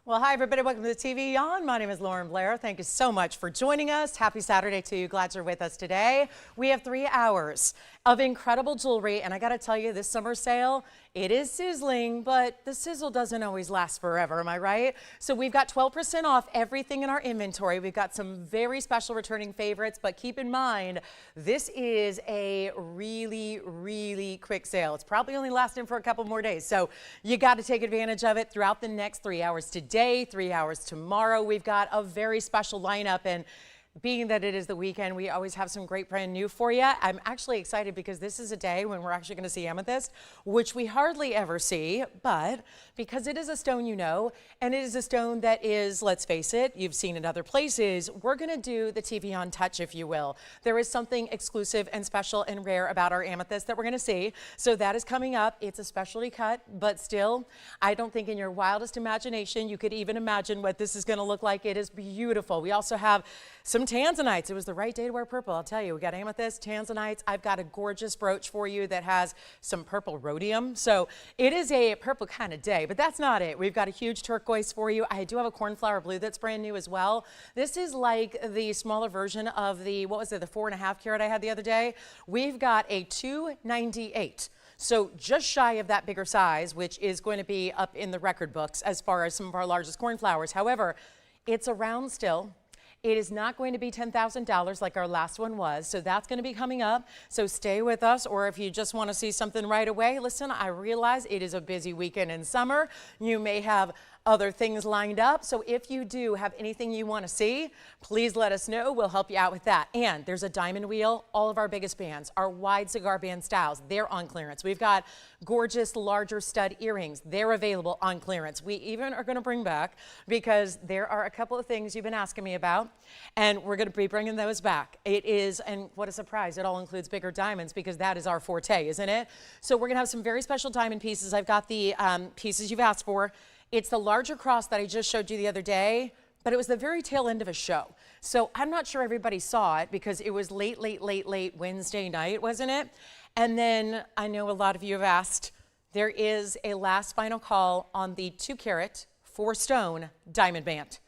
Well, hi, everybody. Welcome to the TVON. My name is Blair. Thank you so much for joining us. Happy Saturday to you. Glad you're with us today. We have 3 hours of incredible jewelry, and I got to tell you, this summer sale, it is sizzling, but the sizzle doesn't always last forever, am I right? So we've got 12% off everything in our inventory. We've got some very special returning favorites, but keep in mind, this is a really quick sale. It's probably only lasting for a couple more days, so you got to take advantage of it throughout the next 3 hours today, 3 hours tomorrow. We've got a very special lineup, and being that it is the weekend, we always have some great brand new for you. I'm actually excited because this is a day when we're actually going to see amethyst, which we hardly ever see, but because it is a stone you know, and it is a stone that is, let's face it, you've seen in other places, we're going to do the TVON touch, if you will. There is something exclusive and special and rare about our amethyst that we're going to see, so that is coming up. It's a specialty cut, but still, I don't think in your wildest imagination you could even imagine what this is going to look like. It is beautiful. We also have some tanzanites. It was the right day to wear purple, I'll tell you. We got amethyst, tanzanites. I've got a gorgeous brooch for you that has some purple rhodium. So it is a purple kind of day, but that's not it. We've got a huge turquoise for you. I do have a cornflower blue that's brand new as well. This is like the smaller version of the, what was it, the 4.5 carat I had the other day. We've got a 298. So just shy of that bigger size, which is going to be up in the record books as far as some of our largest cornflowers. However, it's around still. It is not going to be $10,000 like our last one was, so that's going to be coming up. So stay with us, or if you just want to see something right away, listen, I realize it is a busy weekend in summer. You may have other things lined up, so if you do have anything you want to see, please let us know. We'll help you out with that. And there's a diamond wheel. All of our biggest bands, our wide cigar band styles, they're on clearance. We've got gorgeous larger stud earrings. They're available on clearance. We even are going to bring back, because there are a couple of things you've been asking me about, and we're going to be bringing those back. It is, and what a surprise, it all includes bigger diamonds, because that is our forte, isn't it? So we're going to have some very special diamond pieces. I've got the pieces you've asked for. It's the larger cross that I just showed you the other day, but it was the very tail end of a show. So I'm not sure everybody saw it because it was late Wednesday night, wasn't it? And then I know a lot of you have asked, there is a last final call on the 2 carat 4 stone diamond band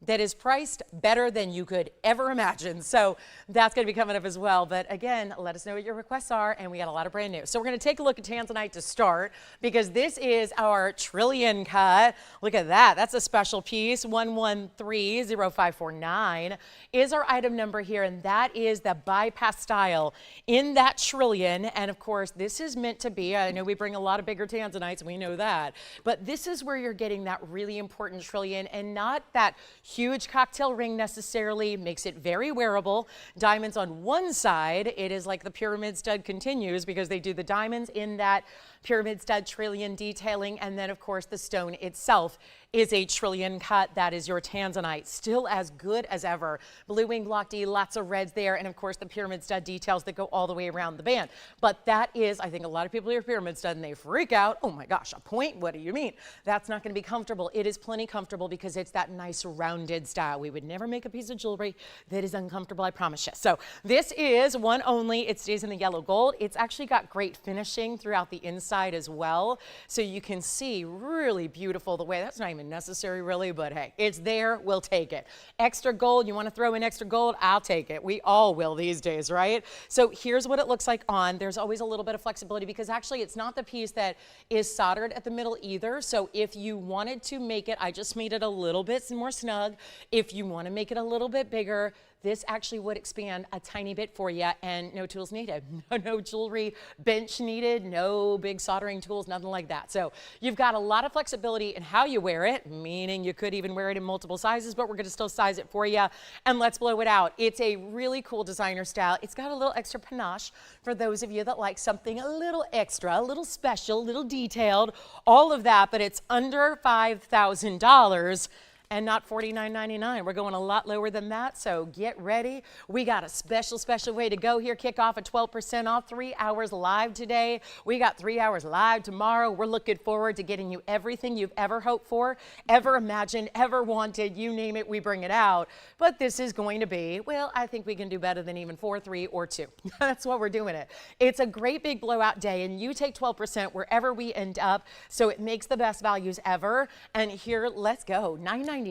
that is priced better than you could ever imagine. So that's going to be coming up as well. But again, let us know what your requests are, and we got a lot of brand new. So we're going to take a look at tanzanite to start, because this is our trillion cut. Look at that. That's a special piece. 1130549 is our item number here, and that is the bypass style in that trillion. And of course, this is meant to be, I know we bring a lot of bigger tanzanites, we know that, but this is where you're getting that really important trillion, and not that huge cocktail ring necessarily. Makes it very wearable. Diamonds on one side, it is like the pyramid stud continues, because they do the diamonds in that pyramid stud trillion detailing, and then of course the stone itself is a trillion cut. That is your tanzanite, still as good as ever. Blue wing block D, lots of reds there, and of course the pyramid stud details that go all the way around the band. But that is, I think a lot of people hear pyramid stud and they freak out. Oh my gosh, a point? What do you mean? That's not going to be comfortable. It is plenty comfortable because it's that nice rounded style. We would never make a piece of jewelry that is uncomfortable, I promise you. So this is one only. It stays in the yellow gold. It's actually got great finishing throughout the inside as well, so you can see really beautiful the way. That's not even necessary really, but hey, it's there, we'll take it. Extra gold, you want to throw in extra gold, I'll take it. We all will these days, right? So here's what it looks like on. There's always a little bit of flexibility, because actually it's not the piece that is soldered at the middle either. So if you wanted to make it, I just made it a little bit more snug. If you want to make it a little bit bigger, this actually would expand a tiny bit for you, and no tools needed. No jewelry bench needed, no big soldering tools, nothing like that. So you've got a lot of flexibility in how you wear it, meaning you could even wear it in multiple sizes, but we're going to still size it for you. And let's blow it out. It's a really cool designer style. It's got a little extra panache for those of you that like something a little extra, a little special, a little detailed, all of that, but it's under $5,000. and not $49.99. We're going a lot lower than that, so get ready. We got a special way to go here. Kick off at 12% off, 3 hours live today. We got 3 hours live tomorrow. We're looking forward to getting you everything you've ever hoped for, ever imagined, ever wanted. You name it, we bring it out. But this is going to be, well, I think we can do better than even 4, 3, or 2. That's what we're doing it. It's a great big blowout day, and you take 12% wherever we end up, so it makes the best values ever. And here, let's go, $9.99,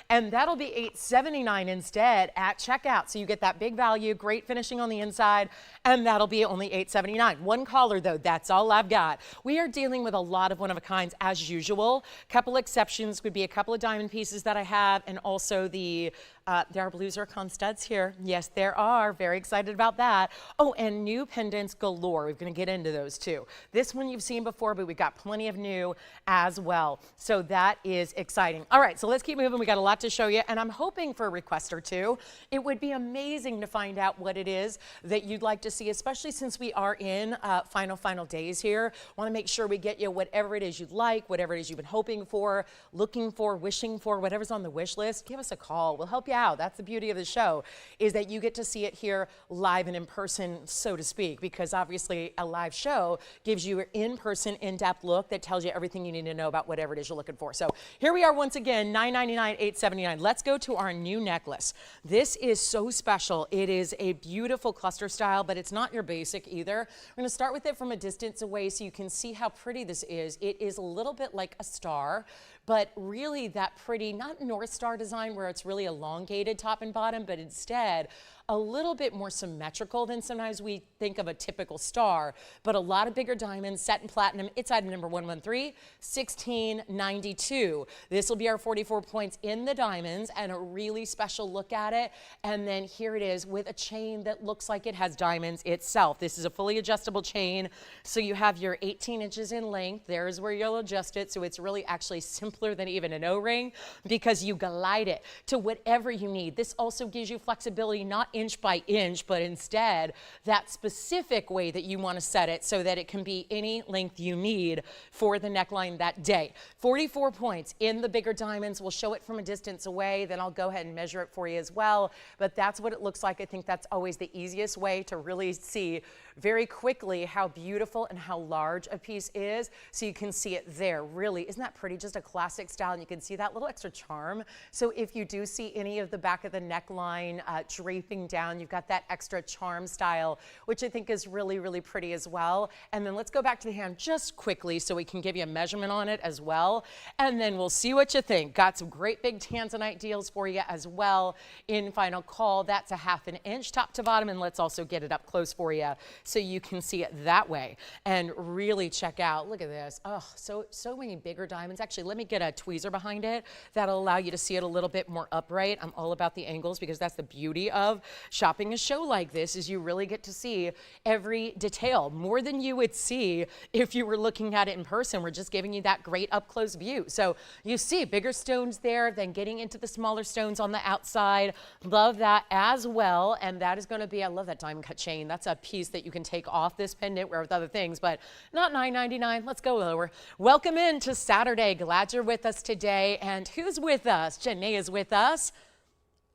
and that'll be $8.79 instead at checkout. So you get that big value, great finishing on the inside, and that'll be only $8.79. One caller though, that's all I've got. We are dealing with a lot of one-of-a-kinds as usual. Couple exceptions would be a couple of diamond pieces that I have, and also there are blue zircon studs here. Yes, there are. Very excited about that. Oh, and new pendants galore. We're going to get into those too. This one you've seen before, but we've got plenty of new as well. So that is exciting. All right, so let's keep moving. We got a lot to show you, and I'm hoping for a request or two. It would be amazing to find out what it is that you'd like to see, especially since we are in final days here. Want to make sure we get you whatever it is you'd like, whatever it is you've been hoping for, looking for, wishing for, whatever's on the wish list. Give us a call. We'll help you out. That's the beauty of the show, is that you get to see it here live and in person, so to speak, because obviously a live show gives you an in-person, in-depth look that tells you everything you need to know about whatever it is you're looking for. So here we are once again, $9.99, $8.79. Let's go to our new necklace. This is so special. It is a beautiful cluster style, but it's not your basic either. We're going to start with it from a distance away so you can see how pretty this is. It is a little bit like a star, but really that pretty, not North Star design where it's really elongated top and bottom, but instead a little bit more symmetrical than sometimes we think of a typical star, but a lot of bigger diamonds set in platinum. It's item number 113, 1692. This will be our 44 points in the diamonds and a really special look at it. And then here it is with a chain that looks like it has diamonds itself. This is a fully adjustable chain. So you have your 18 inches in length. There's where you'll adjust it. So it's really actually simpler than even an O-ring because you glide it to whatever you need. This also gives you flexibility, not inch by inch, but instead that specific way that you want to set it so that it can be any length you need for the neckline that day. 44 points in the bigger diamonds. We'll show it from a distance away, then I'll go ahead and measure it for you as well. But that's what it looks like. I think that's always the easiest way to really see very quickly how beautiful and how large a piece is. So you can see it there. Really, isn't that pretty? Just a classic style, and you can see that little extra charm. So if you do see any of the back of the neckline draping down, you've got that extra charm style, which I think is really pretty as well. And then let's go back to the hand just quickly so we can give you a measurement on it as well. And then we'll see what you think. Got some great big tanzanite deals for you as well in final call. That's a ½ an inch top to bottom, and let's also get it up close for you so you can see it that way and really check out. Look at this. Oh, so many bigger diamonds. Actually, let me get a tweezer behind it. That'll allow you to see it a little bit more upright. I'm all about the angles because that's the beauty of shopping a show like this, is you really get to see every detail, more than you would see if you were looking at it in person. We're just giving you that great up close view. So you see bigger stones there, then getting into the smaller stones on the outside. Love that as well. And that is going to be, I love that diamond cut chain. That's a piece that you can take off this pendant, wear with other things, but not $9.99. Let's go lower. Welcome in to Saturday. Glad you're with us today. And who's with us? Janae is with us.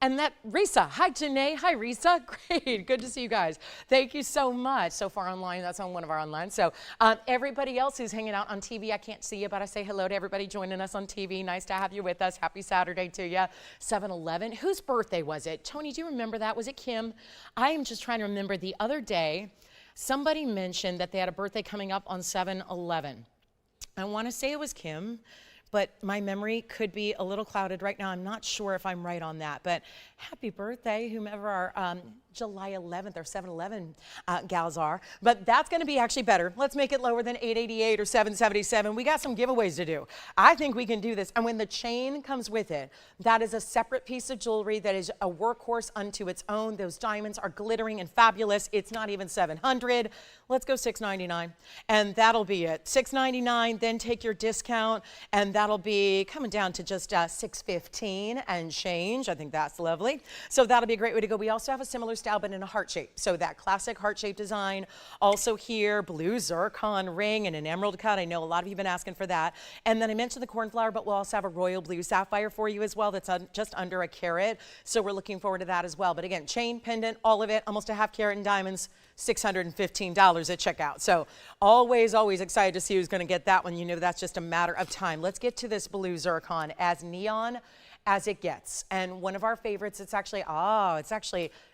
And that Risa. Hi, Janae. Hi, Risa. Great. Good to see you guys. Thank you so much. So far online, that's on one of our online. So everybody else who's hanging out on TV, I can't see you, but I say hello to everybody joining us on TV. Nice to have you with us. Happy Saturday to you. 7-Eleven. Whose birthday was it? Tony, do you remember that? Was it Kim? I am just trying to remember. The other day, somebody mentioned that they had a birthday coming up on 7-Eleven. I want to say it was Kim, but my memory could be a little clouded right now. I'm not sure if I'm right on that, but happy birthday, whomever our July 11th or 7-Eleven gals are. But that's going to be actually better. Let's make it lower than $888 or $777. We got some giveaways to do. I think we can do this. And when the chain comes with it, that is a separate piece of jewelry that is a workhorse unto its own. Those diamonds are glittering and fabulous. It's not even $700. Let's go $699. And that'll be it. $699, then take your discount, and that'll be coming down to just $615 and change. I think that's lovely. So that'll be a great way to go. We also have a similar style, but in a heart shape. So that classic heart shape design. Also here, blue zircon ring and an emerald cut. I know a lot of you have been asking for that. And then I mentioned the cornflower, but we'll also have a royal blue sapphire for you as well. That's just under a carat. So we're looking forward to that as well. But again, chain, pendant, all of it, almost a half carat in diamonds, $615 at checkout. So always excited to see who's going to get that one. You know, that's just a matter of time. Let's get to this blue zircon, as neon as it gets. And one of our favorites, it's actually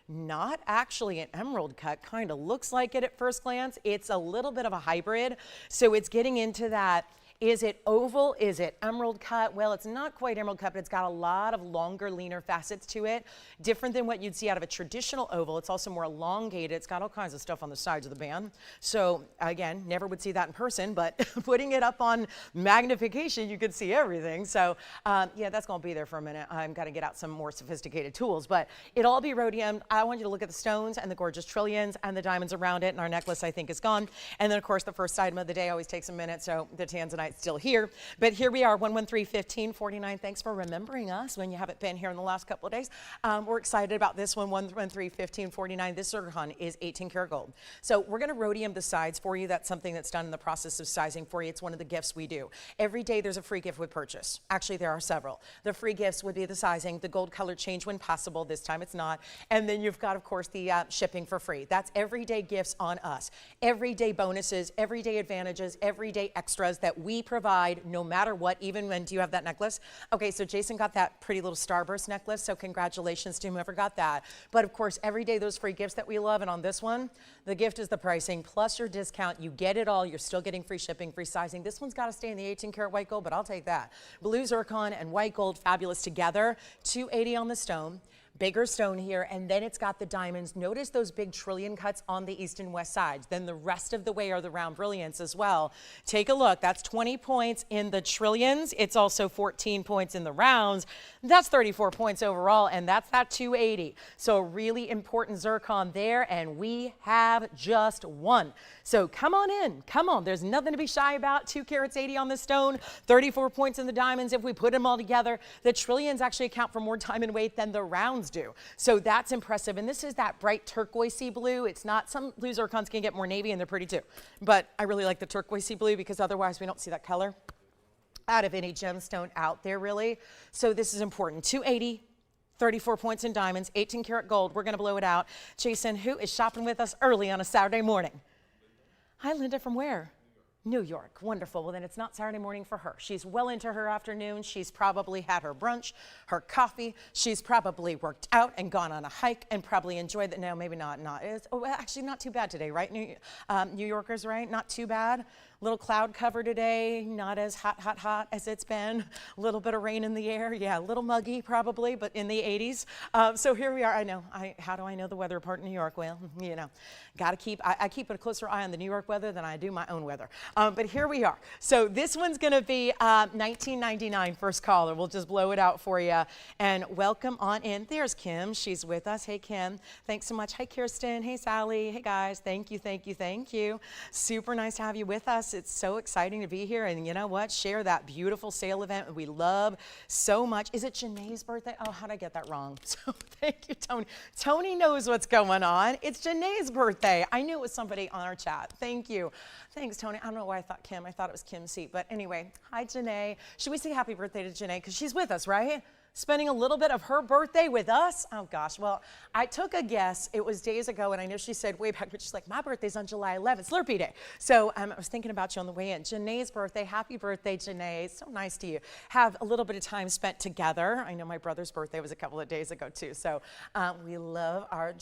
not actually an emerald cut. Kind of looks like it at first glance. It's a little bit of a hybrid. So it's getting into that. Is it oval? Is it emerald cut? Well, it's not quite emerald cut, but it's got a lot of longer, leaner facets to it. Different than what you'd see out of a traditional oval. It's also more elongated. It's got all kinds of stuff on the sides of the band. So again, never would see that in person, but putting it up on magnification, you could see everything. So yeah, that's gonna be there for a minute. I'm gonna get out some more sophisticated tools, but it'll all be rhodium. I want you to look at the stones and the gorgeous trillions and the diamonds around it, and our necklace, I think, is gone. And then of course, the first item of the day always takes a minute, so the tanzanite still here, but here we are, 113-1549. Thanks for remembering us when you haven't been here in the last couple of days. We're excited about this one, 113-1549. This zircon is 18 karat gold. So we're going to rhodium the sides for you. That's something that's done in the process of sizing for you. It's one of the gifts we do. Every day there's a free gift with purchase. Actually, there are several. The free gifts would be the sizing, the gold color change when possible. This time it's not. And then you've got, of course, the shipping for free. That's everyday gifts on us. Everyday bonuses, everyday advantages, everyday extras that we provide no matter what, even when, do you have that necklace? Okay, so Jason got that pretty little starburst necklace, so congratulations to whoever got that. But of course, every day those free gifts that we love, and on this one, the gift is the pricing plus your discount. You get it all. You're still getting free shipping, free sizing. This one's got to stay in the 18 karat white gold, but I'll take that. Blue zircon and white gold, fabulous together. $280 on the stone. Bigger stone here, and then it's got the diamonds. Notice those big trillion cuts on the east and west sides. Then the rest of the way are the round brilliants as well. Take a look. That's 20 points in the trillions. It's also 14 points in the rounds. That's 34 points overall, and that's that 280. So a really important zircon there, and we have just one. So come on in. Come on. There's nothing to be shy about. 2 carats 80 on the stone, 34 points in the diamonds. If we put them all together, the trillions actually account for more diamond weight than the rounds do. So that's impressive. And this is that bright turquoisey blue. It's not, some blue zircons can get more navy and they're pretty too. But I really like the turquoisey blue because otherwise we don't see that color out of any gemstone out there really. So this is important. 280, 34 points in diamonds, 18 karat gold. We're going to blow it out. Jason, who is shopping with us early on a Saturday morning? Hi, Linda, from where? New York. Wonderful. Well, then it's not Saturday morning for her. She's well into her afternoon. She's probably had her brunch, her coffee. She's probably worked out and gone on a hike and probably enjoyed that. No, maybe not. It's, oh, actually not too bad today, right? New Yorkers, right? Not too bad. Little cloud cover today, not as hot as it's been. A little bit of rain in the air. Yeah, a little muggy probably, but in the 80s. So here we are. I know. How do I know the weather part in New York? Well, you know, got to keep, I keep a closer eye on the New York weather than I do my own weather. But here we are. So this one's going to be $19.99 first caller. We'll just blow it out for you. And welcome on in. There's Kim. She's with us. Hey, Kim. Thanks so much. Hey, Kirsten. Hey, Sally. Hey, guys. Thank you, thank you, thank you. Super nice to have you with us. It's so exciting to be here. And you know what? Share that beautiful sale event we love so much. Is it Janae's birthday? Oh, how'd I get that wrong? So thank you, Tony. Tony knows what's going on. It's Janae's birthday. I knew it was somebody on our chat. Thank you. Thanks, Tony. I don't know why I thought Kim. I thought it was Kim's seat. But anyway, hi, Janae. Should we say happy birthday to Janae? Because she's with us, right? Spending a little bit of her birthday with us. Oh gosh, well, I took a guess. It was days ago, and I know she said way back, but she's like, my birthday's on July 11th, Slurpee Day. So I was thinking about you on the way in. Janae's birthday, happy birthday, Janae. It's so nice to you. Have a little bit of time spent together. I know my brother's birthday was a couple of days ago too, so we love our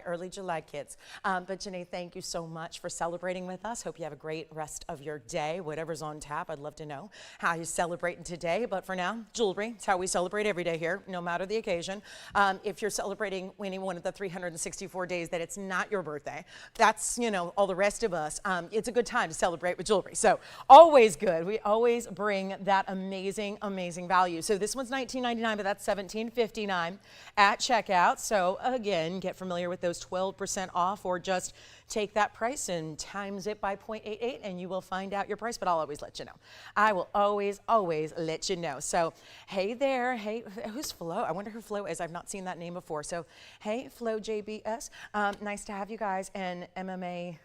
early July kids. But Janae, thank you so much for celebrating with us. Hope you have a great rest of your day. Whatever's on tap, I'd love to know how you're celebrating today. But for now, jewelry, it's how we celebrate every day here, no matter the occasion. If you're celebrating any one of the 364 days that it's not your birthday, that's, you know, all the rest of us, it's a good time to celebrate with jewelry. So always good. We always bring that amazing, amazing value. So this one's $19.99, but that's $17.59 at checkout. So again, get familiar with those 12% off or just Take that price and times it by 0.88 and you will find out your price, but I'll always let you know. I will always let you know. So, hey there, hey, who's Flo? I wonder who Flo is. I've not seen that name before. So, hey, Flo JBS, nice to have you guys, and MMA.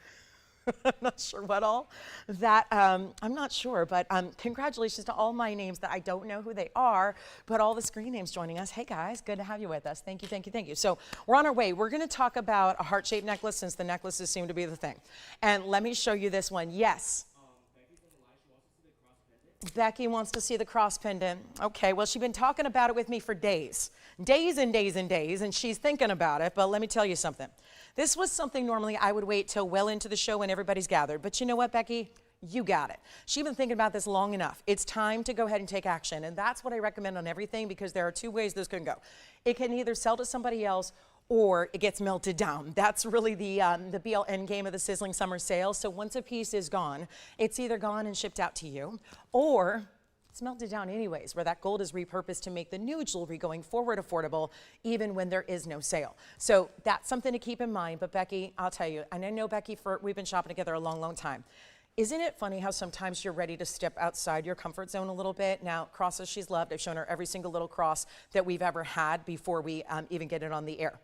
I'm not sure what all that, I'm not sure, but congratulations to all my names that I don't know who they are, but all the screen names joining us. Hey guys, good to have you with us. Thank you, thank you, thank you. So we're on our way. We're gonna talk about a heart-shaped necklace since the necklaces seem to be the thing. And let me show you this one. Yes. Becky wants to see the cross pendant. Okay, well, she's been talking about it with me for days and days and days, and she's thinking about it, but let me tell you something. This was something normally I would wait till well into the show when everybody's gathered, but you know what, Becky? You got it. She's been thinking about this long enough. It's time to go ahead and take action, and that's what I recommend on everything, because there are two ways this can go. It can either sell to somebody else or it gets melted down. That's really the be-all end game of the sizzling summer sale. So once a piece is gone, it's either gone and shipped out to you, or it's melted down anyways, where that gold is repurposed to make the new jewelry going forward affordable, even when there is no sale. So that's something to keep in mind. But Becky, I'll tell you, and I know Becky, we've been shopping together a long, long time. Isn't it funny how sometimes you're ready to step outside your comfort zone a little bit? Now, crosses she's loved. I've shown her every single little cross that we've ever had before we even get it on the air.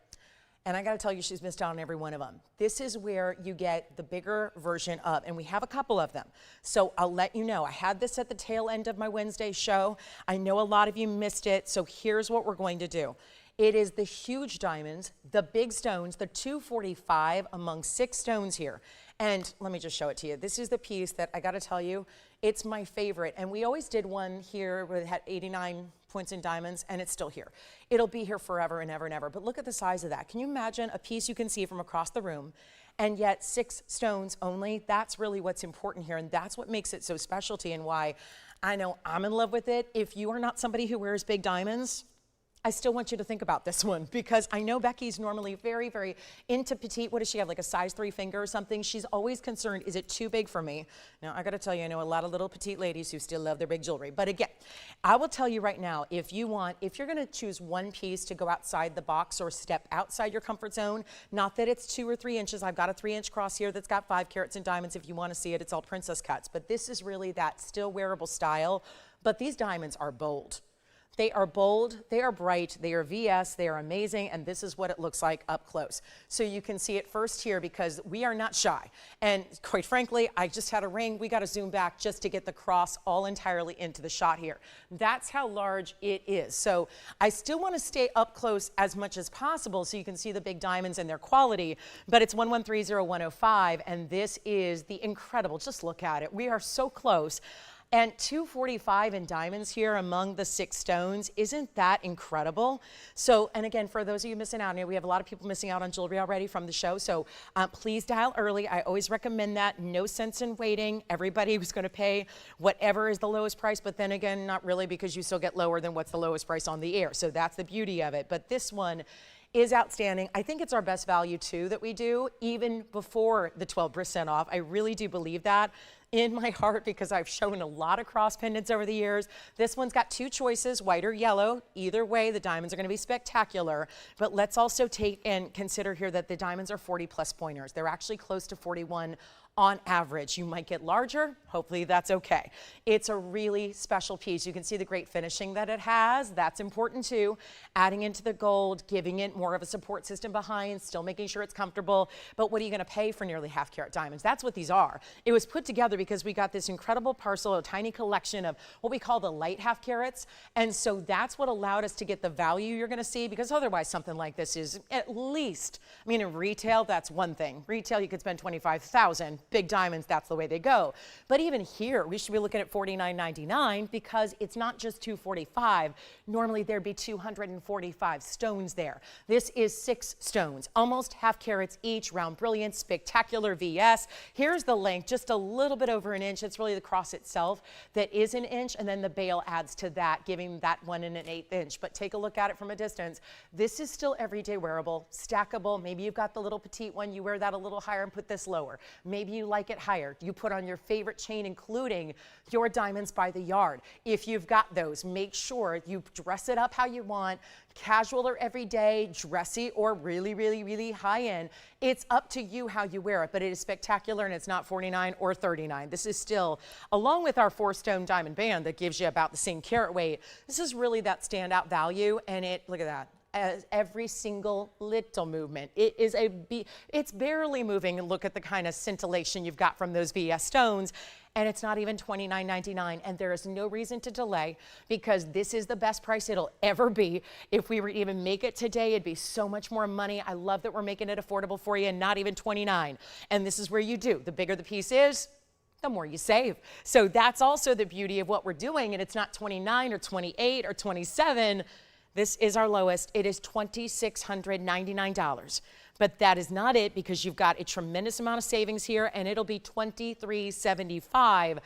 And I gotta tell you, she's missed out on every one of them. This is where you get the bigger version of, and we have a couple of them. So I'll let you know, I had this at the tail end of my Wednesday show. I know a lot of you missed it, so here's what we're going to do. It is the huge diamonds, the big stones, the 245 among 6 stones here. And let me just show it to you. This is the piece that I gotta tell you, it's my favorite. And we always did one here where it had 89 points in diamonds, and it's still here. It'll be here forever and ever and ever. But look at the size of that. Can you imagine a piece you can see from across the room, and yet 6 stones only? That's really what's important here, and that's what makes it so specialty, and why I know I'm in love with it. If you are not somebody who wears big diamonds, I still want you to think about this one, because I know Becky's normally very, very into petite. What does she have, like a size 3 finger or something? She's always concerned, is it too big for me? Now, I gotta tell you, I know a lot of little petite ladies who still love their big jewelry. But again, I will tell you right now, if you're gonna choose one piece to go outside the box or step outside your comfort zone, not that it's 2 or 3 inches. I've got a 3-inch cross here that's got 5 carats in diamonds. If you wanna see it, it's all princess cuts. But this is really that still wearable style. But these diamonds are bold. They are bold, they are bright, they are VS, they are amazing, and this is what it looks like up close. So you can see it first here, because we are not shy. And quite frankly, I just had a ring. We got to zoom back just to get the cross all entirely into the shot here. That's how large it is. So I still want to stay up close as much as possible so you can see the big diamonds and their quality, but it's 1130-105, and this is the incredible, just look at it. We are so close. And 245 in diamonds here among the 6 stones. Isn't that incredible? So, and again, for those of you missing out, we have a lot of people missing out on jewelry already from the show. So please dial early. I always recommend that. No sense in waiting. Everybody was going to pay whatever is the lowest price, but then again, not really, because you still get lower than what's the lowest price on the air. So that's the beauty of it. But this one is outstanding. I think it's our best value too that we do, even before the 12% off. I really do believe that in my heart, because I've shown a lot of cross pendants over the years. This one's got 2 choices, white or yellow. Either way, the diamonds are gonna be spectacular. But let's also take and consider here that the diamonds are 40+ pointers. They're actually close to 41 on average. You might get larger, hopefully that's okay. It's a really special piece. You can see the great finishing that it has. That's important too. Adding into the gold, giving it more of a support system behind, still making sure it's comfortable. But what are you gonna pay for nearly half-carat diamonds? That's what these are. It was put together because we got this incredible parcel, a tiny collection of what we call the light half-carats. And so that's what allowed us to get the value you're gonna see, because otherwise something like this is at least, I mean, in retail, that's one thing. Retail, you could spend $25,000. Big diamonds, that's the way they go. But even here, we should be looking at $49.99, because it's not just 245. Normally there'd be 245 stones there. This is 6 stones, almost half carats each, round brilliant, spectacular VS. Here's the length, just a little bit over 1 inch. It's really the cross itself that is 1 inch, and then the bail adds to that, giving that 1 1/8 inch. But take a look at it from a distance. This is still everyday wearable, stackable. Maybe you've got the little petite one, you wear that a little higher and put this lower. Maybe you you like it higher. You put on your favorite chain, including your diamonds by the yard. If you've got those, make sure you dress it up how you want, casual or everyday, dressy or really, really, really high end. It's up to you how you wear it, but it is spectacular, and it's not $49 or $39. This is still, along with our 4-stone diamond band that gives you about the same carat weight, this is really that standout value, and look at that. As every single little movement. It's barely moving, and look at the kind of scintillation you've got from those VS stones, and it's not even $29.99, and there is no reason to delay, because this is the best price it'll ever be. If we were to even make it today, it'd be so much more money. I love that we're making it affordable for you, and not even $29. And this is where you do. The bigger the piece is, the more you save. So that's also the beauty of what we're doing, and it's not $29 or $28 or $27. This is our lowest. It is $2,699. But that is not it, because you've got a tremendous amount of savings here, and it'll be $23.75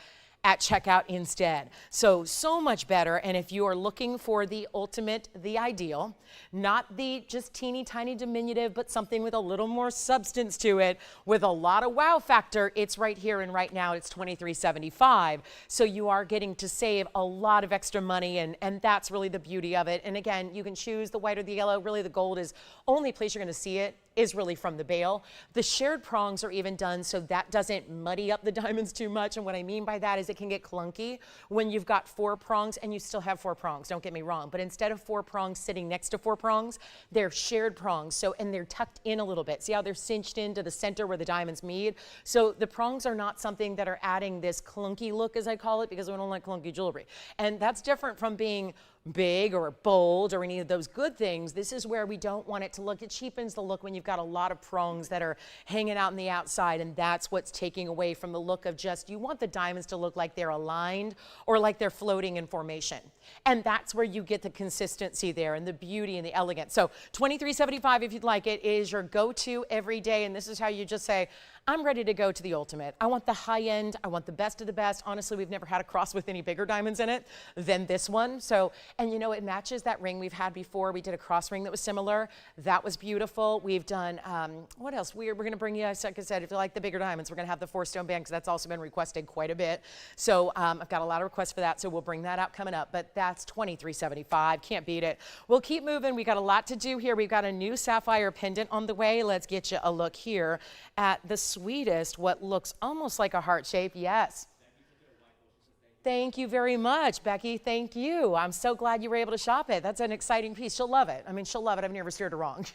at checkout instead. So much better. And if you are looking for the ultimate, the ideal, not the just teeny tiny diminutive, but something with a little more substance to it, with a lot of wow factor, it's right here and right now. It's $23.75. So you are getting to save a lot of extra money, and that's really the beauty of it. And again, you can choose the white or the yellow. Really, the gold is only place you're going to see it is really from the bail. The shared prongs are even done so that doesn't muddy up the diamonds too much. And what I mean by that is it can get clunky when you've got 4 prongs, and you still have 4 prongs, don't get me wrong. But instead of 4 prongs sitting next to 4 prongs, they're shared prongs. So, and they're tucked in a little bit. See how they're cinched into the center where the diamonds meet? So the prongs are not something that are adding this clunky look, as I call it, because we don't like clunky jewelry. And that's different from being big or bold or any of those good things. This is where we don't want it to look. It cheapens the look when you've got a lot of prongs that are hanging out on the outside, and that's what's taking away from the look of just, you want the diamonds to look like they're aligned or like they're floating in formation. And that's where you get the consistency there and the beauty and the elegance. So $23.75, if you'd like it, is your go-to every day. And this is how you just say, I'm ready to go to the ultimate. I want the high end. I want the best of the best. Honestly, we've never had a cross with any bigger diamonds in it than this one. So, and you know, it matches that ring we've had before. We did a cross ring that was similar. That was beautiful. We've done, what else? We're going to bring you, like I said, if you like the bigger diamonds, we're going to have the 4-stone band, because that's also been requested quite a bit. So I've got a lot of requests for that. So we'll bring that out coming up. But that's $23.75. Can't beat it. We'll keep moving. We got a lot to do here. We've got a new sapphire pendant on the way. Let's get you a look here at the sweetest, what looks almost like a heart shape. Yes. Thank you very much, Becky. Thank you. I'm so glad you were able to shop it. That's an exciting piece. She'll love it. I mean, she'll love it. I've never steered her wrong.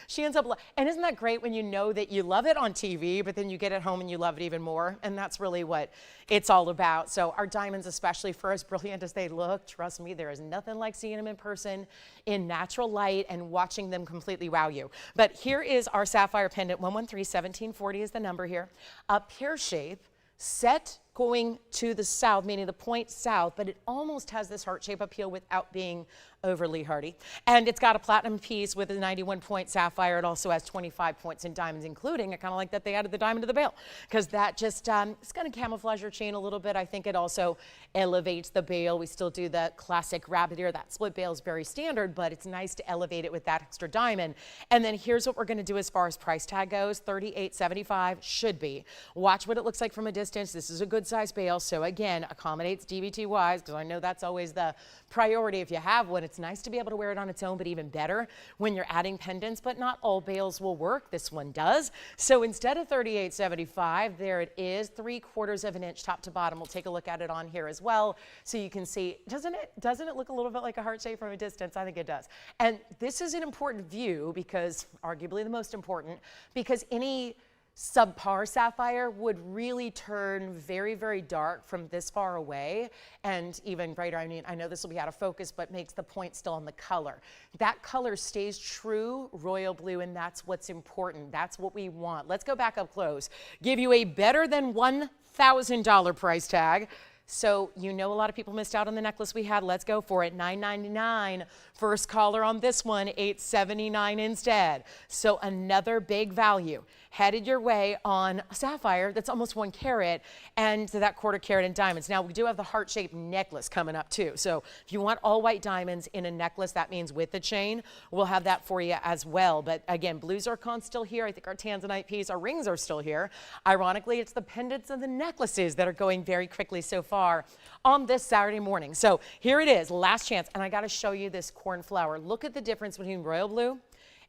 She ends up, and isn't that great when you know that you love it on TV, but then you get it home and you love it even more? And that's really what it's all about. So our diamonds, especially for as brilliant as they look, trust me, there is nothing like seeing them in person in natural light and watching them completely wow you. But here is our sapphire pendant. 113-1740 is the number here. A pear shape, set going to the south, meaning the point south, but it almost has this heart shape appeal without being overly hearty. And it's got a platinum piece with a 91-point sapphire. It also has 25 points in diamonds, including, I kind of like that they added the diamond to the bail, because that just, it's going to camouflage your chain a little bit. I think it also elevates the bail. We still do the classic rabbit ear. That split bail is very standard, but it's nice to elevate it with that extra diamond. And then here's what we're going to do as far as price tag goes. $38.75 should be. Watch what it looks like from a distance. This is a good size bail, so again, accommodates DVT wise, because I know that's always the priority if you have one. It's nice to be able to wear it on its own, but even better when you're adding pendants. But not all bails will work. This one does. So instead of $38.75, there it is, 3/4 of an inch top to bottom. We'll take a look at it on here as well, so you can see. Doesn't it look a little bit like a heart shape from a distance? I think it does. And this is an important view, because arguably the most important, because any subpar sapphire would really turn very, very dark from this far away, and even brighter. I mean, I know this will be out of focus, but makes the point still on the color. That color stays true royal blue, and that's what's important. That's what we want. Let's go back up close. Give you a better than $1,000 price tag. So you know a lot of people missed out on the necklace we had. Let's go for it. $9.99. First caller on this one, $8.79 instead. So another big value headed your way on a sapphire that's almost 1 carat and that 1/4 carat in diamonds. Now we do have the heart-shaped necklace coming up too. So if you want all white diamonds in a necklace, that means with the chain, we'll have that for you as well. But again, blue zircon's still here. I think our tanzanite piece, our rings are still here. Ironically, it's the pendants and the necklaces that are going very quickly so far on this Saturday morning. So here it is, last chance. And I got to show you this cornflower. Look at the difference between royal blue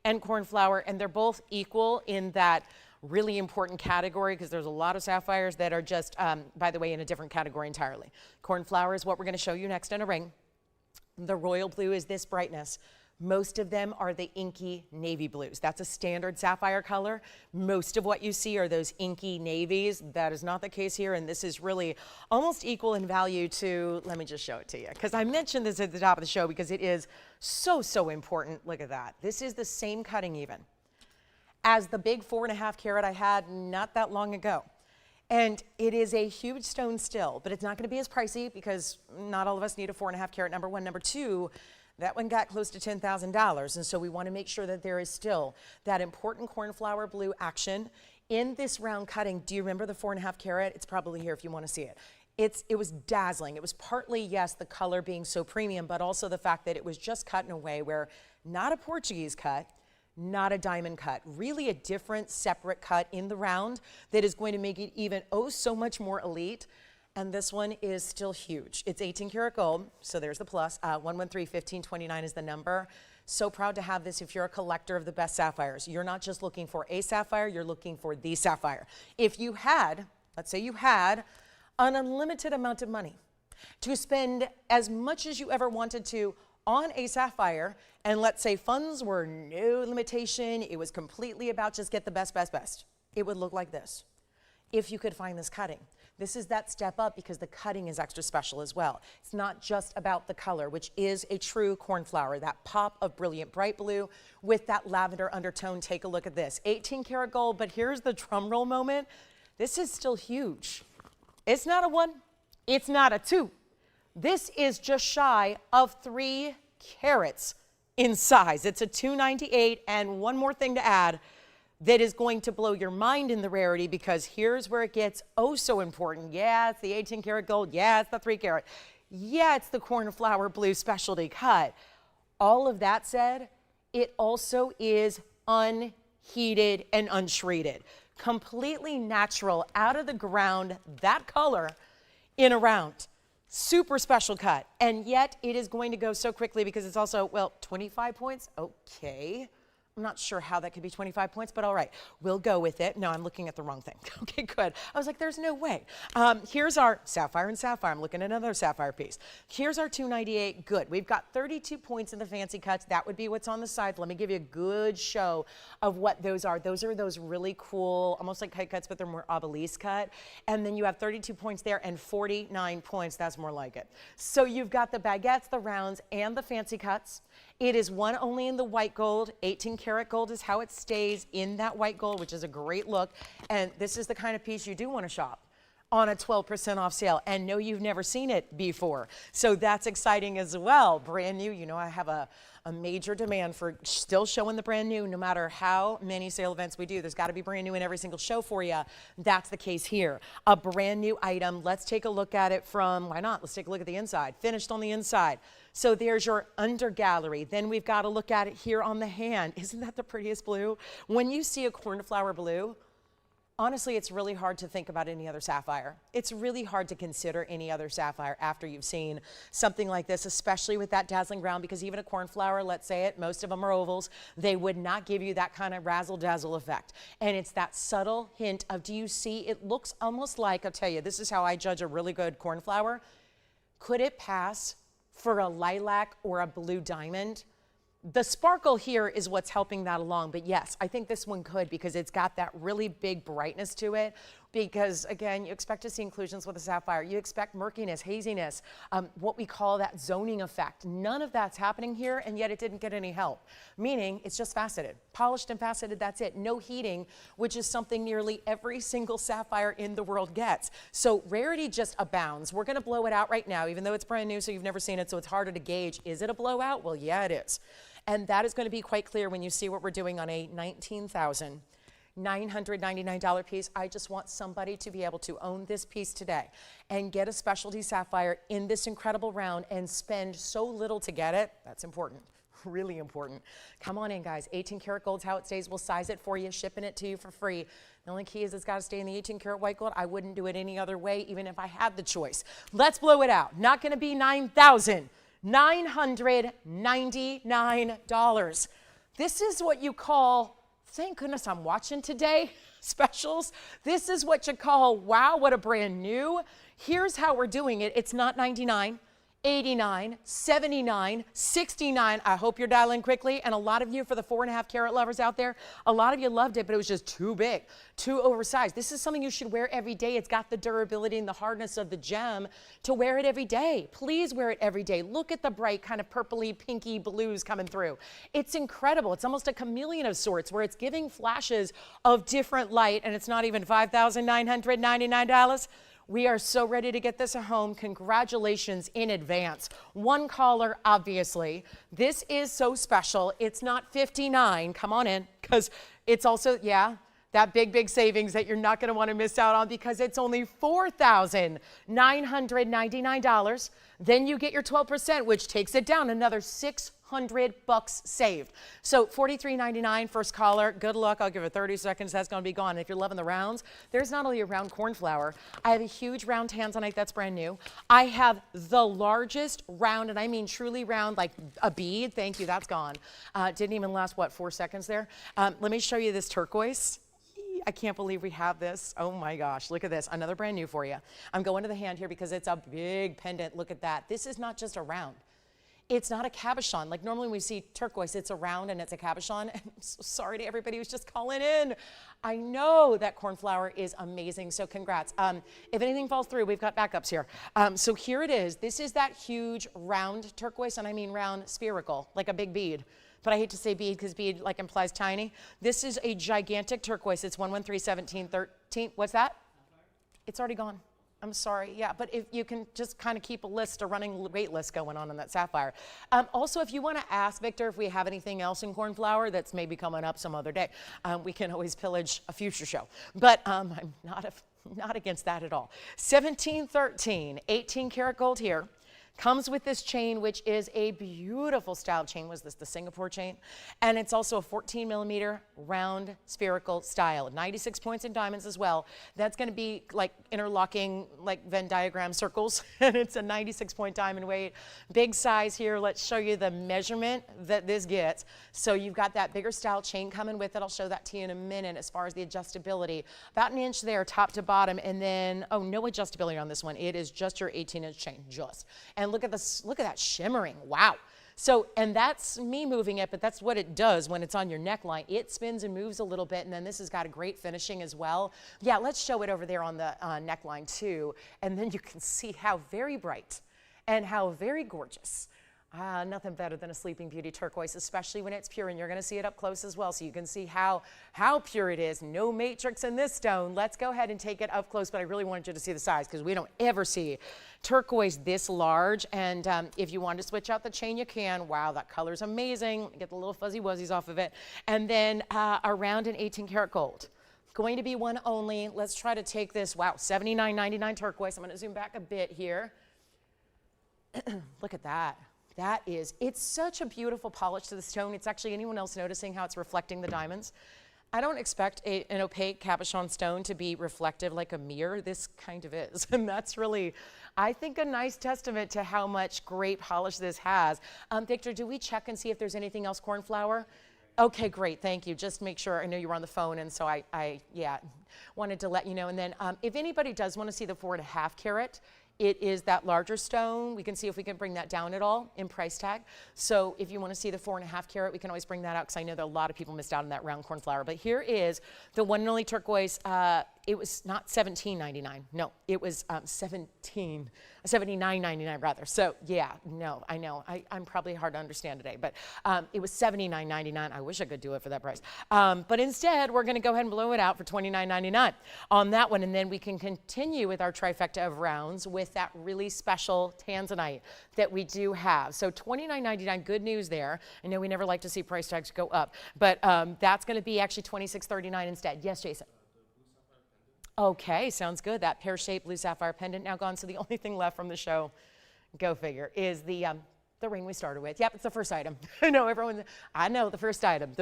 and cornflower, and they're both equal in that really important category, because there's a lot of sapphires that are just, by the way, in a different category entirely. Cornflower is what we're going to show you next in a ring. The royal blue is this brightness. Most of them are the inky navy blues. That's a standard sapphire color. Most of what you see are those inky navies. That is not the case here, and this is really almost equal in value to, let me just show it to you, because I mentioned this at the top of the show because it is so, so important. Look at that. This is the same cutting even as the big 4.5 carat I had not that long ago. And it is a huge stone still, but it's not going to be as pricey because not all of us need a 4.5 carat, number one. Number two, that one got close to $10,000, and so we want to make sure that there is still that important cornflower blue action in this round cutting. Do you remember the 4.5 carat? It's probably here if you want to see it. It was dazzling. It was partly, yes, the color being so premium, but also the fact that it was just cut in a way where not a Portuguese cut, not a diamond cut, really a different separate cut in the round that is going to make it even so much more elite. And this one is still huge. It's 18 karat gold, so there's the plus. 113-1529 is the number. So proud to have this if you're a collector of the best sapphires. You're not just looking for a sapphire, you're looking for the sapphire. If you had, let's say you had an unlimited amount of money to spend as much as you ever wanted to on a sapphire, and let's say funds were no limitation, it was completely about just get the best, best, best, it would look like this if you could find this cutting. This is that step up because the cutting is extra special as well. It's not just about the color, which is a true cornflower, that pop of brilliant bright blue with that lavender undertone. Take a look at this. 18 karat gold, but here's the drum roll moment. This is still huge. It's not a 1, it's not a 2. This is just shy of 3 carats in size. It's a 298, and one more thing to add that is going to blow your mind in the rarity, because here's where it gets so important. Yeah, it's the 18 karat gold. Yeah, it's the 3 carat. Yeah, it's the cornflower blue specialty cut. All of that said, it also is unheated and untreated. Completely natural, out of the ground, that color in a round. Super special cut. And yet it is going to go so quickly because it's also, well, 25 points. Okay. I'm not sure how that could be 25 points, but all right, we'll go with it. No, I'm looking at the wrong thing. Okay, good. I was like, there's no way. Here's our sapphire and sapphire. I'm looking at another sapphire piece. Here's our 298. Good. We've got 32 points in the fancy cuts. That would be what's on the side. Let me give you a good show of what those are. Those are those really cool, almost like kite cuts, but they're more obelisk cut. And then you have 32 points there and 49 points. That's more like it. So you've got the baguettes, the rounds, and the fancy cuts. It is one only in the white gold. 18 karat gold is how it stays in that white gold, which is a great look. And this is the kind of piece you do want to shop on a 12% off sale. And no, you've never seen it before. So that's exciting as well. Brand new. You know, I have a major demand for still showing the brand new, no matter how many sale events we do. There's got to be brand new in every single show for you. That's the case here. A brand new item. Let's take a look at it from, why not? Let's take a look at the inside. Finished on the inside. So there's your under gallery. Then we've got to look at it here on the hand. Isn't that the prettiest blue? When you see a cornflower blue, honestly, it's really hard to think about any other sapphire. It's really hard to consider any other sapphire after you've seen something like this, especially with that dazzling round, because even a cornflower, let's say it, most of them are ovals, they would not give you that kind of razzle-dazzle effect. And it's that subtle hint of, do you see, it looks almost like, I'll tell you, this is how I judge a really good cornflower. Could it pass for a lilac or a blue diamond? The sparkle here is what's helping that along, but yes, I think this one could, because it's got that really big brightness to it, because again, you expect to see inclusions with a sapphire. You expect murkiness, haziness, what we call that zoning effect. None of that's happening here, and yet it didn't get any help. Meaning it's just faceted, polished and faceted, that's it. No heating, which is something nearly every single sapphire in the world gets. So rarity just abounds. We're gonna blow it out right now, even though it's brand new, so you've never seen it, so it's harder to gauge. Is it a blowout? Well, yeah, it is. And that is gonna be quite clear when you see what we're doing on a $19,999 piece. I just want somebody to be able to own this piece today and get a specialty sapphire in this incredible round and spend so little to get it. That's important, really important. Come on in, guys. 18 karat gold's how it stays. We'll size it for you, shipping it to you for free. The only key is it's got to stay in the 18 karat white gold. I wouldn't do it any other way, even if I had the choice. Let's blow it out. Not going to be $9,999. This is what you call, thank goodness I'm watching today, specials. This is what you call, wow, what a brand new. Here's how we're doing it. It's not 99, 89, 79, 69. I hope you're dialing quickly. And a lot of you, for the 4.5 karat lovers out there, a lot of you loved it, but it was just too big, too oversized. This is something you should wear every day. It's got the durability and the hardness of the gem to wear it every day. Please wear it every day. Look at the bright kind of purpley, pinky blues coming through. It's incredible. It's almost a chameleon of sorts where it's giving flashes of different light, and it's not even $5,999. We are so ready to get this at home. Congratulations in advance. One caller, obviously. This is so special. It's not 59. Come on in, because it's also, yeah, that big savings that you're not going to want to miss out on, because it's only $4,999. Then you get your 12%, which takes it down another $600 saved. So $43.99 first caller. Good luck. I'll give it 30 seconds. That's going to be gone. And if you're loving the rounds, there's not only a round cornflower. I have a huge round tanzanite that's brand new. I have the largest round, and I mean truly round, like a bead. Thank you. That's gone. Didn't even last, what, 4 seconds there? Let me show you this turquoise. I can't believe we have this. Oh my gosh, look at this. Another brand new for you. I'm going to the hand here because it's a big pendant. Look at that. This is not just a round. It's not a cabochon. Like normally when we see turquoise, it's a round and it's a cabochon. I'm so sorry to everybody who's just calling in. I know that cornflower is amazing, so congrats. If anything falls through, we've got backups here. So here it is. This is that huge round turquoise, and I mean round spherical, like a big bead. But I hate to say bead because bead like implies tiny. This is a gigantic turquoise. It's 1131713. What's that? It's already gone. I'm sorry. Yeah, but if you can just kind of keep a list, a running wait list going on that sapphire. Also, if you want to ask Victor if we have anything else in cornflower that's maybe coming up some other day, we can always pillage a future show. But I'm not against that at all. 1713, 18 karat gold here. Comes with this chain, which is a beautiful style chain. Was this the Singapore chain? And it's also a 14 millimeter round spherical style. 96 points in diamonds as well. That's going to be like interlocking like Venn diagram circles. And it's a 96 point diamond weight. Big size here. Let's show you the measurement that this gets. So you've got that bigger style chain coming with it. I'll show that to you in a minute as far as the adjustability. About an inch there, top to bottom. And then, oh, no adjustability on this one. It is just your 18-inch chain, just. And look at this, look at that shimmering, wow. So, and that's me moving it, but that's what it does when it's on your neckline. It spins and moves a little bit, and then this has got a great finishing as well. Yeah, let's show it over there on the neckline too, and then you can see how very bright and how very gorgeous. Nothing better than a Sleeping Beauty turquoise, especially when it's pure, and you're going to see it up close as well, so you can see how pure it is. No matrix in this stone. Let's go ahead and take it up close, but I really wanted you to see the size because we don't ever see turquoise this large. And if you want to switch out the chain, you can. Wow, that color's amazing. Get the little fuzzy wuzzies off of it. And then around an 18 karat gold. Going to be one only. Let's try to take this, wow, $79.99 turquoise. I'm going to zoom back a bit here. Look at that. That is, it's such a beautiful polish to the stone. It's actually, anyone else noticing how it's reflecting the diamonds? I don't expect an opaque cabochon stone to be reflective like a mirror. This kind of is. And that's really, I think, a nice testament to how much great polish this has. Victor, do we check and see if there's anything else cornflower? Okay, great, thank you. Just make sure, I know you were on the phone, and so I wanted to let you know. And then if anybody does want to see the 4.5 carat, it is that larger stone. We can see if we can bring that down at all in price tag. So if you want to see the 4.5 carat, we can always bring that out because I know that a lot of people missed out on that round cornflower. But here is the one and only turquoise it was not $17.99. No, it was $79.99 rather. So yeah, no, I know. I'm probably hard to understand today, but it was $79.99. I wish I could do it for that price. But instead, we're going to go ahead and blow it out for $29.99 on that one. And then we can continue with our trifecta of rounds with that really special tanzanite that we do have. So $29.99, good news there. I know we never like to see price tags go up, but that's going to be actually $26.39 instead. Yes, Jason? Okay, sounds good. That pear-shaped blue sapphire pendant now gone. So the only thing left from the show, go figure, is the ring we started with. Yep, it's the first item. I know the first item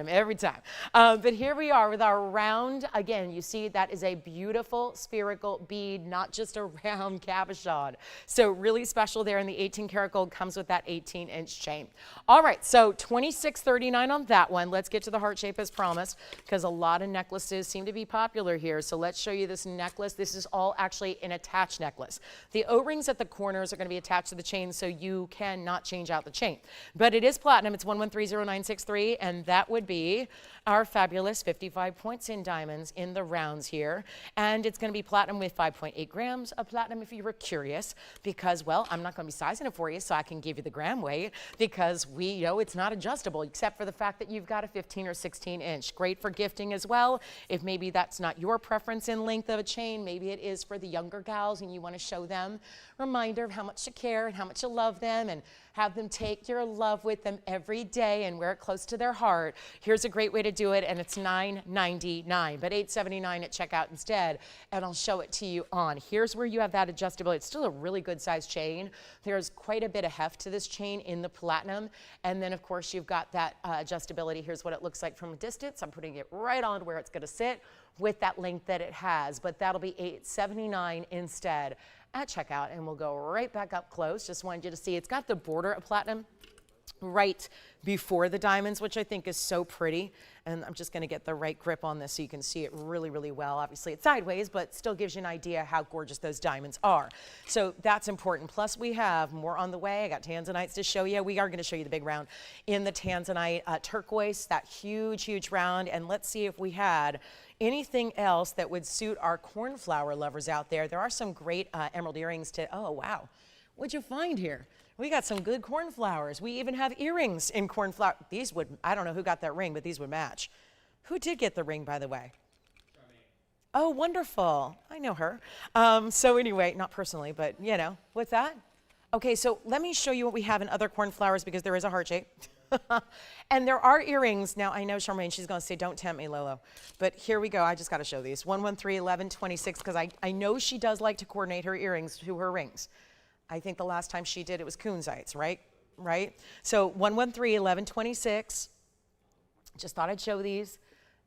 every time. But here we are with our round. Again, you see that is a beautiful spherical bead, not just a round cabochon. So really special there, and the 18 karat gold comes with that 18-inch chain. All right, so $26.39 on that one. Let's get to the heart shape as promised, because a lot of necklaces seem to be popular here. So let's show you this necklace. This is all actually an attached necklace. The O-rings at the corners are going to be attached to the chain, so you can not change out the chain. But it is platinum. It's 1130963, and that would be our fabulous 55 points in diamonds in the rounds here. And it's going to be platinum with 5.8 grams of platinum if you were curious, because, well, I'm not going to be sizing it for you so I can give you the gram weight, because we know it's not adjustable except for the fact that you've got a 15 or 16 inch. Great for gifting as well. If maybe that's not your preference in length of a chain, maybe it is for the younger gals and you want to show them reminder of how much you care and how much you love them, and have them take your love with them every day and wear it close to their heart. Here's a great way to do it, and it's $9.99, but $8.79 at checkout instead, and I'll show it to you on. Here's where you have that adjustability. It's still a really good size chain. There's quite a bit of heft to this chain in the platinum, and then of course you've got that adjustability. Here's what it looks like from a distance. I'm putting it right on where it's going to sit with that length that it has, but that'll be $8.79 instead at checkout, and we'll go right back up close. Just wanted you to see it's got the border of platinum right before the diamonds, which I think is so pretty. And I'm just going to get the right grip on this so you can see it really, really well. Obviously it's sideways, but still gives you an idea how gorgeous those diamonds are. So that's important. Plus we have more on the way. I got tanzanites to show you. We are going to show you the big round in the tanzanite turquoise, that huge, huge round. And let's see if we had anything else that would suit our cornflower lovers out there. There are some great emerald earrings to, oh wow, what'd you find here? We got some good cornflowers. We even have earrings in cornflower. These would, I don't know who got that ring, but these would match. Who did get the ring, by the way? Oh, wonderful. I know her. So anyway, not personally, but you know, what's that? Okay, so let me show you what we have in other cornflowers, because there is a heart shape. And there are earrings. Now, I know Charmaine, she's going to say, don't tempt me, Lolo. But here we go. I just got to show these. 1131126, because I know she does like to coordinate her earrings to her rings. I think the last time she did it was kunzites, right? So 1131126. Just thought I'd show these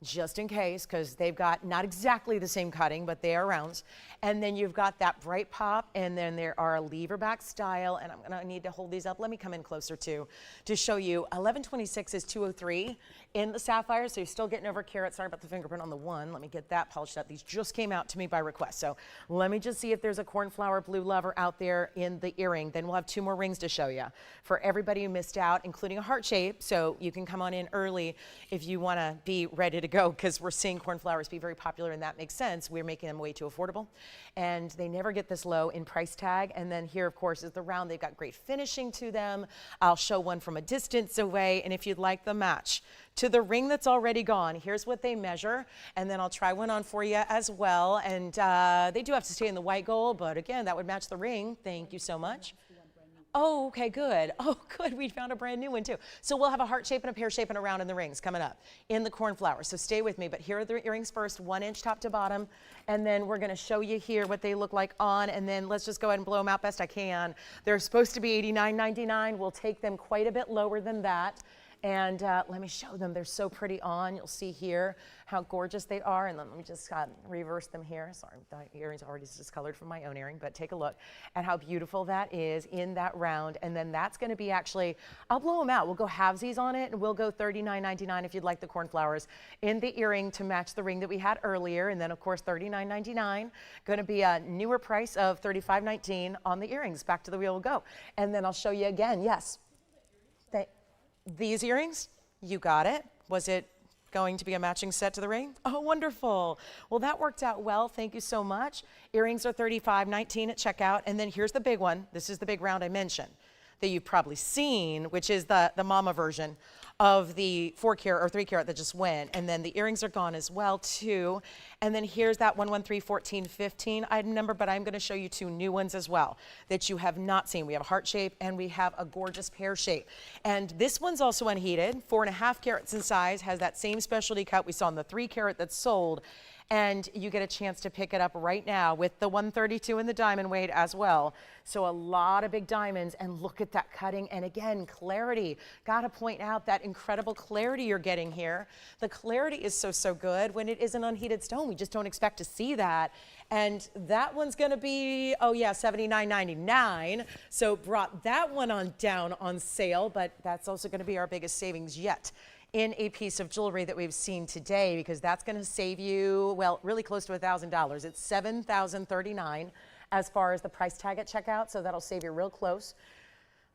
just in case, because they've got not exactly the same cutting, but they are rounds. And then you've got that bright pop, and then there are a lever back style, and I'm gonna need to hold these up. Let me come in closer to show you. 1126 is 203 in the sapphire, so you're still getting over carat. Sorry about the fingerprint on the one. Let me get that polished up. These just came out to me by request. So let me just see if there's a cornflower blue lover out there in the earring. Then we'll have 2 more rings to show you for everybody who missed out, including a heart shape. So you can come on in early if you wanna be ready to go, because we're seeing cornflowers be very popular, and that makes sense. We're making them way too affordable, and they never get this low in price tag. And then here, of course, is the round. They've got great finishing to them. I'll show one from a distance away, and if you'd like the match to the ring that's already gone, here's what they measure, and then I'll try one on for you as well. And they do have to stay in the white gold, but again, that would match the ring. Thank you so much. Oh, okay, good. Oh, good. We found a brand new one too. So we'll have a heart shape and a pear shape and a round in the rings coming up in the cornflower. So stay with me. But here are the earrings first, 1 inch top to bottom. And then we're going to show you here what they look like on. And then let's just go ahead and blow them out best I can. They're supposed to be $89.99. We'll take them quite a bit lower than that. And let me show them. They're so pretty on. You'll see here how gorgeous they are. And let me just reverse them here. Sorry, the earring's already discolored from my own earring, but take a look at how beautiful that is in that round. And then that's going to be actually, I'll blow them out. We'll go halvesies on it, and we'll go $39.99 if you'd like the cornflowers in the earring to match the ring that we had earlier. And then, of course, $39.99. Going to be a newer price of $35.19 on the earrings. Back to the wheel we'll go. And then I'll show you again. Yes. These earrings, you got it. Was it going to be a matching set to the ring? Oh, wonderful. Well, that worked out well. Thank you so much. Earrings are $35.19 at checkout. And then here's the big one. This is the big round I mentioned that you've probably seen, which is the mama version of the 4 carat or 3 carat that just went. And then the earrings are gone as well too. And then here's that 113-14-15 item number, but I'm going to show you 2 new ones as well that you have not seen. We have a heart shape and we have a gorgeous pear shape. And this one's also unheated, 4.5 carats in size, has that same specialty cut we saw in the 3 carat that's sold. And you get a chance to pick it up right now with the 132 in the diamond weight as well. So a lot of big diamonds, and look at that cutting. And again, clarity. Got to point out that incredible clarity you're getting here. The clarity is so good when it is an unheated stone. We just don't expect to see that. And that one's going to be, oh yeah, $79.99. So brought that one on down on sale, but that's also going to be our biggest savings yet in a piece of jewelry that we've seen today, because that's going to save you, well, really close to $1,000. It's $7,039 as far as the price tag at checkout, so that'll save you real close.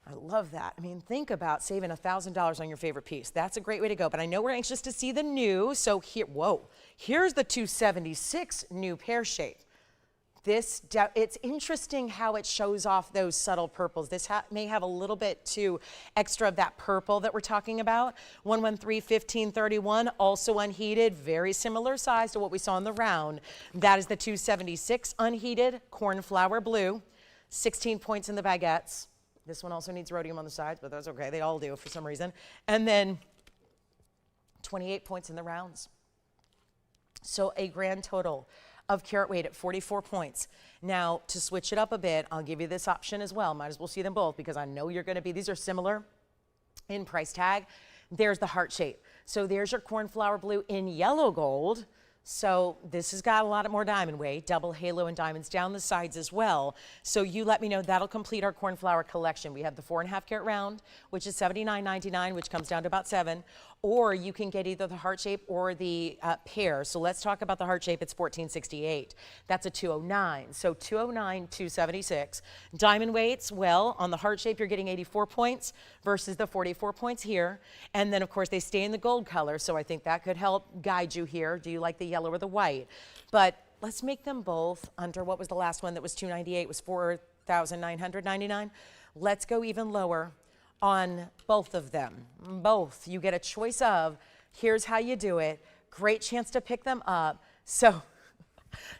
I love that. I mean, think about saving $1,000 on your favorite piece. That's a great way to go, but I know we're anxious to see the new, so here, whoa, here's the 276 new pear shape. It's interesting how it shows off those subtle purples. This may have a little bit too extra of that purple that we're talking about. 113-15-31, also unheated, very similar size to what we saw in the round. That is the 276 unheated cornflower blue, 16 points in the baguettes. This one also needs rhodium on the sides, but that's okay. They all do for some reason. And then 28 points in the rounds. So a grand total of carat weight at 44 points. Now, to switch it up a bit, I'll give you this option as well. Might as well see them both because I know you're going to be, these are similar in price tag. There's the heart shape. So there's your cornflower blue in yellow gold. So this has got a lot more diamond weight, double halo and diamonds down the sides as well. So you let me know, that'll complete our cornflower collection. We have the 4.5 carat round, which is $79.99, which comes down to about $7. Or you can get either the heart shape or the pear. So let's talk about the heart shape. It's $14.68. That's a 209. So 209, 276. Diamond weights, well, on the heart shape, you're getting 84 points versus the 44 points here. And then, of course, they stay in the gold color. So I think that could help guide you here. Do you like the yellow or the white? But let's make them both under, what was the last one that was $298? Was $4,999. Let's go even lower on both of them. Both. You get a choice of, here's how you do it. Great chance to pick them up. So,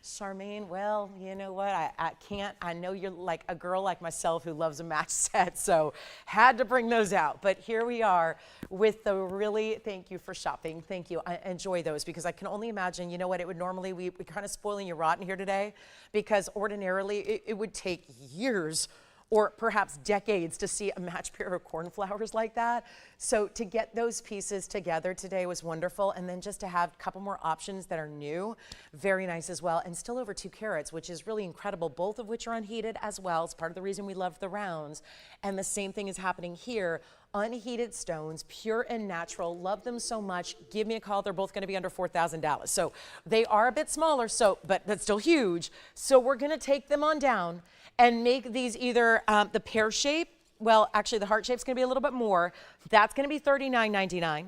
Charmaine, well, you know what? I can't. I know you're like a girl like myself who loves a match set, so had to bring those out. But here we are with the really, thank you for shopping. Thank you. I enjoy those because I can only imagine, you know what, it would normally, we kind of spoiling you rotten here today because ordinarily it would take years or perhaps decades to see a matched pair of cornflowers like that. So to get those pieces together today was wonderful. And then just to have a couple more options that are new, very nice as well. And still over 2 carats, which is really incredible, both of which are unheated as well. It's part of the reason we love the rounds. And the same thing is happening here. Unheated stones, pure and natural. Love them so much. Give me a call. They're both going to be under $4,000. So they are a bit smaller, but still huge. So we're going to take them on down and make these either the pear shape. Well, actually, the heart shape's going to be a little bit more. That's going to be $39.99.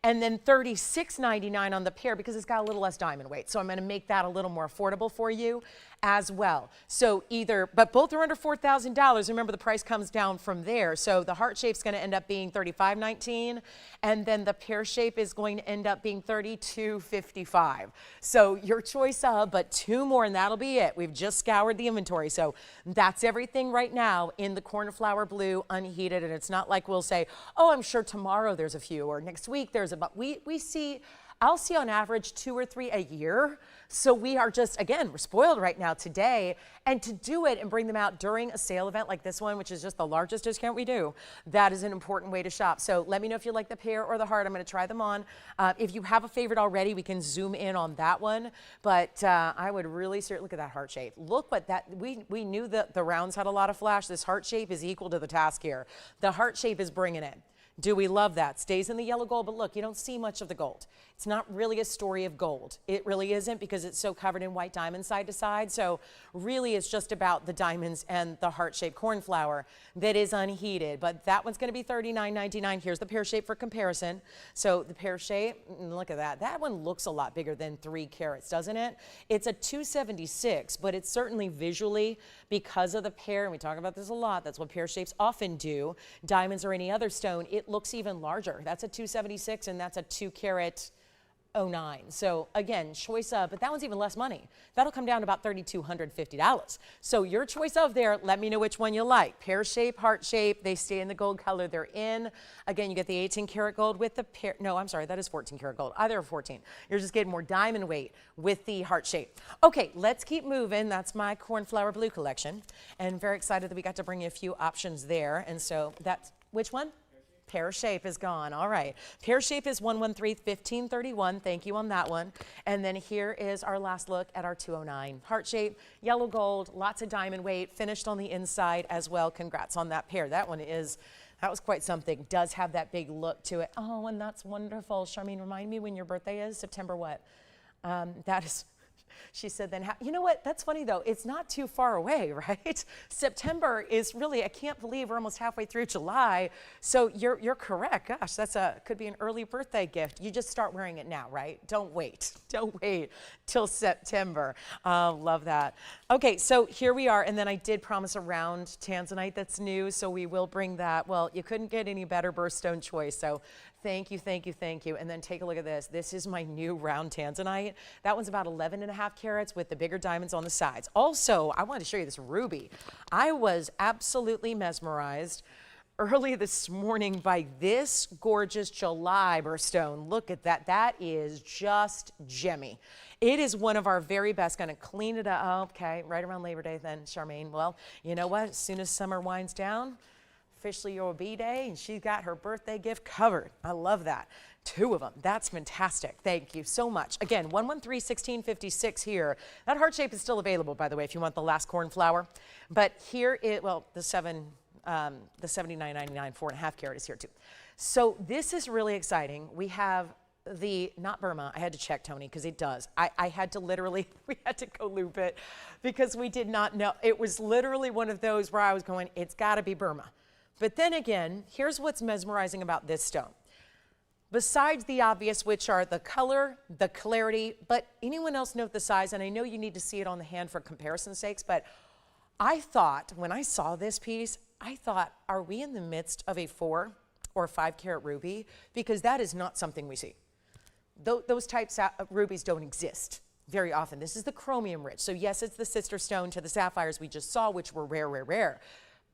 And then $36.99 on the pear because it's got a little less diamond weight. So I'm going to make that a little more affordable for you as well. So either, but both are under $4,000. Remember, the price comes down from there. So the heart shape's going to end up being $35.19, and then the pear shape is going to end up being $32.55. So your choice of, but 2 more, and that'll be it. We've just scoured the inventory. So that's everything right now in the cornflower blue unheated. And it's not like we'll say, oh, I'm sure tomorrow there's a few, or next week there's a, but we see, I'll see on average 2 or 3 a year. So we are just, again, we're spoiled right now today. And to do it and bring them out during a sale event like this one, which is just the largest discount we do, that is an important way to shop. So let me know if you like the pear or the heart. I'm going to try them on. If you have a favorite already, we can zoom in on that one. But I would really look at that heart shape. Look what that, we knew that the rounds had a lot of flash. This heart shape is equal to the task here. The heart shape is bringing it. Do we love that? Stays in the yellow gold, but look, you don't see much of the gold. It's not really a story of gold. It really isn't, because it's so covered in white diamonds side to side. So really it's just about the diamonds and the heart-shaped cornflower that is unheated. But that one's going to be $39.99. Here's the pear shape for comparison. So the pear shape, look at that. That one looks a lot bigger than 3 carats, doesn't it? It's a 276, but it's certainly visually, because of the pear, and we talk about this a lot, that's what pear shapes often do, diamonds or any other stone, it looks even larger. That's a 276, and that's a 2 carat 09. So again, choice of, but that one's even less money. That'll come down to about $3,250. So your choice of there, let me know which one you like. Pear shape, heart shape, they stay in the gold color they're in. Again, you get the 18 karat gold with the pear, no, I'm sorry, that is 14 karat gold. Either are 14. You're just getting more diamond weight with the heart shape. Okay, let's keep moving. That's my cornflower blue collection. And very excited that we got to bring you a few options there. And so that's, which one? Pear shape is gone. All right. Pear shape is 113-1531. Thank you on that one. And then here is our last look at our 209. Heart shape, yellow gold, lots of diamond weight, finished on the inside as well. Congrats on that pair. That one is, that was quite something. Does have that big look to it. Oh, and that's wonderful. Charmaine, remind me when your birthday is. September what? That is... She said, then, you know what? That's funny, though. It's not too far away, right? September is really, I can't believe we're almost halfway through July. So you're correct. Gosh, that's could be an early birthday gift. You just start wearing it now, right? Don't wait. Don't wait till September. Love that. Okay, so here we are. And then I did promise a round tanzanite that's new, so we will bring that. Well, you couldn't get any better birthstone choice, so thank you, thank you, thank you. And then take a look at this. This is my new round tanzanite. That one's about 11.5 carats with the bigger diamonds on the sides. Also, I wanted to show you this ruby. I was absolutely mesmerized early this morning by this gorgeous July birthstone. Look at that. That is just gemmy. It is one of our very best. Going to clean it up. Oh, okay, right around Labor Day then, Charmaine. Well, you know what? As soon as summer winds down, officially your B-Day, and she's got her birthday gift covered. I love that. 2 of them. That's fantastic. Thank you so much. Again, 113-1656 here. That heart shape is still available, by the way, if you want the last cornflower. But here it, well, the $79.99 4.5 carat is here too. So this is really exciting. We have the, not Burma, I had to check, Tony, because it does. I had to literally, we had to go loop it because we did not know. It was literally one of those where I was going, it's got to be Burma. But then again, here's what's mesmerizing about this stone. Besides the obvious, which are the color, the clarity, but anyone else note the size? And I know you need to see it on the hand for comparison's sakes, but I thought, when I saw this piece, I thought, are we in the midst of a 4 or 5 carat ruby? Because that is not something we see. Those types of rubies don't exist very often. This is the chromium rich. So yes, it's the sister stone to the sapphires we just saw, which were rare, rare, rare.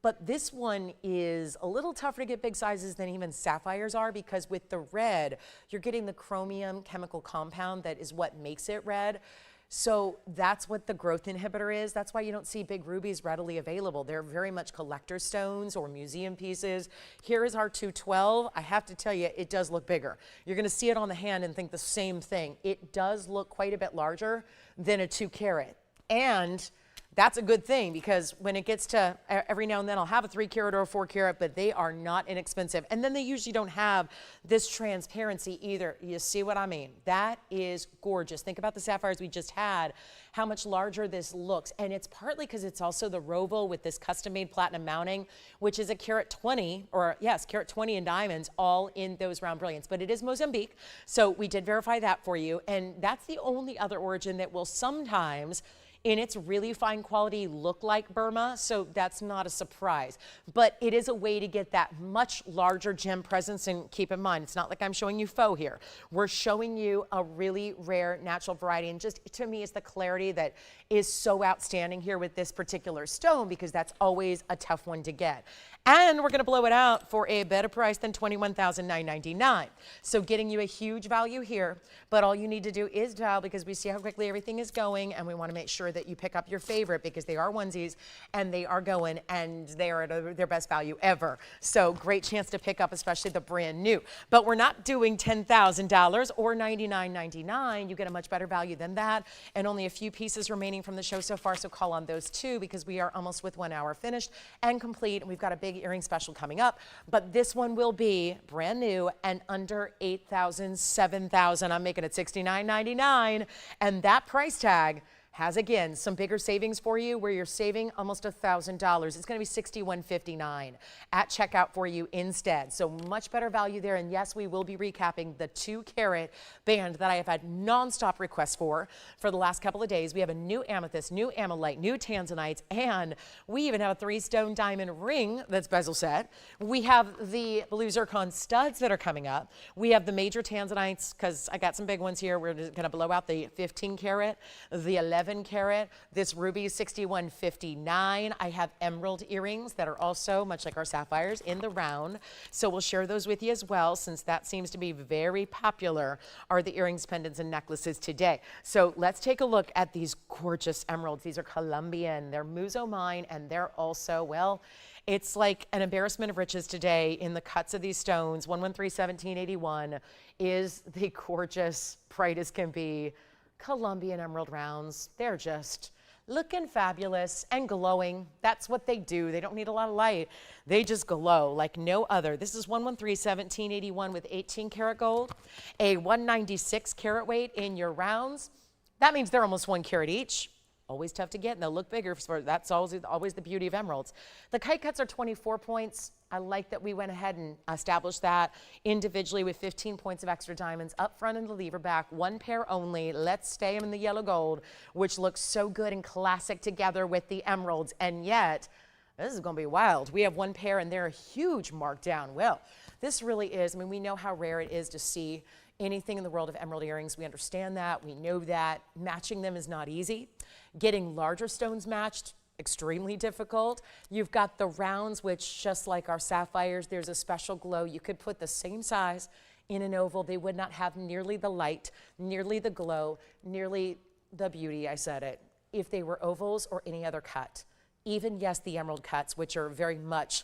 But this one is a little tougher to get big sizes than even sapphires are, because with the red, you're getting the chromium chemical compound that is what makes it red. So that's what the growth inhibitor is. That's why you don't see big rubies readily available. They're very much collector stones or museum pieces. Here is our 212. I have to tell you, it does look bigger. You're going to see it on the hand and think the same thing. It does look quite a bit larger than a 2 carat. And that's a good thing, because when it gets to, every now and then I'll have a 3 carat or a 4 carat, but they are not inexpensive. And then they usually don't have this transparency either. You see what I mean? That is gorgeous. Think about the sapphires we just had, how much larger this looks. And it's partly because it's also the Roval with this custom-made platinum mounting, which is a carat 20, or yes, carat 20 in diamonds, all in those round brilliants. But it is Mozambique, so we did verify that for you. And that's the only other origin that will sometimes, in its really fine quality, look like Burma, so that's not a surprise. But it is a way to get that much larger gem presence, and keep in mind, it's not like I'm showing you faux here. We're showing you a really rare natural variety, and just, to me, it's the clarity that is so outstanding here with this particular stone, because that's always a tough one to get. And we're gonna blow it out for a better price than $21,999. So getting you a huge value here, but all you need to do is dial, because we see how quickly everything is going, and we wanna make sure that you pick up your favorite because they are onesies and they are going and they are at their best value ever. So great chance to pick up, especially the brand new. But we're not doing $10,000 or $99.99. You get a much better value than that, and only a few pieces remaining from the show so far, so call on those too because we are almost with 1 hour finished and complete, and we've got a big earring special coming up. But this one will be brand new and under $8,000, $7,000. I'm making it $69.99, and that price tag has, again, some bigger savings for you where you're saving almost $1,000. It's going to be $61.59 at checkout for you instead. So much better value there. And yes, we will be recapping the 2-carat band that I have had nonstop requests for the last couple of days. We have a new amethyst, new amylite, new tanzanites, and we even have a 3-stone diamond ring that's bezel set. We have the blue zircon studs that are coming up. We have the major tanzanites because I got some big ones here. We're just going to blow out the 15-carat, the 11-carat. This ruby is $61.59. I have emerald earrings that are also, much like our sapphires, in the round. So we'll share those with you as well, since that seems to be very popular, are the earrings, pendants, and necklaces today. So let's take a look at these gorgeous emeralds. These are Colombian. They're muso mine, and they're also, well, it's like an embarrassment of riches today in the cuts of these stones. 113-1781 is the gorgeous, bright as can be Colombian emerald rounds. They're just looking fabulous and glowing. That's what they do. They don't need a lot of light. They just glow like no other. This is 113-1781 with 18-karat gold, a 196-carat weight in your rounds. That means they're almost 1 carat each. Always tough to get, and they'll look bigger. That's always the beauty of emeralds. The kite cuts are 24 points. I like that we went ahead and established that individually with 15 points of extra diamonds up front in the lever back. 1 pair only. Let's stay in the yellow gold, which looks so good and classic together with the emeralds. And yet, this is going to be wild. We have 1 pair, and they're a huge markdown. Well, this really is. I mean, we know how rare it is to see anything in the world of emerald earrings. We understand that. We know that. Matching them is not easy. Getting larger stones matched, extremely difficult. You've got the rounds, which just like our sapphires, there's a special glow. You could put the same size in an oval. They would not have nearly the light, nearly the glow, nearly the beauty, I said it, if they were ovals or any other cut. Even, yes, the emerald cuts, which are very much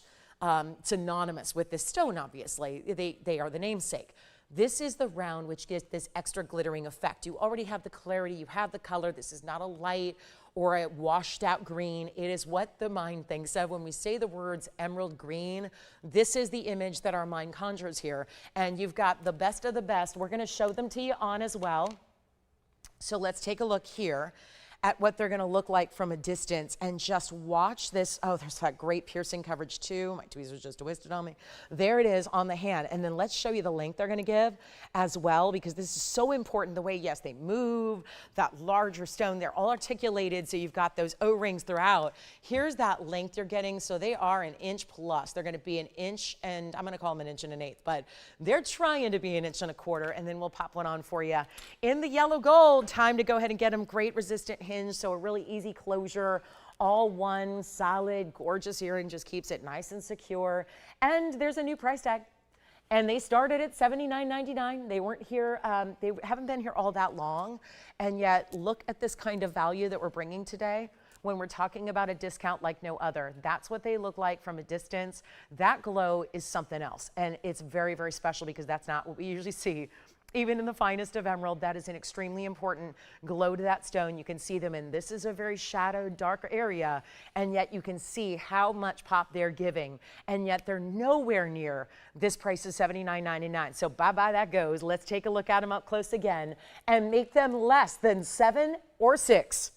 synonymous with this stone, obviously. They are the namesake. This is the round, which gives this extra glittering effect. You already have the clarity, you have the color. This is not a light or a washed out green. It is what the mind thinks of. When we say the words emerald green, this is the image that our mind conjures here. And you've got the best of the best. We're gonna show them to you on as well. So let's take a look here at what they're going to look like from a distance and just watch this. Oh, there's that great piercing coverage too. My tweezers just twisted on me. There it is on the hand. And then let's show you the length they're going to give as well, because this is so important. The way, yes, they move, that larger stone, they're all articulated. So you've got those O-rings throughout. Here's that length you're getting. So they are 1 inch plus. They're going to be 1 inch, and I'm going to call them 1 1/8 inches, but they're trying to be 1 1/4 inches. And then we'll pop one on for you in the yellow gold. Time to go ahead and get them. Great resistant hinge, so a really easy closure. All one solid, gorgeous earring, just keeps it nice and secure. And there's a new price tag. And they started at $79.99. They weren't here, they haven't been here all that long. And yet, look at this kind of value that we're bringing today when we're talking about a discount like no other. That's what they look like from a distance. That glow is something else. And it's very, very special because that's not what we usually see. Even in the finest of emerald, that is an extremely important glow to that stone. You can see them, and this is a very shadowed, dark area, and yet you can see how much pop they're giving, and yet they're nowhere near this price of $79.99. So bye-bye that goes. Let's take a look at them up close again and make them less than 7 or 6.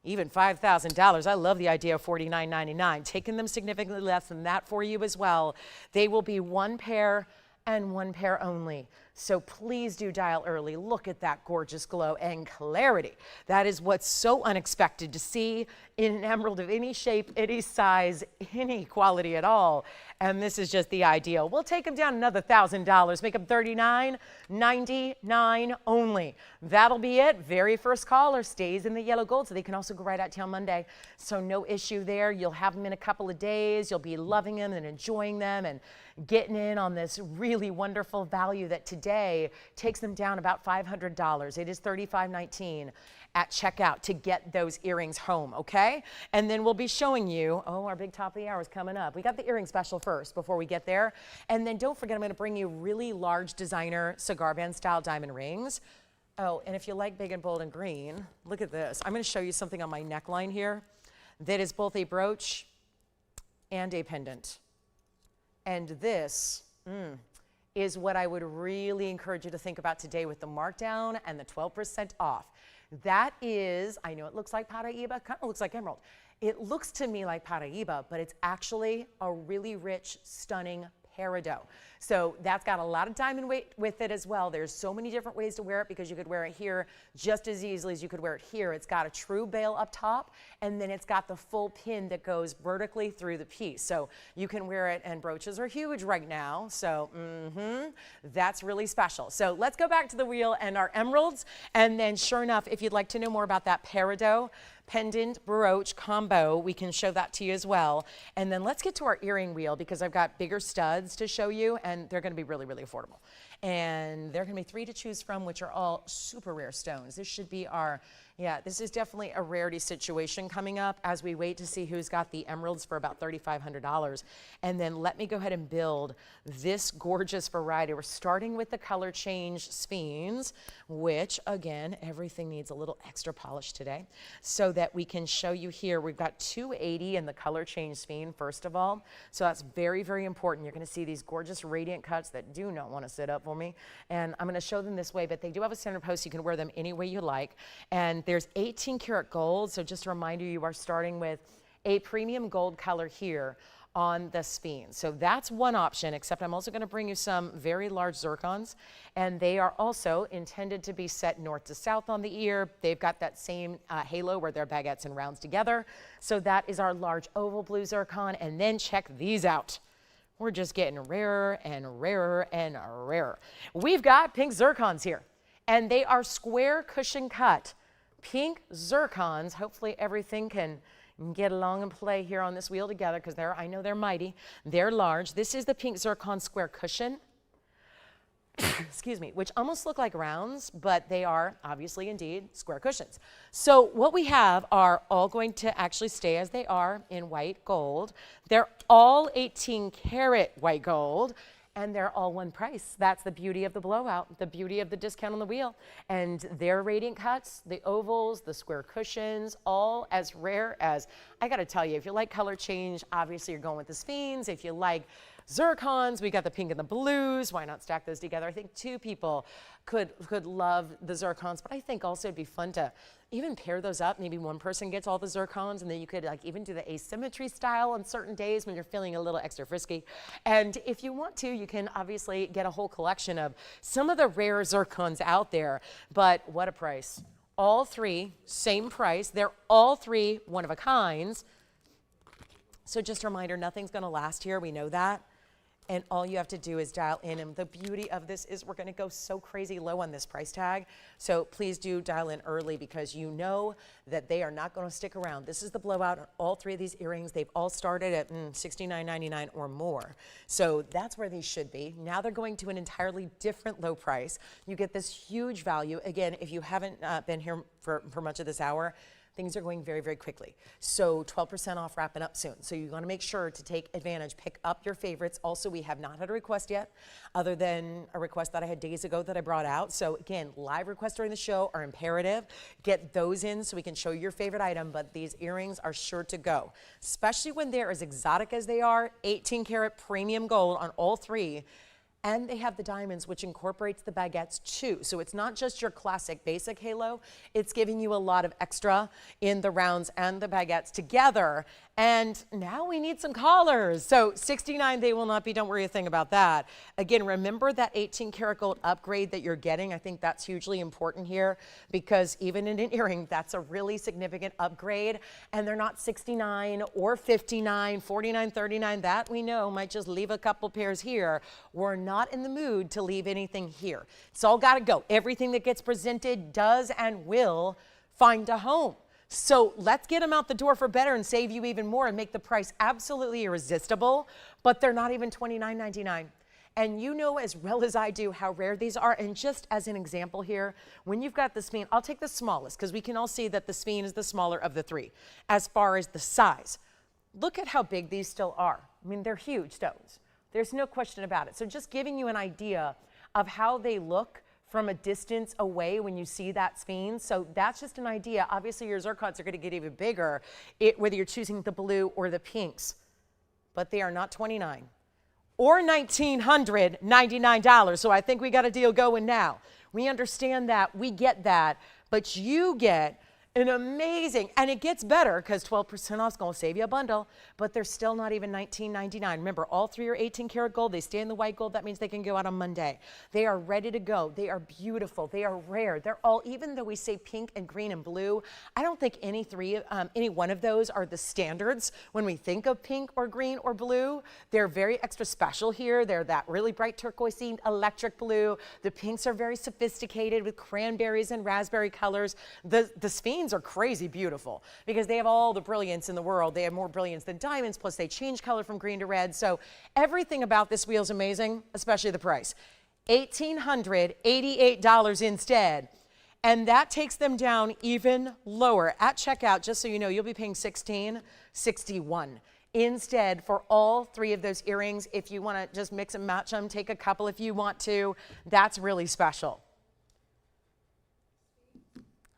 Even $5,000. I love the idea of $49.99. Taking them significantly less than that for you as well. They will be 1 pair and 1 pair only. So please do dial early. Look at that gorgeous glow and clarity. That is what's so unexpected to see in an emerald of any shape, any size, any quality at all. And this is just the ideal. We'll take them down another $1,000, make them $39.99 only. That'll be it. Very first caller stays in the yellow gold, so they can also go right out till Monday. So no issue there. You'll have them in a couple of days. You'll be loving them and enjoying them and getting in on this really wonderful value that today takes them down about $500. It is $35.19. at checkout to get those earrings home, okay? And then we'll be showing you, oh, our big top of the hour is coming up. We got the earring special first before we get there. And then don't forget, I'm gonna bring you really large designer cigar band style diamond rings. Oh, and if you like big and bold and green, look at this. I'm gonna show you something on my neckline here that is both a brooch and a pendant. And this is what I would really encourage you to think about today with the markdown and the 12% off. That is, I know it looks like Paraíba, kind of looks like emerald. It looks to me like Paraíba, but it's actually a really rich, stunning peridot. So that's got a lot of diamond weight with it as well. There's so many different ways to wear it because you could wear it here just as easily as you could wear it here. It's got a true bail up top, and then it's got the full pin that goes vertically through the piece. So you can wear it, and brooches are huge right now. So that's really special. So let's go back to the wheel and our emeralds. And then sure enough, if you'd like to know more about that peridot pendant brooch combo, we can show that to you as well. And then let's get to our earring wheel because I've got bigger studs to show you, and they're gonna be really, really affordable. And there are gonna be 3 to choose from, which are all super rare stones. This should be our, yeah, this is definitely a rarity situation coming up as we wait to see who's got the emeralds for about $3,500. And then let me go ahead and build this gorgeous variety. We're starting with the color change sphenes, which again, everything needs a little extra polish today, so that we can show you here. We've got 280 in the color change sphene, first of all. So that's very, very important. You're gonna see these gorgeous radiant cuts that do not wanna sit up for me. And I'm gonna show them this way, but they do have a center post. You can wear them any way you like. And there's 18 karat gold. So just a reminder, you are starting with a premium gold color here on the spine. So that's one option, except I'm also gonna bring you some very large zircons, and they are also intended to be set north to south on the ear. They've got that same halo where they're baguettes and rounds together. So that is our large oval blue zircon, and then check these out. We're just getting rarer and rarer and rarer. We've got pink zircons here, and they are square cushion cut. Pink zircons, hopefully everything can get along and play here on this wheel together because I know they're mighty. They're large. This is the pink zircon square cushion, excuse me, which almost look like rounds, but they are obviously indeed square cushions. So what we have are all going to actually stay as they are in white gold. They're all 18 karat white gold, and they're all one price. That's the beauty of the blowout, the beauty of the discount on the wheel. And their radiant cuts, the ovals, the square cushions, all as rare as, I gotta tell you, if you like color change, obviously you're going with the sphenes. If you like zircons, we got the pink and the blues. Why not stack those together? I think 2 people could love the zircons, but I think also it'd be fun to even pair those up. Maybe one person gets all the zircons, and then you could like even do the asymmetry style on certain days when you're feeling a little extra frisky. And if you want to, you can obviously get a whole collection of some of the rare zircons out there, but what a price. All 3, same price. They're all 3 one of a kinds. So just a reminder, nothing's gonna last here, we know that. And all you have to do is dial in. And the beauty of this is we're gonna go so crazy low on this price tag. So please do dial in early because you know that they are not gonna stick around. This is the blowout on all 3 of these earrings. They've all started at $69.99 or more. So that's where these should be. Now they're going to an entirely different low price. You get this huge value. Again, if you haven't been here for much of this hour, things are going very, very quickly. So 12% off wrapping up soon. So you wanna make sure to take advantage, pick up your favorites. Also, we have not had a request yet, other than a request that I had days ago that I brought out. So again, live requests during the show are imperative. Get those in so we can show you your favorite item, but these earrings are sure to go, especially when they're as exotic as they are, 18 karat premium gold on all 3. And they have the diamonds, which incorporates the baguettes too. So it's not just your classic basic halo, it's giving you a lot of extra in the rounds and the baguettes together. And now we need some collars. So 69 they will not be, don't worry a thing about that. Again, remember that 18 karat gold upgrade that you're getting. I think that's hugely important here because even in an earring, that's a really significant upgrade. And they're not 69 or 59, 49, 39. That we know might just leave a couple pairs here. We're not in the mood to leave anything here. It's all gotta go. Everything that gets presented does and will find a home. So let's get them out the door for better and save you even more and make the price absolutely irresistible, but they're not even $29.99. And you know as well as I do how rare these are. And just as an example here, when you've got the speen, I'll take the smallest because we can all see that the speen is the smaller of the three as far as the size. Look at how big these still are. I mean, they're huge stones. There's no question about it. So just giving you an idea of how they look from a distance away when you see that speen. So that's just an idea. Obviously, your zircons are going to get even bigger, whether you're choosing the blue or the pinks. But they are not $29 or $1,999. So I think we got a deal going now. We understand that. We get that. But you get an amazing, and it gets better because 12% off is going to save you a bundle, but they're still not even $19.99. Remember, all three are 18 karat gold. They stay in the white gold. That means they can go out on Monday. They are ready to go. They are beautiful. They are rare. They're all, even though we say pink and green and blue, I don't think any one of those are the standards when we think of pink or green or blue. They're very extra special here. They're that really bright turquoisey electric blue. The pinks are very sophisticated with cranberries and raspberry colors. The sphenes are crazy beautiful because they have all the brilliance in the world. They have more brilliance than diamonds, plus they change color from green to red. So everything about this wheel is amazing, especially the price. $1,888 instead. And that takes them down even lower. At checkout, just so you know, you'll be paying $1,661 instead for all three of those earrings. If you want to just mix and match them, take a couple if you want to. That's really special.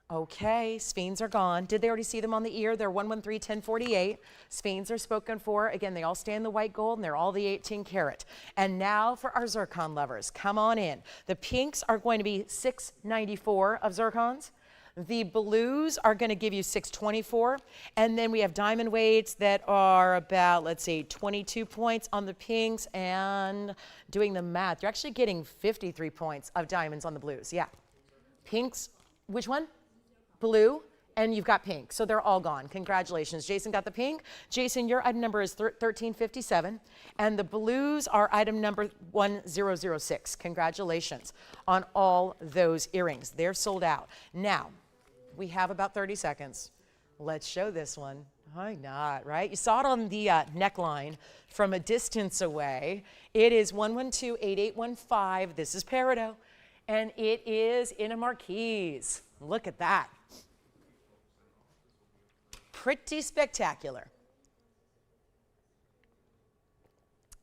Okay, sphenes are gone. Did they already see them on the ear? They're 113-1048. Sphenes are spoken for. Again, they all stay in the white gold and they're all the 18 karat. And now for our zircon lovers, come on in. The pinks are going to be $694 of zircons. The blues are going to give you $624. And then we have diamond weights that are about, let's see, 22 points on the pinks, and doing the math, you're actually getting 53 points of diamonds on the blues. Yeah. Pinks, which one? Blue, and you've got pink. So they're all gone. Congratulations. Jason got the pink. Jason, your item number is 1357, and the blues are item number 1006. Congratulations on all those earrings. They're sold out. Now, we have about 30 seconds. Let's show this one. Why not, right? You saw it on the neckline from a distance away. It is 112-8815. This is Peridot, and it is in a marquise. Look at that. Pretty spectacular.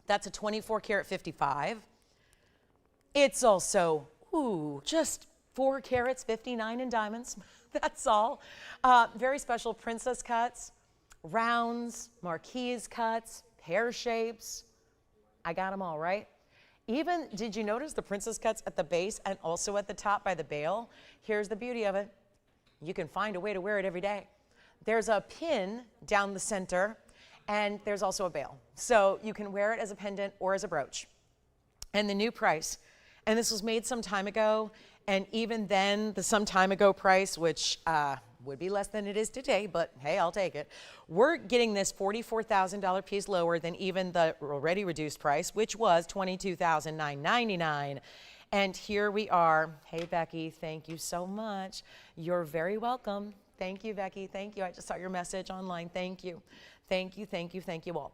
That's a 24 karat 55. It's also, just 4 carats 59 in diamonds. That's all. Very special princess cuts, rounds, marquise cuts, pear shapes. I got them all, right? Even, did you notice the princess cuts at the base and also at the top by the bail? Here's the beauty of it. You can find a way to wear it every day. There's a pin down the center, and there's also a bail. So you can wear it as a pendant or as a brooch. And the new price, and this was made some time ago, and even then, the some time ago price, which would be less than it is today, but hey, I'll take it. We're getting this $44,000 piece lower than even the already reduced price, which was $22,999. And here we are. Hey, Becky, thank you so much. You're very welcome. Thank you, Becky. Thank you. I just saw your message online. Thank you. Thank you, thank you, thank you all.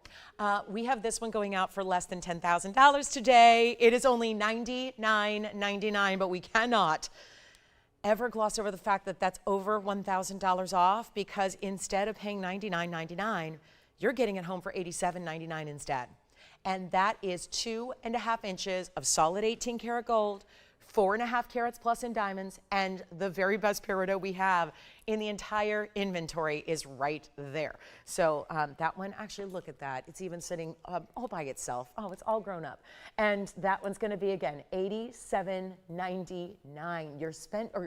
We have this one going out for less than $10,000 today. It is only $99.99, but we cannot ever gloss over the fact that that's over $1,000 off, because instead of paying $99.99, you're getting it home for $87.99 instead. And that is 2.5 inches of solid 18 karat gold, 4.5 carats plus in diamonds, and the very best peridot we have in the entire inventory is right there. So that one, actually look at that. It's even sitting all by itself. Oh, it's all grown up. And that one's gonna be, again, $87.99. You're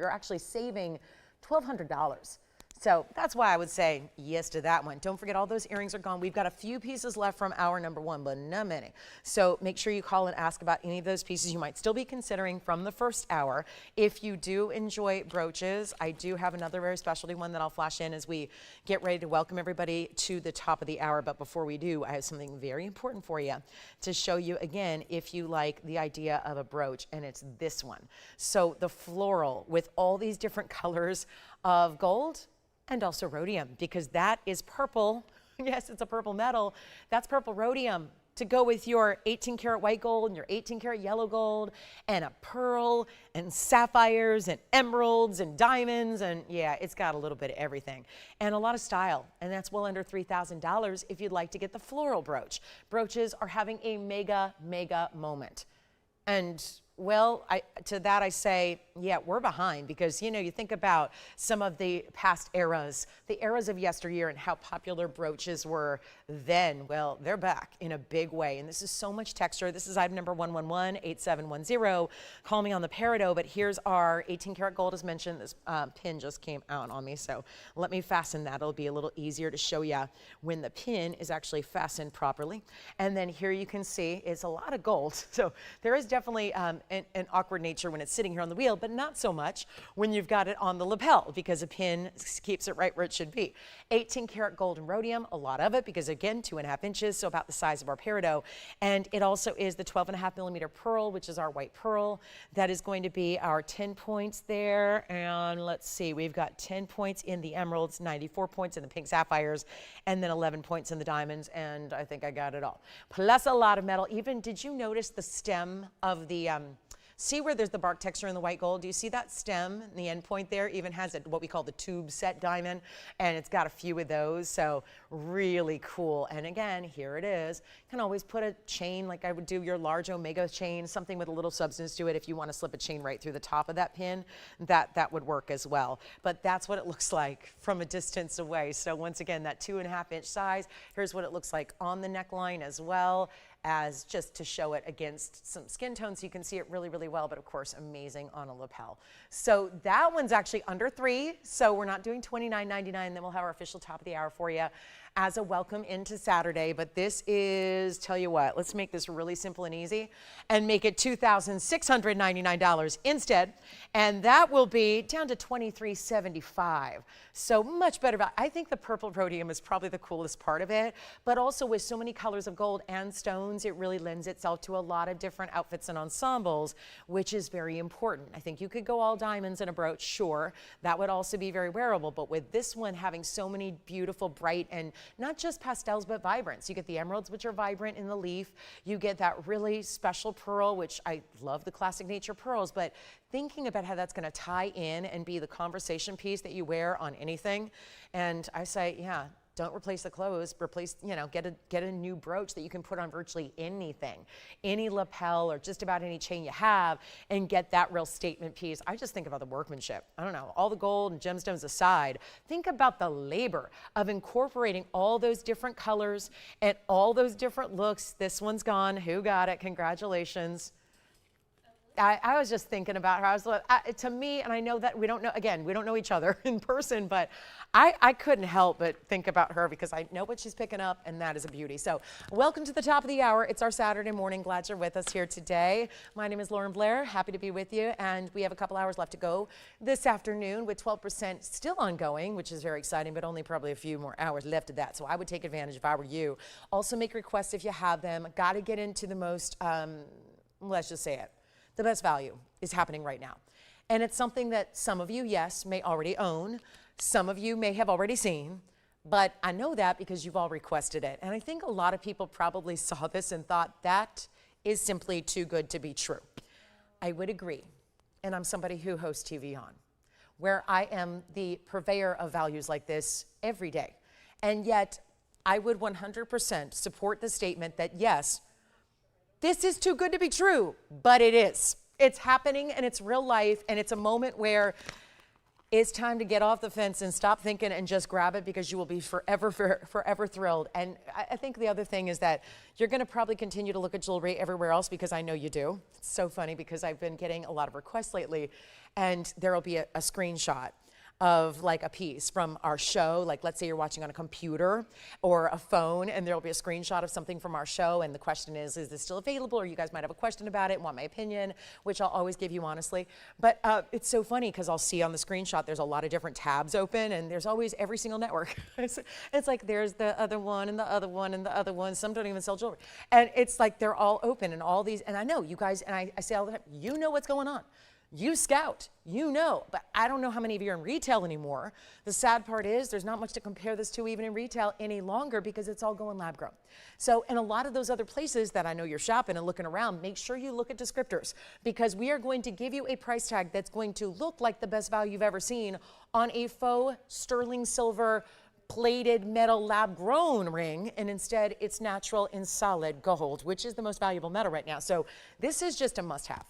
actually saving $1,200. So that's why I would say yes to that one. Don't forget, all those earrings are gone. We've got a few pieces left from hour number 1, but not many. So make sure you call and ask about any of those pieces you might still be considering from the first hour. If you do enjoy brooches, I do have another very specialty one that I'll flash in as we get ready to welcome everybody to the top of the hour. But before we do, I have something very important for you to show you again if you like the idea of a brooch, and it's this one. So the floral with all these different colors of gold and also rhodium, because that is purple. Yes, it's a purple metal. That's purple rhodium. to go with your 18 karat white gold and your 18 karat yellow gold and a pearl and sapphires and emeralds and diamonds. And yeah, it's got a little bit of everything and a lot of style. And that's well under $3,000 if you'd like to get the floral brooch. Brooches are having a mega, mega moment. And well, to that I say, yeah, we're behind because, you know, you think about some of the past eras, the eras of yesteryear and how popular brooches were then. Well, they're back in a big way. And this is so much texture. This is item number 111-8710. Call me on the Peridot, but here's our 18 karat gold as mentioned. This pin just came out on me, so let me fasten that. It'll be a little easier to show you when the pin is actually fastened properly. And then here you can see it's a lot of gold. So there is definitely an awkward nature when it's sitting here on the wheel, but not so much when you've got it on the lapel because a pin keeps it right where it should be. 18 karat gold and rhodium, a lot of it because again, 2.5 inches, so about the size of our Peridot. And it also is the 12.5 millimeter pearl, which is our white pearl. That is going to be our 10 points there. And let's see, we've got 10 points in the emeralds, 94 points in the pink sapphires, and then 11 points in the diamonds. And I think I got it all. Plus a lot of metal. Even, did you notice the stem of the, see where there's the bark texture in the white gold? Do you see that stem? The end point there even has what we call the tube set diamond, and it's got a few of those, so really cool. And again, here it is. You can always put a chain, like I would do your large Omega chain, something with a little substance to it. If you want to slip a chain right through the top of that pin, that would work as well. But that's what it looks like from a distance away. So once again, that 2.5 inch size. Here's what it looks like on the neckline as well, as just to show it against some skin tones so you can see it really, really well, but of course, amazing on a lapel. So that one's actually under $3, so we're not doing $29.99, then we'll have our official top of the hour for you as a welcome into Saturday. But this is, tell you what, let's make this really simple and easy and make it $2,699 instead. And that will be down to $23.75. So much better. I think the purple rhodium is probably the coolest part of it, but also with so many colors of gold and stones, it really lends itself to a lot of different outfits and ensembles, which is very important. I think you could go all diamonds in a brooch, sure. That would also be very wearable, but with this one having so many beautiful, bright, and not just pastels, but vibrants. You get the emeralds, which are vibrant in the leaf. You get that really special pearl, which I love the classic nature pearls, but thinking about how that's going to tie in and be the conversation piece that you wear on anything. And I say, yeah, don't replace the clothes, replace, you know, get a new brooch that you can put on virtually anything, any lapel or just about any chain you have, and get that real statement piece. I just think about the workmanship. I don't know, all the gold and gemstones aside, think about the labor of incorporating all those different colors and all those different looks. This one's gone. Who got it? Congratulations. I was just thinking about her. I was to me, and I know that we don't know, again, we don't know each other in person, but I couldn't help but think about her because I know what she's picking up, and that is a beauty. So welcome to the top of the hour. It's our Saturday morning. Glad you're with us here today. My name is Lauren Blair. Happy to be with you, and we have a couple hours left to go this afternoon with 12% still ongoing, which is very exciting, but only probably a few more hours left of that. So I would take advantage if I were you. Also make requests if you have them. Got to get into the most, let's just say it. The best value is happening right now. And it's something that some of you, yes, may already own. Some of you may have already seen, but I know that because you've all requested it. And I think a lot of people probably saw this and thought that is simply too good to be true. I would agree. And I'm somebody who hosts TVON, where I am the purveyor of values like this every day. And yet I would 100% support the statement that yes, this is too good to be true, but it is. It's happening and it's real life, and it's a moment where it's time to get off the fence and stop thinking and just grab it because you will be forever thrilled. And I think the other thing is that you're going to probably continue to look at jewelry everywhere else because I know you do. It's so funny because I've been getting a lot of requests lately, and there will be a screenshot of like a piece from our show. Like let's say you're watching on a computer or a phone, and there'll be a screenshot of something from our show, and the question is this still available? Or you guys might have a question about it and want my opinion, which I'll always give you honestly. But it's so funny because I'll see on the screenshot there's a lot of different tabs open, and there's always every single network. It's like there's the other one and the other one and the other one. Some don't even sell jewelry. And it's like they're all open and all these, and I know you guys, and I say all the time, you know what's going on. You scout, you know, but I don't know how many of you are in retail anymore. The sad part is there's not much to compare this to even in retail any longer because it's all going lab grown. So in a lot of those other places that I know you're shopping and looking around, make sure you look at descriptors because we are going to give you a price tag that's going to look like the best value you've ever seen on a faux sterling silver plated metal lab grown ring, and instead it's natural and solid gold, which is the most valuable metal right now. So this is just a must have,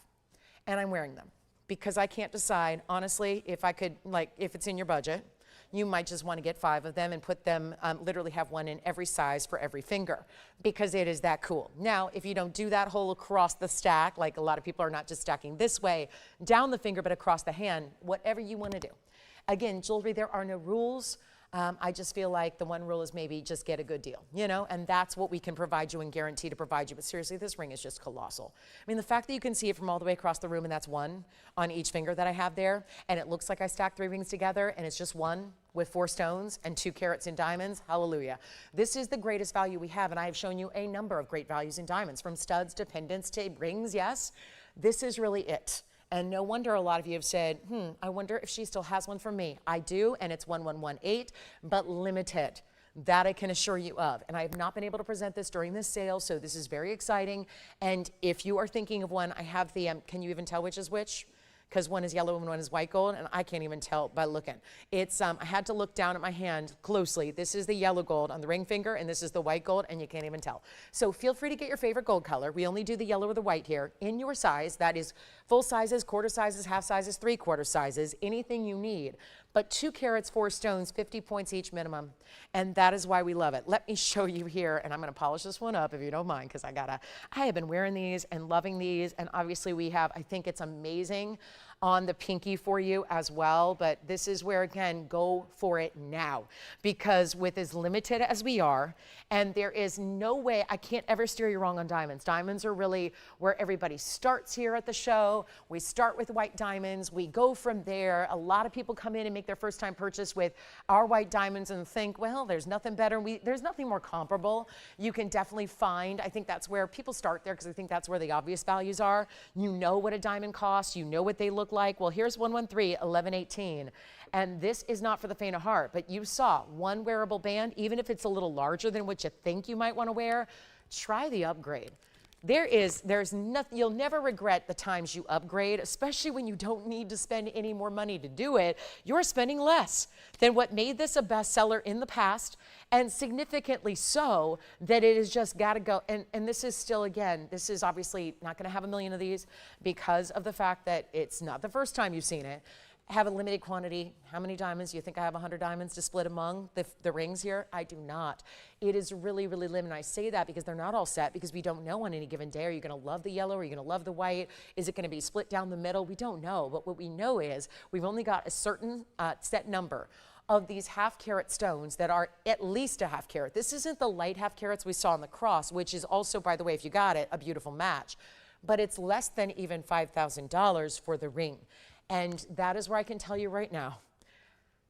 and I'm wearing them because I can't decide, honestly, if I could, like, if it's in your budget, you might just want to get 5 of them and put them, literally have one in every size for every finger because it is that cool. Now, if you don't do that whole across the stack, like a lot of people are not just stacking this way down the finger, but across the hand, whatever you want to do. Again, jewelry, there are no rules. I just feel like the one rule is maybe just get a good deal, you know, and that's what we can provide you and guarantee to provide you. But seriously, this ring is just colossal. I mean, the fact that you can see it from all the way across the room, and that's one on each finger that I have there, and it looks like I stacked 3 rings together, and it's just one with 4 stones and 2 carats in diamonds. Hallelujah. This is the greatest value we have, and I have shown you a number of great values in diamonds, from studs to pendants to rings, yes. This is really it. And no wonder a lot of you have said, I wonder if she still has one for me. I do, and it's 1118, but limited. That I can assure you of. And I have not been able to present this during this sale, so this is very exciting. And if you are thinking of one, I have the, can you even tell which is which? Because one is yellow and one is white gold, and I can't even tell by looking. It's, I had to look down at my hand closely. This is the yellow gold on the ring finger, and this is the white gold, and you can't even tell. So feel free to get your favorite gold color. We only do the yellow or the white here in your size. That is full sizes, quarter sizes, half sizes, 3/4 sizes, anything you need. But 2 carats, 4 stones, 50 points each minimum. And that is why we love it. Let me show you here, and I'm gonna polish this one up if you don't mind, because I have been wearing these and loving these, and obviously we have, I think it's amazing on the pinky for you as well, but this is where, again, go for it now, because with as limited as we are, and there is no way, I can't ever steer you wrong on diamonds. Diamonds are really where everybody starts here at the show. We start with white diamonds, we go from there. A lot of people come in and make their first time purchase with our white diamonds and think, well, there's nothing better. There's nothing more comparable. You can definitely find, I think that's where people start there because I think that's where the obvious values are. You know what a diamond costs, you know what they look like. Well, here's 113, 1118. And this is not for the faint of heart, but you saw one wearable band, even if it's a little larger than what you think you might want to wear, try the upgrade. There's nothing, you'll never regret the times you upgrade, especially when you don't need to spend any more money to do it. You're spending less than what made this a bestseller in the past, and significantly so that it has just got to go. And this is still, again, this is obviously not going to have a million of these because of the fact that it's not the first time you've seen it. Have a limited quantity. How many diamonds? Do you think I have 100 diamonds to split among the rings here? I do not. It is really, really limited. I say that because they're not all set, because we don't know on any given day. Are you going to love the yellow? Are you going to love the white? Is it going to be split down the middle? We don't know. But what we know is we've only got a certain set number of these half-carat stones that are at least a half-carat. This isn't the light half-carats we saw on the cross, which is also, by the way, if you got it, a beautiful match. But it's less than even $5,000 for the ring. And that is where I can tell you right now,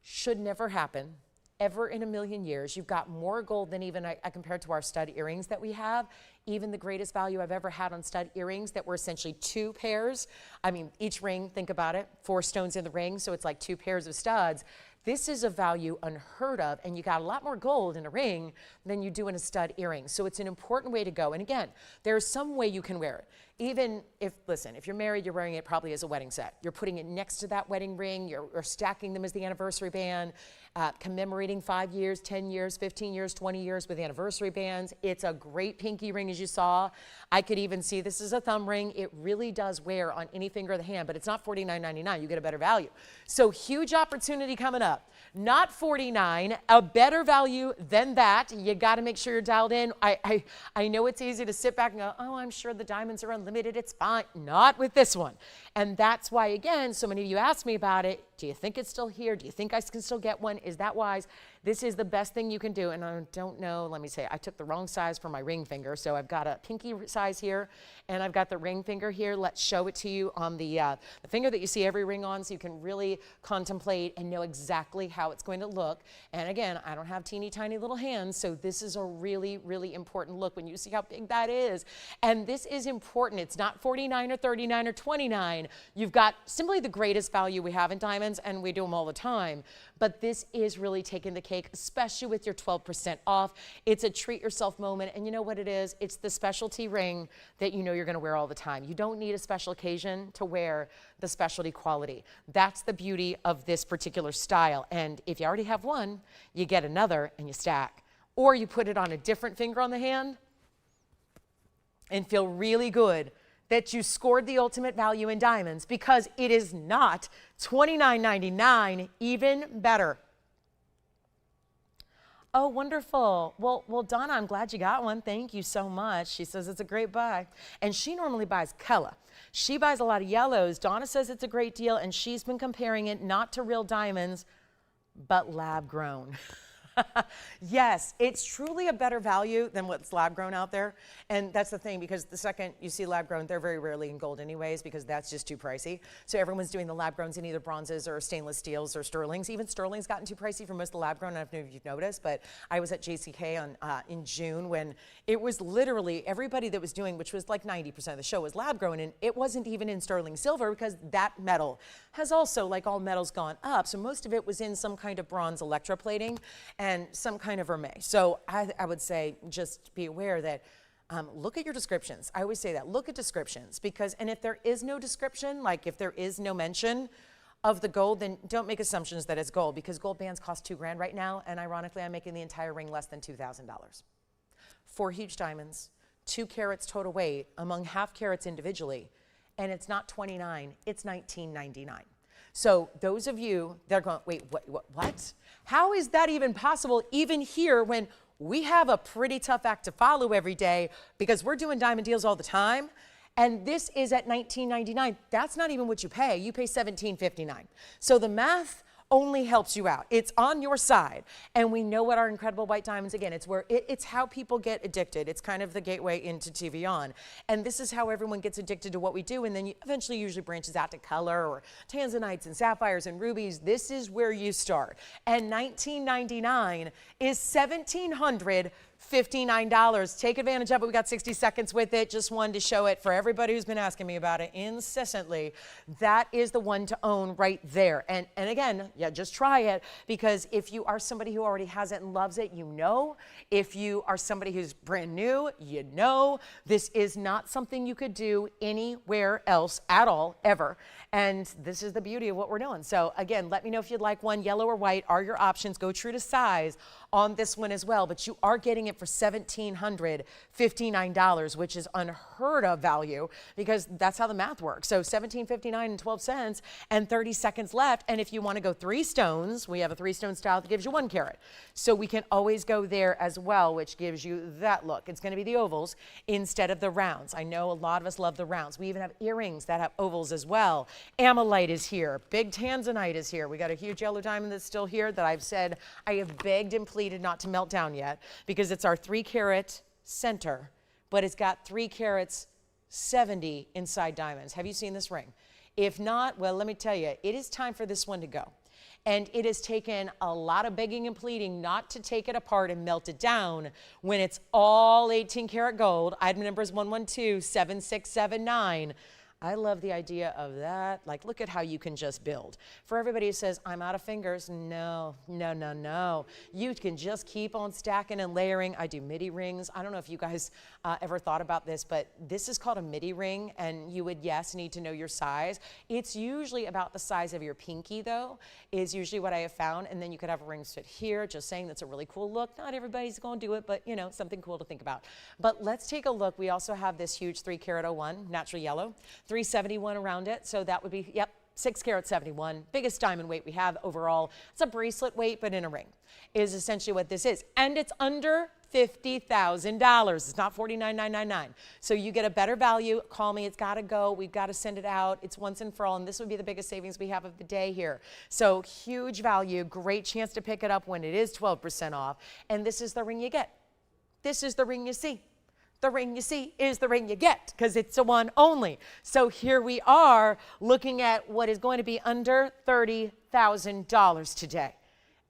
should never happen, ever in a million years. You've got more gold than even I compared to our stud earrings that we have. Even the greatest value I've ever had on stud earrings that were essentially 2 pairs. I mean, each ring, think about it, 4 stones in the ring, so it's like 2 pairs of studs. This is a value unheard of, and you got a lot more gold in a ring than you do in a stud earring. So it's an important way to go. And again, there's some way you can wear it. Even if, listen, if you're married, you're wearing it probably as a wedding set. You're putting it next to that wedding ring. You're stacking them as the anniversary band, commemorating 5 years, 10 years, 15 years, 20 years with anniversary bands. It's a great pinky ring, as you saw. I could even see this is a thumb ring. It really does wear on any finger of the hand, but it's not $49.99. You get a better value. So huge opportunity coming up. Not $49, a better value than that. You got to make sure you're dialed in. I know it's easy to sit back and go, oh, I'm sure the diamonds are unlimited. It's fine. Not with this one. And that's why, again, so many of you asked me about it. Do you think it's still here? Do you think I can still get one? Is that wise? This is the best thing you can do. And I don't know, let me say, I took the wrong size for my ring finger. So I've got a pinky size here, and I've got the ring finger here. Let's show it to you on the finger that you see every ring on, so you can really contemplate and know exactly how it's going to look. And again, I don't have teeny tiny little hands, so this is a really, really important look when you see how big that is. And this is important. It's not 49 or 39 or 29. You've got simply the greatest value we have in diamonds, and we do them all the time. But this is really taking the cake, especially with your 12% off. It's a treat yourself moment. And you know what it is? It's the specialty ring that you know you're going to wear all the time. You don't need a special occasion to wear the specialty quality. That's the beauty of this particular style. And if you already have one, you get another and you stack. Or you put it on a different finger on the hand and feel really good that you scored the ultimate value in diamonds, because it is not $29.99, even better. Oh, wonderful. Well, Donna, I'm glad you got one. Thank you so much. She says it's a great buy. And she normally buys color. She buys a lot of yellows. Donna says it's a great deal, and she's been comparing it not to real diamonds, but lab grown. Yes, it's truly a better value than what's lab grown out there. And that's the thing, because the second you see lab grown, they're very rarely in gold anyways, because that's just too pricey. So everyone's doing the lab growns in either bronzes or stainless steels or sterlings. Even sterling's gotten too pricey for most of the lab grown. I don't know if you've noticed, but I was at JCK in June when it was literally everybody that was doing, which was like 90% of the show, was lab grown, and it wasn't even in sterling silver, because that metal has also, like all metals, gone up. So most of it was in some kind of bronze electroplating and some kind of vermeil. So I would say just be aware that look at your descriptions. I always say that. Look at descriptions, because, and if there is no description, like if there is no mention of the gold, then don't make assumptions that it's gold, because gold bands cost $2,000 right now, and ironically, I'm making the entire ring less than $2,000. 4 huge diamonds, 2 carats total weight among half carats individually, and it's not $29, it's $19.99. So those of you that are going, wait, what? How is that even possible, even here, when we have a pretty tough act to follow every day, because we're doing diamond deals all the time? And this is at $19.99. That's not even what you pay. You pay $17.59. So the math only helps you out. It's on your side. And we know what our incredible white diamonds, again, it's where it's how people get addicted. It's kind of the gateway into TVON. And this is how everyone gets addicted to what we do. And then you eventually usually branches out to color or tanzanites and sapphires and rubies. This is where you start. And $19.99 is $1,759. Take advantage of it. We got 60 seconds with it. Just wanted to show it for everybody who's been asking me about it incessantly. That is the one to own right there. And again, yeah, just try it, because if you are somebody who already has it and loves it, you know. If you are somebody who's brand new, you know. This is not something you could do anywhere else at all, ever. And this is the beauty of what we're doing. So again, let me know if you'd like one. Yellow or white are your options. Go true to size on this one as well. But you are getting it for $1,759, which is unheard of value, because that's how the math works. So $1,759 and 12 cents and 30 seconds left. And if you want to go 3 stones, we have a 3-stone style that gives you 1 carat. So we can always go there as well, which gives you that look. It's going to be the ovals instead of the rounds. I know a lot of us love the rounds. We even have earrings that have ovals as well. Amylite is here. Big tanzanite is here. We got a huge yellow diamond that's still here that I've said I have begged and pleaded not to melt down yet, because it's our 3-carat center, but it's got 3 carats 70 inside diamonds. Have you seen this ring? If not, well, let me tell you, it is time for this one to go. And it has taken a lot of begging and pleading not to take it apart and melt it down when it's all 18 karat gold. Item number is 1127679. I love the idea of that. Like, look at how you can just build. For everybody who says, I'm out of fingers, no. You can just keep on stacking and layering. I do midi rings. I don't know if you guys ever thought about this, but this is called a midi ring, and you would, yes, need to know your size. It's usually about the size of your pinky, though, is usually what I have found, and then you could have rings fit here. Just saying, that's a really cool look. Not everybody's going to do it, but, you know, something cool to think about. But let's take a look. We also have this huge 3-carat 01, natural yellow. 371 around it, so that would be, yep, 6 carat 71, biggest diamond weight we have overall. It's a bracelet weight, but in a ring, is essentially what this is. And it's under $50,000. It's not $49,999. So you get a better value. Call me. It's got to go. We've got to send it out. It's once and for all. And this would be the biggest savings we have of the day here. So huge value. Great chance to pick it up when it is 12% off. And this is the ring you get. This is the ring you see. The ring you see is the ring you get because it's a one only. So here we are looking at what is going to be under $30,000 today.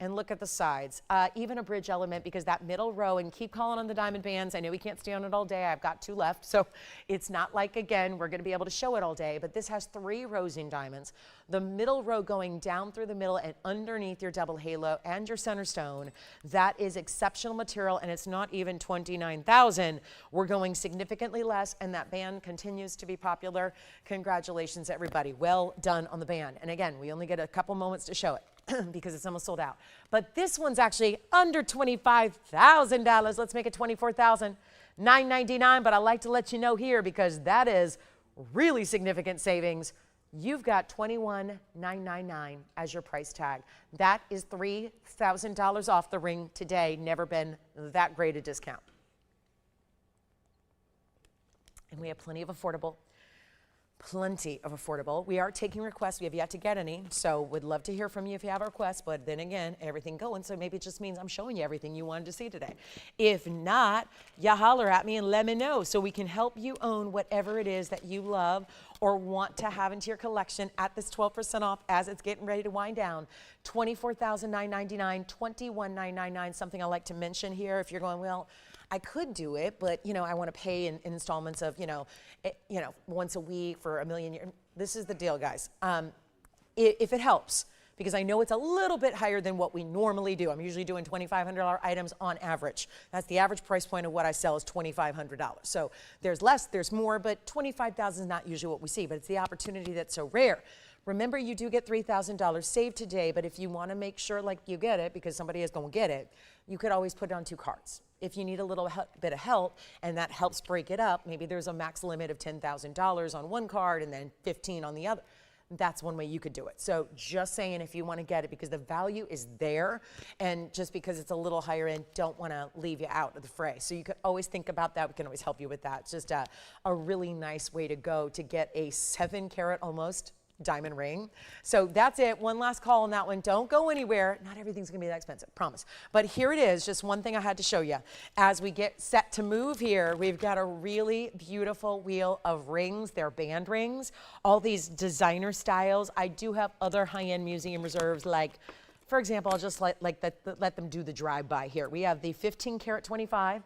And look at the sides, even a bridge element, because that middle row, and keep calling on the diamond bands. I know we can't stay on it all day. I've got 2 left. So it's not like, again, we're going to be able to show it all day, but this has 3 rows in diamonds. The middle row going down through the middle and underneath your double halo and your center stone. That is exceptional material, and it's not even $29,000. We're going significantly less, and that band continues to be popular. Congratulations, everybody. Well done on the band. And again, we only get a couple moments to show it because it's almost sold out. But this one's actually under $25,000. Let's make it $24,999. But I like to let you know here, because that is really significant savings. You've got $21,999 as your price tag. That is $3,000 off the ring today. Never been that great a discount. And we have plenty of affordable. Plenty of affordable. We are taking requests. We have yet to get any, so would love to hear from you if you have a request, but then again, everything going, so maybe it just means I'm showing you everything you wanted to see today. If not, you holler at me and let me know so we can help you own whatever it is that you love or want to have into your collection at this 12% off as it's getting ready to wind down. $24,999, $21,999. Something I like to mention here, if you're going, well, I could do it, but I want to pay in installments of once a week for $1 million years. This is the deal, guys. If it helps, because I know it's a little bit higher than what we normally do. I'm usually doing $2,500 items on average. That's the average price point of what I sell is $2,500. So there's less, there's more, but $25,000 is not usually what we see. But it's the opportunity that's so rare. Remember, you do get $3,000 saved today, but if you want to make sure you get it, because somebody is going to get it, you could always put it on 2 cards. If you need a little bit of help and that helps break it up, maybe there's a max limit of $10,000 on one card and then 15 on the other. That's one way you could do it. So just saying, if you want to get it, because the value is there, and just because it's a little higher end, don't want to leave you out of the fray. So you could always think about that. We can always help you with that. It's just a really nice way to go to get a 7-carat almost diamond ring. So that's it. One last call on that one. Don't go anywhere. Not everything's going to be that expensive, promise. But here it is, just one thing I had to show you. As we get set to move here, we've got a really beautiful wheel of rings. They're band rings, all these designer styles. I do have other high-end museum reserves, like, for example, I'll just let them do the drive-by here. We have the 15-carat 25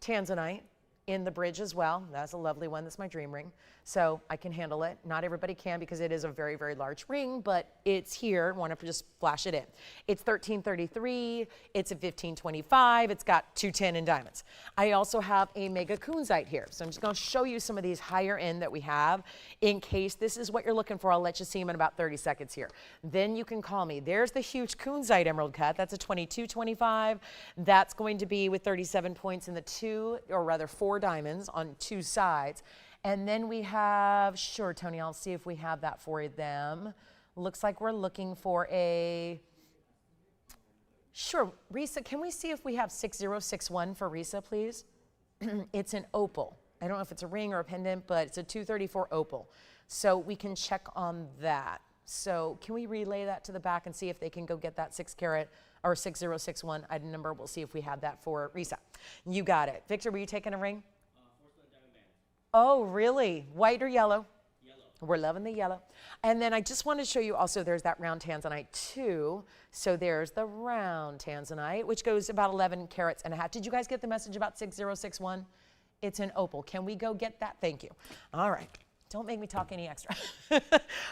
tanzanite in the bridge as well. That's a lovely one. That's my dream ring. So I can handle it. Not everybody can, because it is a very, very large ring, but it's here. I want to just flash it in. It's 1333. It's a 1525. It's got 210 in diamonds. I also have a mega kunzite here. So I'm just going to show you some of these higher end that we have in case this is what you're looking for. I'll let you see them in about 30 seconds here. Then you can call me. There's the huge kunzite emerald cut. That's a 2225. That's going to be with 37 points in the 4 diamonds on 2 sides. And then we have, sure, Tony, I'll see if we have that for them. Looks like we're looking for a, sure, Risa, can we see if we have 6061 for Risa, please? It's an opal. I don't know if it's a ring or a pendant, but it's a 234 opal. So we can check on that. So can we relay that to the back and see if they can go get that 6-carat or 6061 item number? We'll see if we have that for Risa. You got it. Victor, were you taking a ring? Oh, really? White or yellow? Yellow. We're loving the yellow. And then I just wanted to show you also, there's that round tanzanite too. So there's the round tanzanite, which goes about 11 carats and a half. Did you guys get the message about 6061? It's an opal. Can we go get that? Thank you. All right. Don't make me talk any extra.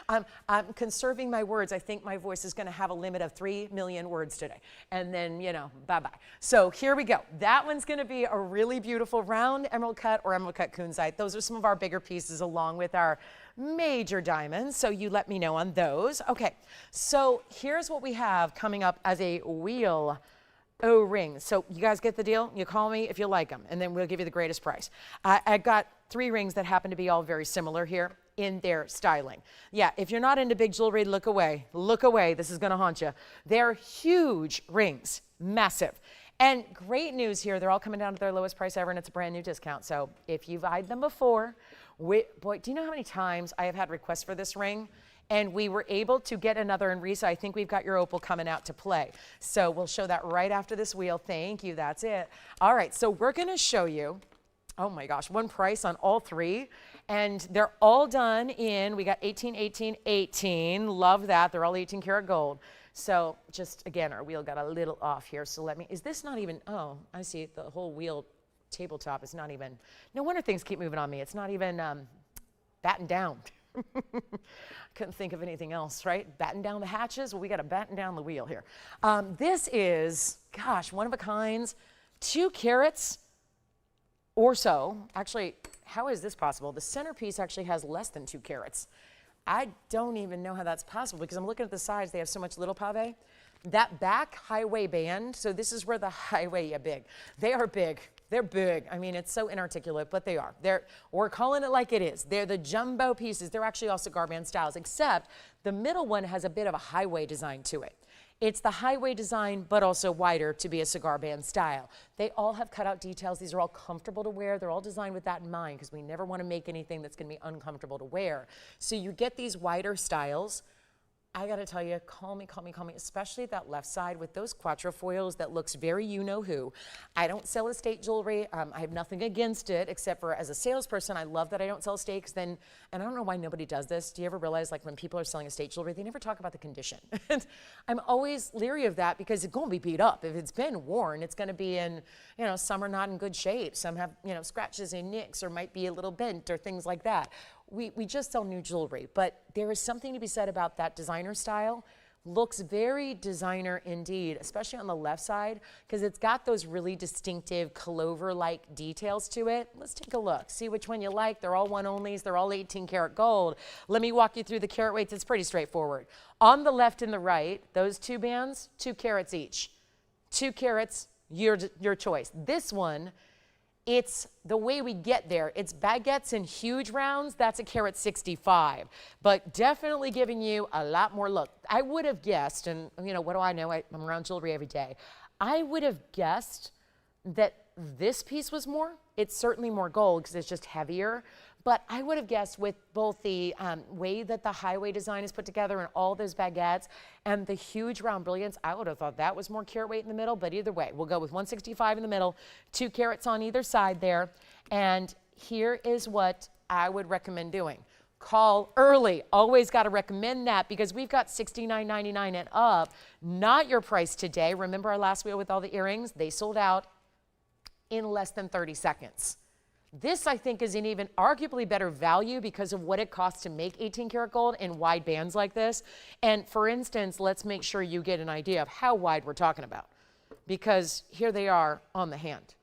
I'm conserving my words. I think my voice is going to have a limit of 3 million words today. And then, bye-bye. So here we go. That one's going to be a really beautiful round emerald cut or emerald cut kunzite. Those are some of our bigger pieces along with our major diamonds. So you let me know on those. Okay, so here's what we have coming up as a wheel O-ring. So you guys get the deal? You call me if you like them, and then we'll give you the greatest price. I got 3 rings that happen to be all very similar here in their styling. Yeah, if you're not into big jewelry, look away. Look away. This is going to haunt you. They're huge rings, massive. And great news here, they're all coming down to their lowest price ever, and it's a brand new discount. So if you've eyed them before, boy, do you know how many times I have had requests for this ring? And we were able to get another. And Risa, I think we've got your opal coming out to play. So we'll show that right after this wheel. Thank you, that's it. All right, so we're gonna show you, oh my gosh, one price on all three. And they're all done in, we got 18, 18, 18. Love that, they're all 18 karat gold. So just, again, our wheel got a little off here. So let me, is this not even, oh, I see the whole wheel tabletop is not even, no wonder things keep moving on me. It's not even battened down. Couldn't think of anything else, right? Batten down the hatches. Well, we got to batten down the wheel here. This is, gosh, one of a kinds, 2 carats or so. Actually, how is this possible? The centerpiece actually has less than 2 carats. I don't even know how that's possible because I'm looking at the sides. They have so much little pave. That back highway band, so this is where the highway, yeah, big. They are big. They're big. I mean, it's so inarticulate, but they are. We're calling it like it is. They're the jumbo pieces. They're actually all cigar band styles, except the middle one has a bit of a highway design to it. It's the highway design, but also wider to be a cigar band style. They all have cutout details. These are all comfortable to wear. They're all designed with that in mind because we never want to make anything that's going to be uncomfortable to wear. So you get these wider styles. I got to tell you, call me, especially that left side with those quatrefoils that looks very you-know-who. I don't sell estate jewelry. I have nothing against it, except for as a salesperson, I love that I don't sell estate because then, and I don't know why nobody does this. Do you ever realize, like, when people are selling estate jewelry, they never talk about the condition? I'm always leery of that because it's going to be beat up. If it's been worn, it's going to be in, you know, some are not in good shape. Some have, you know, scratches and nicks or might be a little bent or things like that. We just sell new jewelry, but there is something to be said about that designer style. Looks very designer indeed, especially on the left side, because it's got those really distinctive clover-like details to it. Let's take a look, see which one you like. They're all one-onlys, they're all 18 karat gold. Let me walk you through the carat weights. It's pretty straightforward. On the left and the right, those 2 bands, 2 carats each. 2 carats, your choice. This one, it's the way we get there. It's baguettes and huge rounds. That's a carat 65, but definitely giving you a lot more look. I would have guessed, and you know, what do I know? I'm around jewelry every day. I would have guessed that this piece was more. It's certainly more gold because it's just heavier, but I would have guessed with both the way that the highway design is put together and all those baguettes and the huge round brilliance, I would have thought that was more carat weight in the middle, but either way, we'll go with 165 in the middle, 2 carats on either side there. And here is what I would recommend doing. Call early. Always got to recommend that because we've got $69.99 and up. Not your price today. Remember our last wheel with all the earrings? They sold out in less than 30 seconds. This, I think, is an even arguably better value because of what it costs to make 18 karat gold in wide bands like this. And for instance, let's make sure you get an idea of how wide we're talking about, because here they are on the hand.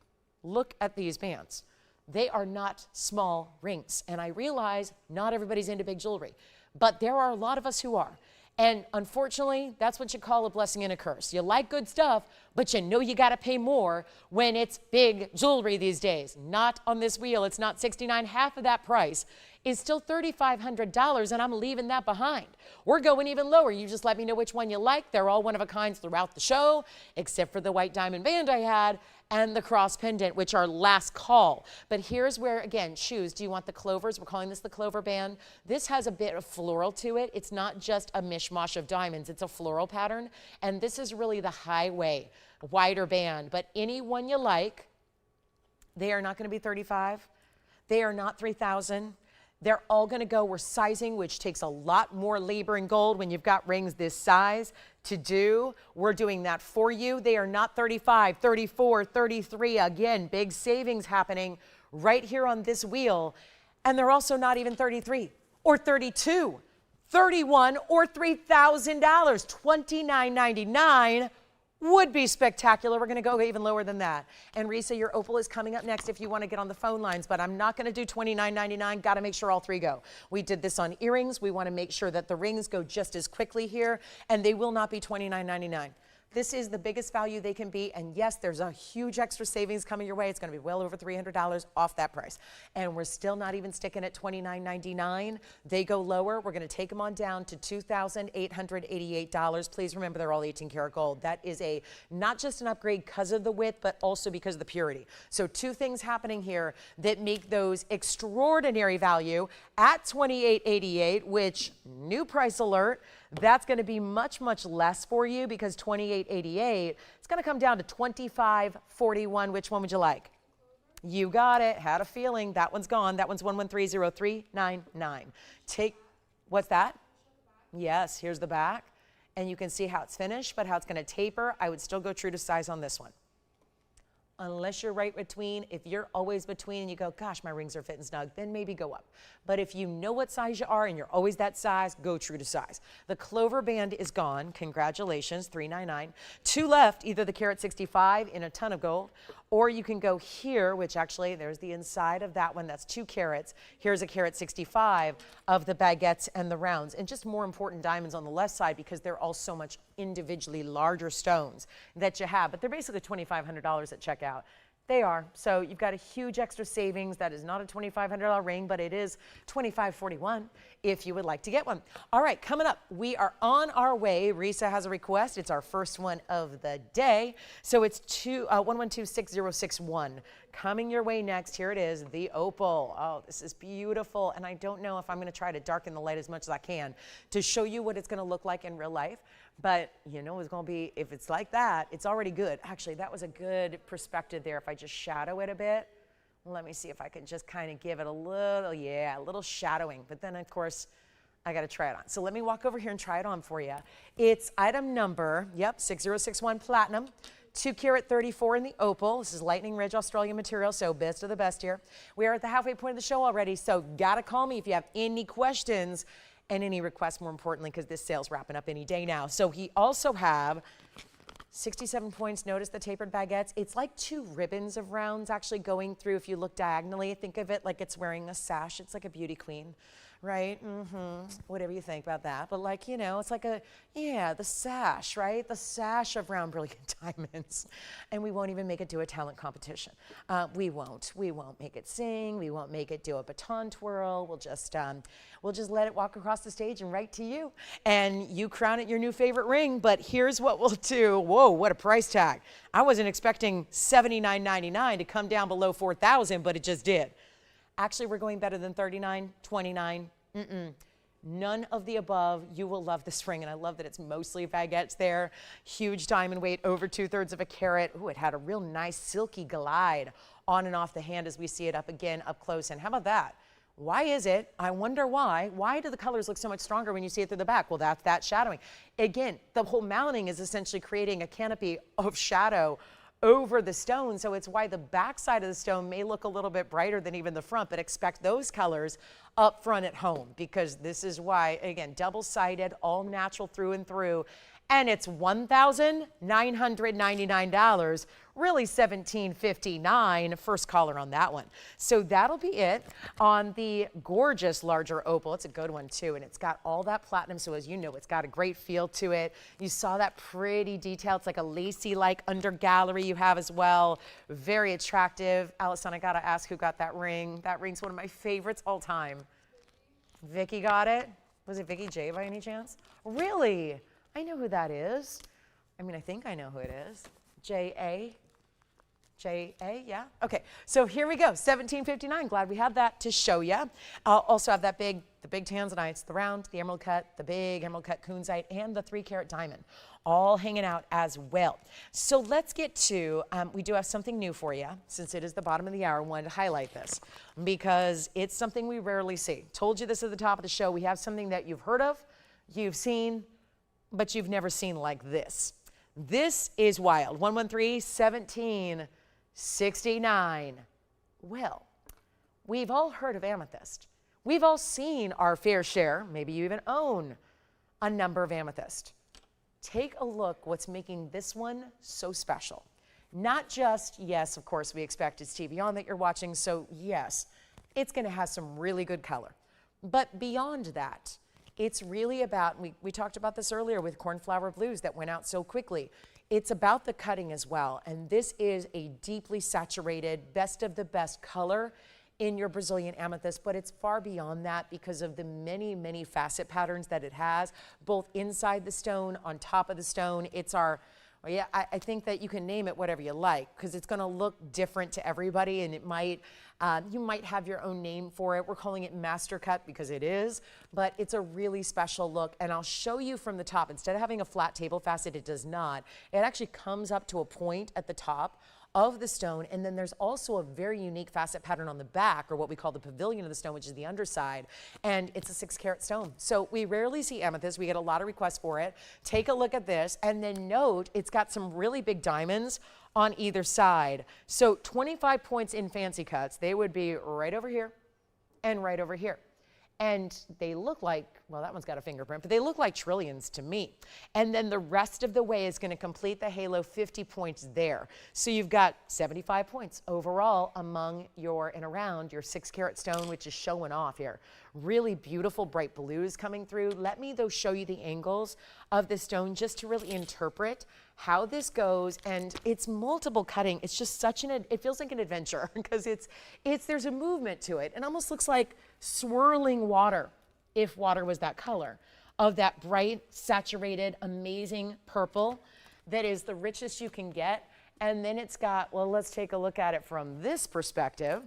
Look at these bands. They are not small rings. And I realize not everybody's into big jewelry, but there are a lot of us who are. And unfortunately, that's what you call a blessing and a curse. You like good stuff, but you know you got to pay more when it's big jewelry these days. Not on this wheel. It's not $69. Half of that price is still $3,500, and I'm leaving that behind. We're going even lower. You just let me know which one you like. They're all one-of-a-kinds throughout the show, except for the white diamond band I had and the cross pendant, which are last call. But here's where, again, shoes. Do you want the clovers? We're calling this the clover band. This has a bit of floral to it. It's not just a mishmash of diamonds. It's a floral pattern. And this is really the highway, wider band. But any one you like, they are not going to be $35. They are not $3,000. They're all going to go, we're sizing, which takes a lot more labor and gold when you've got rings this size to do. We're doing that for you. They are not 35, 34, 33. Again, big savings happening right here on this wheel. And they're also not even 33 or 32, 31 or $3,000. $29.99 would be spectacular. We're going to go even lower than that. And Risa, your opal is coming up next if you want to get on the phone lines, but I'm not going to do $29.99. Got to make sure all three go. We did this on earrings. We want to make sure that the rings go just as quickly here, and they will not be $29.99. This is the biggest value they can be, and yes, there's a huge extra savings coming your way. It's going to be well over $300 off that price. And we're still not even sticking at $29.99. They go lower. We're going to take them on down to $2,888. Please remember they're all 18 karat gold. That is a not just an upgrade because of the width, but also because of the purity. So two things happening here that make those extraordinary value at $28.88, which new price alert, that's going to be much, much less for you because $28.88, it's going to come down to $25.41. Which one would you like? You got it. Had a feeling. That one's gone. That one's 1130399. Take, what's that? Yes, here's the back. And you can see how it's finished, but how it's going to taper. I would still go true to size on this one. Unless you're right between. If you're always between and you go, gosh, my rings are fitting snug, then maybe go up. But if you know what size you are and you're always that size, go true to size. The clover band is gone. Congratulations, $399. Two left, either the carat 65 in a ton of gold, or you can go here, which actually there's the inside of that one. That's 2 carats. Here's a carat 65 of the baguettes and the rounds. And just more important diamonds on the left side because they're all so much individually larger stones that you have. But they're basically $2,500 at checkout. They are. So you've got a huge extra savings. That is not a $2,500 ring, but it is $2,541 if you would like to get one. All right, coming up, we are on our way. Risa has a request. It's our first one of the day. So it's 1126061. Coming your way next, here it is, the opal. Oh, this is beautiful. And I don't know if I'm going to try to darken the light as much as I can to show you what it's going to look like in real life. But you know it's going to be, if it's like that, it's already good. Actually, that was a good perspective there. If I just shadow it a bit, let me see if I can just kind of give it a little, a little shadowing. But then, of course, I got to try it on. So let me walk over here and try it on for you. It's item number, 6061 platinum. 2 carat 34 in the opal. This is Lightning Ridge Australian material, so best of the best here. We are at the halfway point of the show already, so gotta call me if you have any questions and any requests, more importantly, because this sale's wrapping up any day now. So we also have 67 points. Notice the tapered baguettes. It's like 2 ribbons of rounds actually going through. If you look diagonally, think of it like it's wearing a sash. It's like a beauty queen, right? Whatever you think about that. But like, it's like the sash, right? The sash of round brilliant diamonds. And we won't even make it do a talent competition. We won't make it sing. We won't make it do a baton twirl. We'll just let it walk across the stage and right to you. And you crown it your new favorite ring. But here's what we'll do. Whoa, what a price tag. I wasn't expecting $79.99 to come down below $4,000, but it just did. Actually, we're going better than $39, $29. None of the above. You will love this ring, and I love that it's mostly baguettes there. Huge diamond weight, over 2/3 of a carat. Ooh, it had a real nice silky glide on and off the hand as we see it up again, up close. And how about that? Why is it? I wonder why. Why do the colors look so much stronger when you see it through the back? Well, that's that shadowing. Again, the whole mounting is essentially creating a canopy of shadow over the stone, so it's why the back side of the stone may look a little bit brighter than even the front, but expect those colors up front at home, because this is why, again, double-sided, all natural through and through, and it's $1,999, really $1,759, first caller on that one. So that'll be it on the gorgeous larger opal. It's a good one too, and it's got all that platinum, so as you know, it's got a great feel to it. You saw that pretty detail. It's like a lacy-like under gallery you have as well. Very attractive. Allison, I gotta ask who got that ring. That ring's one of my favorites all time. Vicky got it? Was it Vicky J by any chance? Really? I know who that is. I mean, I think I know who it is. J.A., yeah? Okay, so here we go, $1,759. Glad we have that to show you. I'll also have that the big tanzanites, the round, the emerald cut, the big emerald cut kunzite, and the 3 carat diamond, all hanging out as well. So let's get to, we do have something new for you. Since it is the bottom of the hour, I wanted to highlight this because it's something we rarely see. Told you this at the top of the show. We have something that you've heard of, you've seen, but you've never seen like this. This is wild. 113-1769. Well, we've all heard of amethyst. We've all seen our fair share. Maybe you even own a number of amethyst. Take a look what's making this one so special. Not just, yes, of course, we expect it's TVON that you're watching, so yes, it's going to have some really good color. But beyond that, it's really about, we talked about this earlier with cornflower blues that went out so quickly. It's about the cutting as well. And this is a deeply saturated, best of the best color in your Brazilian amethyst, but it's far beyond that because of the many, many facet patterns that it has, both inside the stone, on top of the stone. It's our, well, yeah, I think that you can name it whatever you like because it's gonna look different to everybody, and it might, you might have your own name for it. We're calling it master cut because it is, but it's a really special look. And I'll show you from the top. Instead of having a flat table facet, it does not. It actually comes up to a point at the top of the stone, and then there's also a very unique facet pattern on the back, or what we call the pavilion of the stone, which is the underside, and it's a 6-carat stone. So we rarely see amethyst. We get a lot of requests for it. Take a look at this, and then note it's got some really big diamonds on either side. So 25 points in fancy cuts. They would be right over here and right over here. And they look like, well, that one's got a fingerprint, but they look like trillions to me. And then the rest of the way is going to complete the halo, 50 points there. So you've got 75 points overall among your and around your 6-carat stone, which is showing off here. Really beautiful bright blues coming through. Let me, though, show you the angles of the stone just to really interpret how this goes. And it's multiple cutting. It's just such an, it feels like an adventure because there's a movement to it. It almost looks like swirling water, if water was that color, of that bright, saturated, amazing purple that is the richest you can get. And then it's got, well, let's take a look at it from this perspective.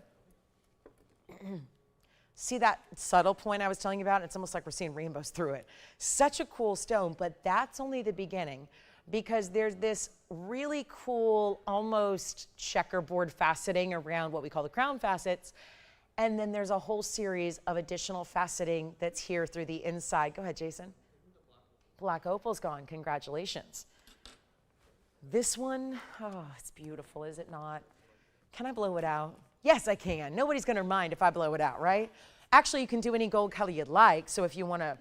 See that subtle point I was telling you about? It's almost like we're seeing rainbows through it. Such a cool stone, but that's only the beginning because there's this really cool, almost checkerboard faceting around what we call the crown facets. And then there's a whole series of additional faceting that's here through the inside. Go ahead, Jason. Black opal's gone. Congratulations. This one, oh, it's beautiful, is it not? Can I blow it out? Yes, I can. Nobody's going to mind if I blow it out, right? Actually, you can do any gold color you'd like. So if you want to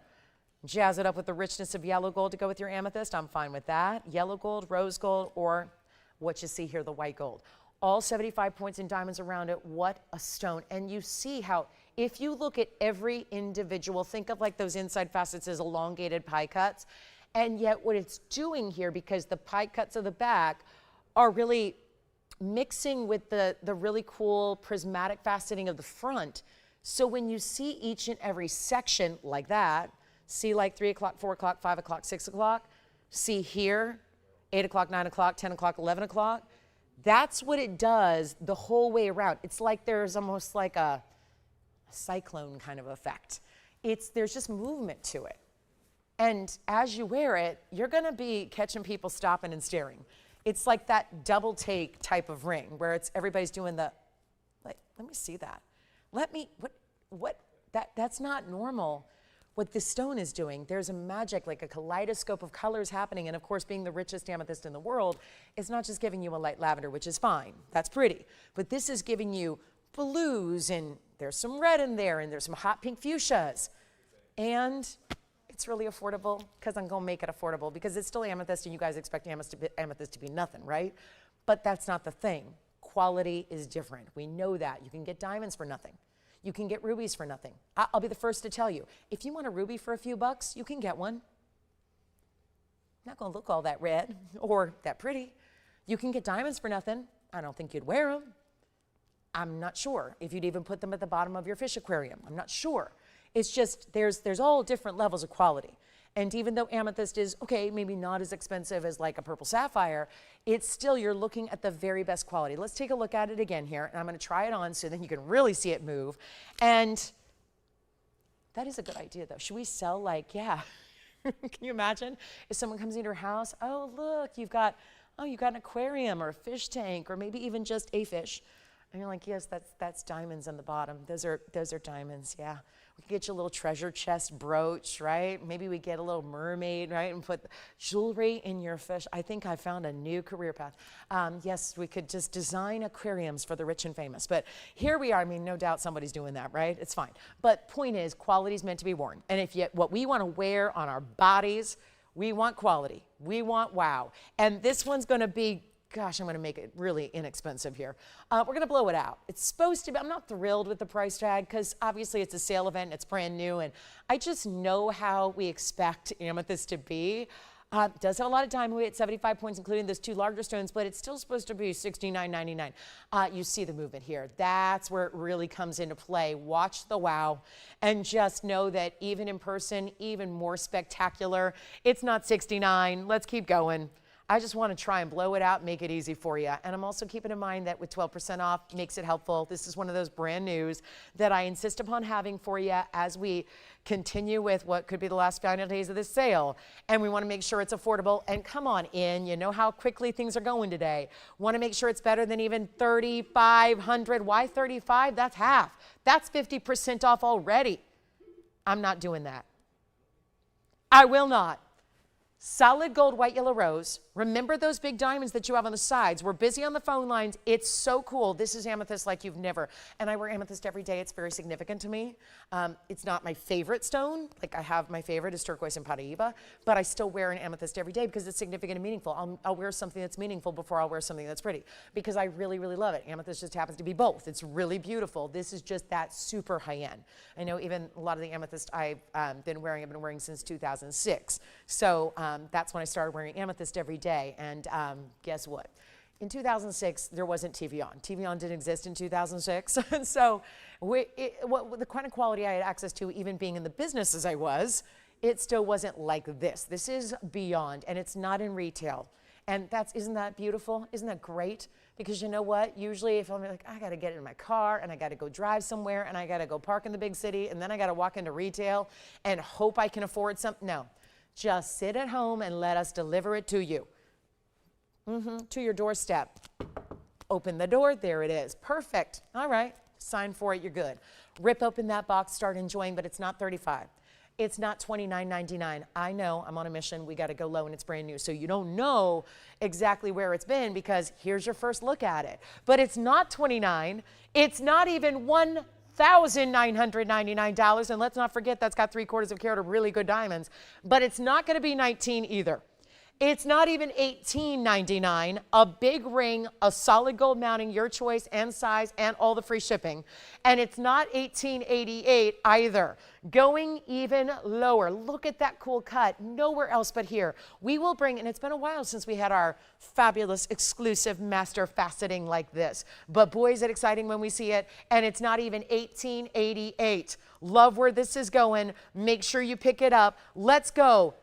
jazz it up with the richness of yellow gold to go with your amethyst, I'm fine with that. Yellow gold, rose gold, or what you see here, the white gold. All 75 points in diamonds around it. What a stone. And you see how, if you look at every individual, think of like those inside facets as elongated pie cuts. And yet what it's doing here, because the pie cuts of the back are really mixing with the really cool prismatic faceting of the front. So when you see each and every section like that, see like 3 o'clock, 4 o'clock, 5 o'clock, 6 o'clock, see here, 8 o'clock, 9 o'clock, 10 o'clock, 11 o'clock, that's what it does the whole way around. It's like there's almost like a cyclone kind of effect. There's just movement to it. And as you wear it, you're gonna be catching people stopping and staring. It's like that double take type of ring where it's everybody's doing the, like, let me see that. That's not normal. What this stone is doing, there's a magic, like a kaleidoscope of colors happening. And of course, being the richest amethyst in the world, it's not just giving you a light lavender, which is fine. That's pretty. But this is giving you blues, and there's some red in there, and there's some hot pink fuchsias. And it's really affordable because I'm going to make it affordable because it's still amethyst, and you guys expect amethyst to be nothing, right? But that's not the thing. Quality is different. We know that. You can get diamonds for nothing. You can get rubies for nothing. I'll be the first to tell you, if you want a ruby for a few bucks, you can get one. Not going to look all that red or that pretty. You can get diamonds for nothing. I don't think you'd wear them. I'm not sure if you'd even put them at the bottom of your fish aquarium. I'm not sure. It's just there's all different levels of quality. And even though amethyst is, okay, maybe not as expensive as like a purple sapphire, it's still, you're looking at the very best quality. Let's take a look at it again here. And I'm going to try it on so then you can really see it move. And that is a good idea, though. Should we sell like, yeah. Can you imagine if someone comes into your house? Oh, look, you've got an aquarium or a fish tank or maybe even just a fish. And you're like, yes, that's diamonds on the bottom. Those are diamonds, yeah. We can get you a little treasure chest brooch, right? Maybe we get a little mermaid, right? And put jewelry in your fish. I think I found a new career path. Yes, we could just design aquariums for the rich and famous. But here we are. I mean, no doubt somebody's doing that, right? It's fine. But point is, quality is meant to be worn. And if what we want to wear on our bodies, we want quality. We want wow. And this one's going to be, gosh, I'm going to make it really inexpensive here. We're going to blow it out. It's supposed to be, I'm not thrilled with the price tag because obviously it's a sale event, it's brand new, and I just know how we expect amethyst to be. Does have a lot of diamond weight at 75 points, including those 2 larger stones, but it's still supposed to be $69.99. You see the movement here. That's where it really comes into play. Watch the wow, and just know that even in person, even more spectacular. It's not $69. Let's keep going. I just want to try and blow it out, make it easy for you. And I'm also keeping in mind that with 12% off makes it helpful. This is one of those brand news that I insist upon having for you as we continue with what could be the last final days of this sale. And we want to make sure it's affordable. And come on in. You know how quickly things are going today. Want to make sure it's better than even $3,500. Why 35? That's half. That's 50% off already. I'm not doing that. I will not. Solid gold, white, yellow, rose. Remember those big diamonds that you have on the sides. We're busy on the phone lines. It's so cool. This is amethyst like you've never. And I wear amethyst every day. It's very significant to me. It's not my favorite stone. Like I have my favorite is turquoise and Paraíba, but I still wear an amethyst every day because it's significant and meaningful. I'll wear something that's meaningful before I'll wear something that's pretty because I really, really love it. Amethyst just happens to be both. It's really beautiful. This is just that super high end. I know even a lot of the amethyst I've been wearing since 2006. So that's when I started wearing amethyst every day. And guess what? In 2006, there wasn't TVON. TVON didn't exist in 2006. And so the kind of quality I had access to, even being in the business as I was, it still wasn't like this. This is beyond, and it's not in retail. And isn't that beautiful? Isn't that great? Because you know what? Usually if I'm like, I got to get in my car and I got to go drive somewhere and I got to go park in the big city and then I got to walk into retail and hope I can afford something. No, just sit at home and let us deliver it to you. To your doorstep. Open the door, there it is. Perfect. All right, sign for it, you're good. Rip open that box, start enjoying, but it's not $35. It's not $29.99. I know, I'm on a mission. We got to go low and it's brand new. So you don't know exactly where it's been because here's your first look at it. But it's not $29. It's not even $1,999. And let's not forget that's got 3/4 of a carat of really good diamonds. But it's not going to be $19 either. It's not even $18.99, a big ring, a solid gold mounting, your choice and size and all the free shipping. And it's not $18.88 either. Going even lower. Look at that cool cut. Nowhere else but here. We will bring, and it's been a while since we had our fabulous exclusive master faceting like this. But boy, is it exciting when we see it. And it's not even $18.88. Love where this is going. Make sure you pick it up. Let's go.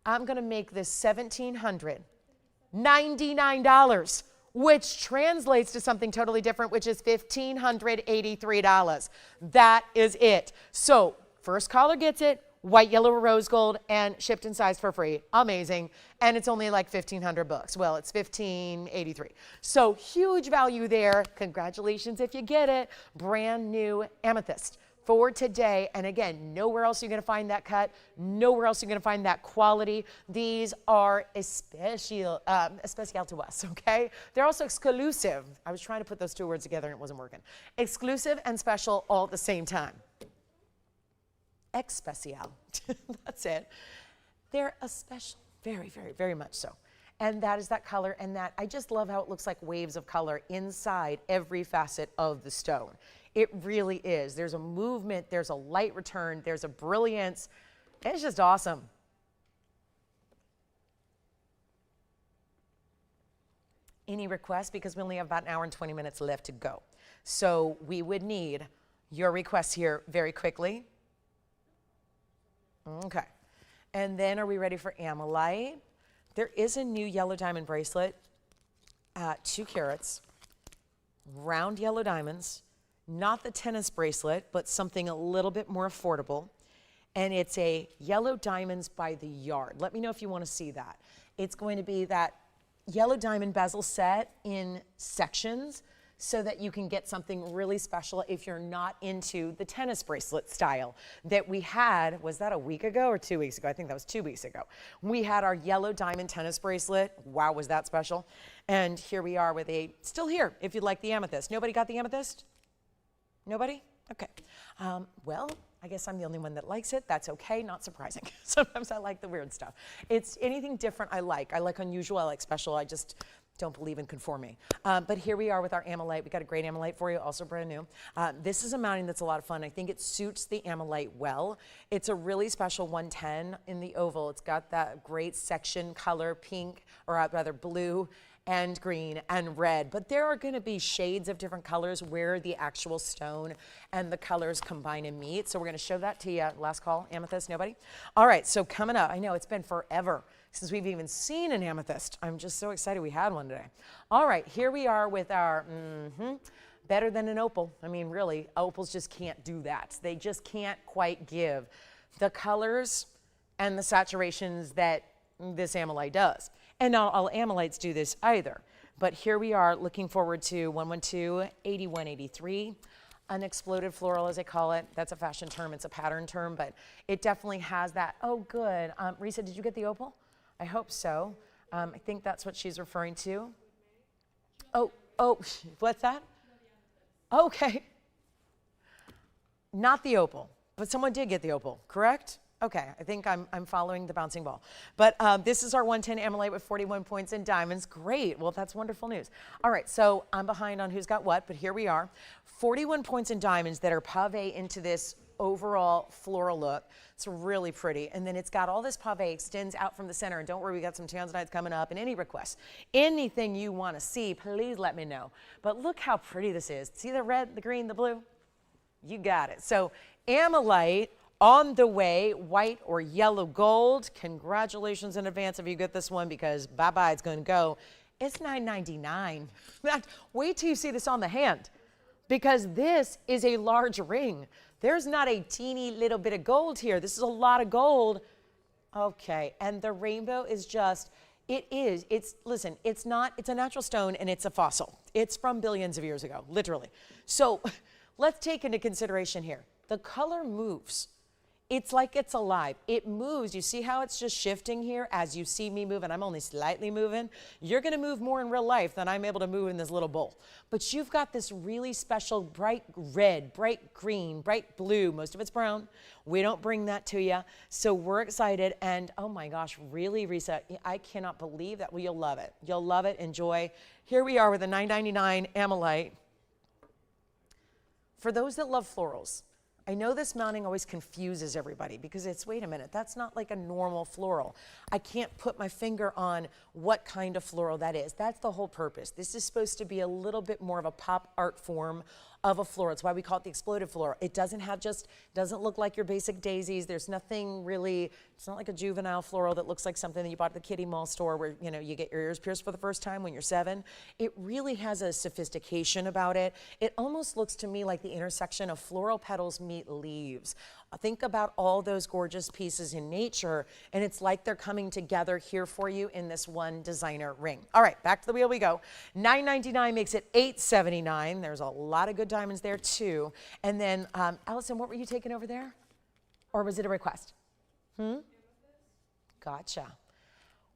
I'm going to make this $1,799, which translates to something totally different, which is $1,583. That is it. So first caller gets it, white, yellow, rose gold, and shipped in size for free. Amazing. And it's only like $1,500. Well, it's $1,583. So huge value there. Congratulations if you get it. Brand new amethyst for today. And again, nowhere else you're going to find that cut, nowhere else you're going to find that quality. These are especial to us, okay? They're also exclusive. I was trying to put those two words together and it wasn't working. Exclusive and special all at the same time. Especial. That's it. They're a special, very, very, very much so. And that is that color, and that I just love how it looks like waves of color inside every facet of the stone. It really is. There's a movement, there's a light return, there's a brilliance. It's just awesome. Any requests? Because we only have about an hour and 20 minutes left to go. So we would need your requests here very quickly. Okay. And then are we ready for Amylite? There is a new yellow diamond bracelet at 2 carats, round yellow diamonds. Not the tennis bracelet, but something a little bit more affordable. And it's a yellow diamonds by the yard. Let me know if you want to see that. It's going to be that yellow diamond bezel set in sections so that you can get something really special if you're not into the tennis bracelet style that we had. Was that a week ago or 2 weeks ago? I think that was 2 weeks ago. We had our yellow diamond tennis bracelet. Wow, was that special. And here we are with still here if you'd like the amethyst. Nobody got the amethyst? Nobody? Okay. Well, I guess I'm the only one that likes it. That's okay, not surprising. Sometimes I like the weird stuff. It's anything different I like. I like unusual, I like special. don't believe in conforming. But here we are with our Amolite. We got a great Amolite for you, also brand new. This is a mounting that's a lot of fun. I think it suits the Amolite well. It's a really special 110 in the oval. It's got that great section color, pink, or rather blue and green and red. But there are gonna be shades of different colors where the actual stone and the colors combine and meet. So we're gonna show that to you. Last call, amethyst, nobody? All right, so coming up, I know it's been forever since we've even seen an amethyst. I'm just so excited we had one today. All right, here we are with our better than an opal. I mean, really, opals just can't do that. They just can't quite give the colors and the saturations that this Amolite does. And not all Amolites do this either. But here we are looking forward to 112, 8183. Unexploded floral, as they call it. That's a fashion term, it's a pattern term, but it definitely has that. Oh, good. Risa, did you get the opal? I hope so. I think that's what she's referring to. Oh, what's that? Okay. Not the opal, but someone did get the opal, correct? Okay, I think I'm following the bouncing ball. But this is our 110 Amolite with 41 points in diamonds. Great, well, that's wonderful news. All right, so I'm behind on who's got what, but here we are. 41 points in diamonds that are pave into this overall floral look. It's really pretty. And then it's got all this pave extends out from the center. And don't worry, we got some tanzanites coming up. And any requests, anything you want to see, please let me know. But look how pretty this is. See the red, the green, the blue? You got it. So Amolite on the way, white or yellow gold. Congratulations in advance if you get this one, because bye-bye, it's going to go. It's $9.99. Wait till you see this on the hand, because this is a large ring. There's not a teeny little bit of gold here. This is a lot of gold. Okay, and the rainbow is just, listen, it's a natural stone and it's a fossil. It's from billions of years ago, literally. So let's take into consideration here. The color moves. It's like it's alive. It moves. You see how it's just shifting here as you see me move, and I'm only slightly moving? You're going to move more in real life than I'm able to move in this little bowl. But you've got this really special bright red, bright green, bright blue. Most of it's brown. We don't bring that to you. So we're excited. And oh my gosh, really, Risa, I cannot believe that. Well, you'll love it. You'll love it. Enjoy. Here we are with a $9.99 Amolite. For those that love florals, I know this mounting always confuses everybody because it's, wait a minute, that's not like a normal floral. I can't put my finger on what kind of floral that is. That's the whole purpose. This is supposed to be a little bit more of a pop art form of a floral. It's why we call it the exploded floral. It doesn't look like your basic daisies. There's nothing really, it's not like a juvenile floral that looks like something that you bought at the kiddie mall store where, you know, you get your ears pierced for the first time when you're 7. It really has a sophistication about it. It almost looks to me like the intersection of floral petals meet leaves. Think about all those gorgeous pieces in nature, and it's like they're coming together here for you in this one designer ring. All right, back to the wheel we go. $9.99 makes it $8.79. There's a lot of good diamonds there too. And then, Allison, what were you taking over there? Or was it a request? Gotcha.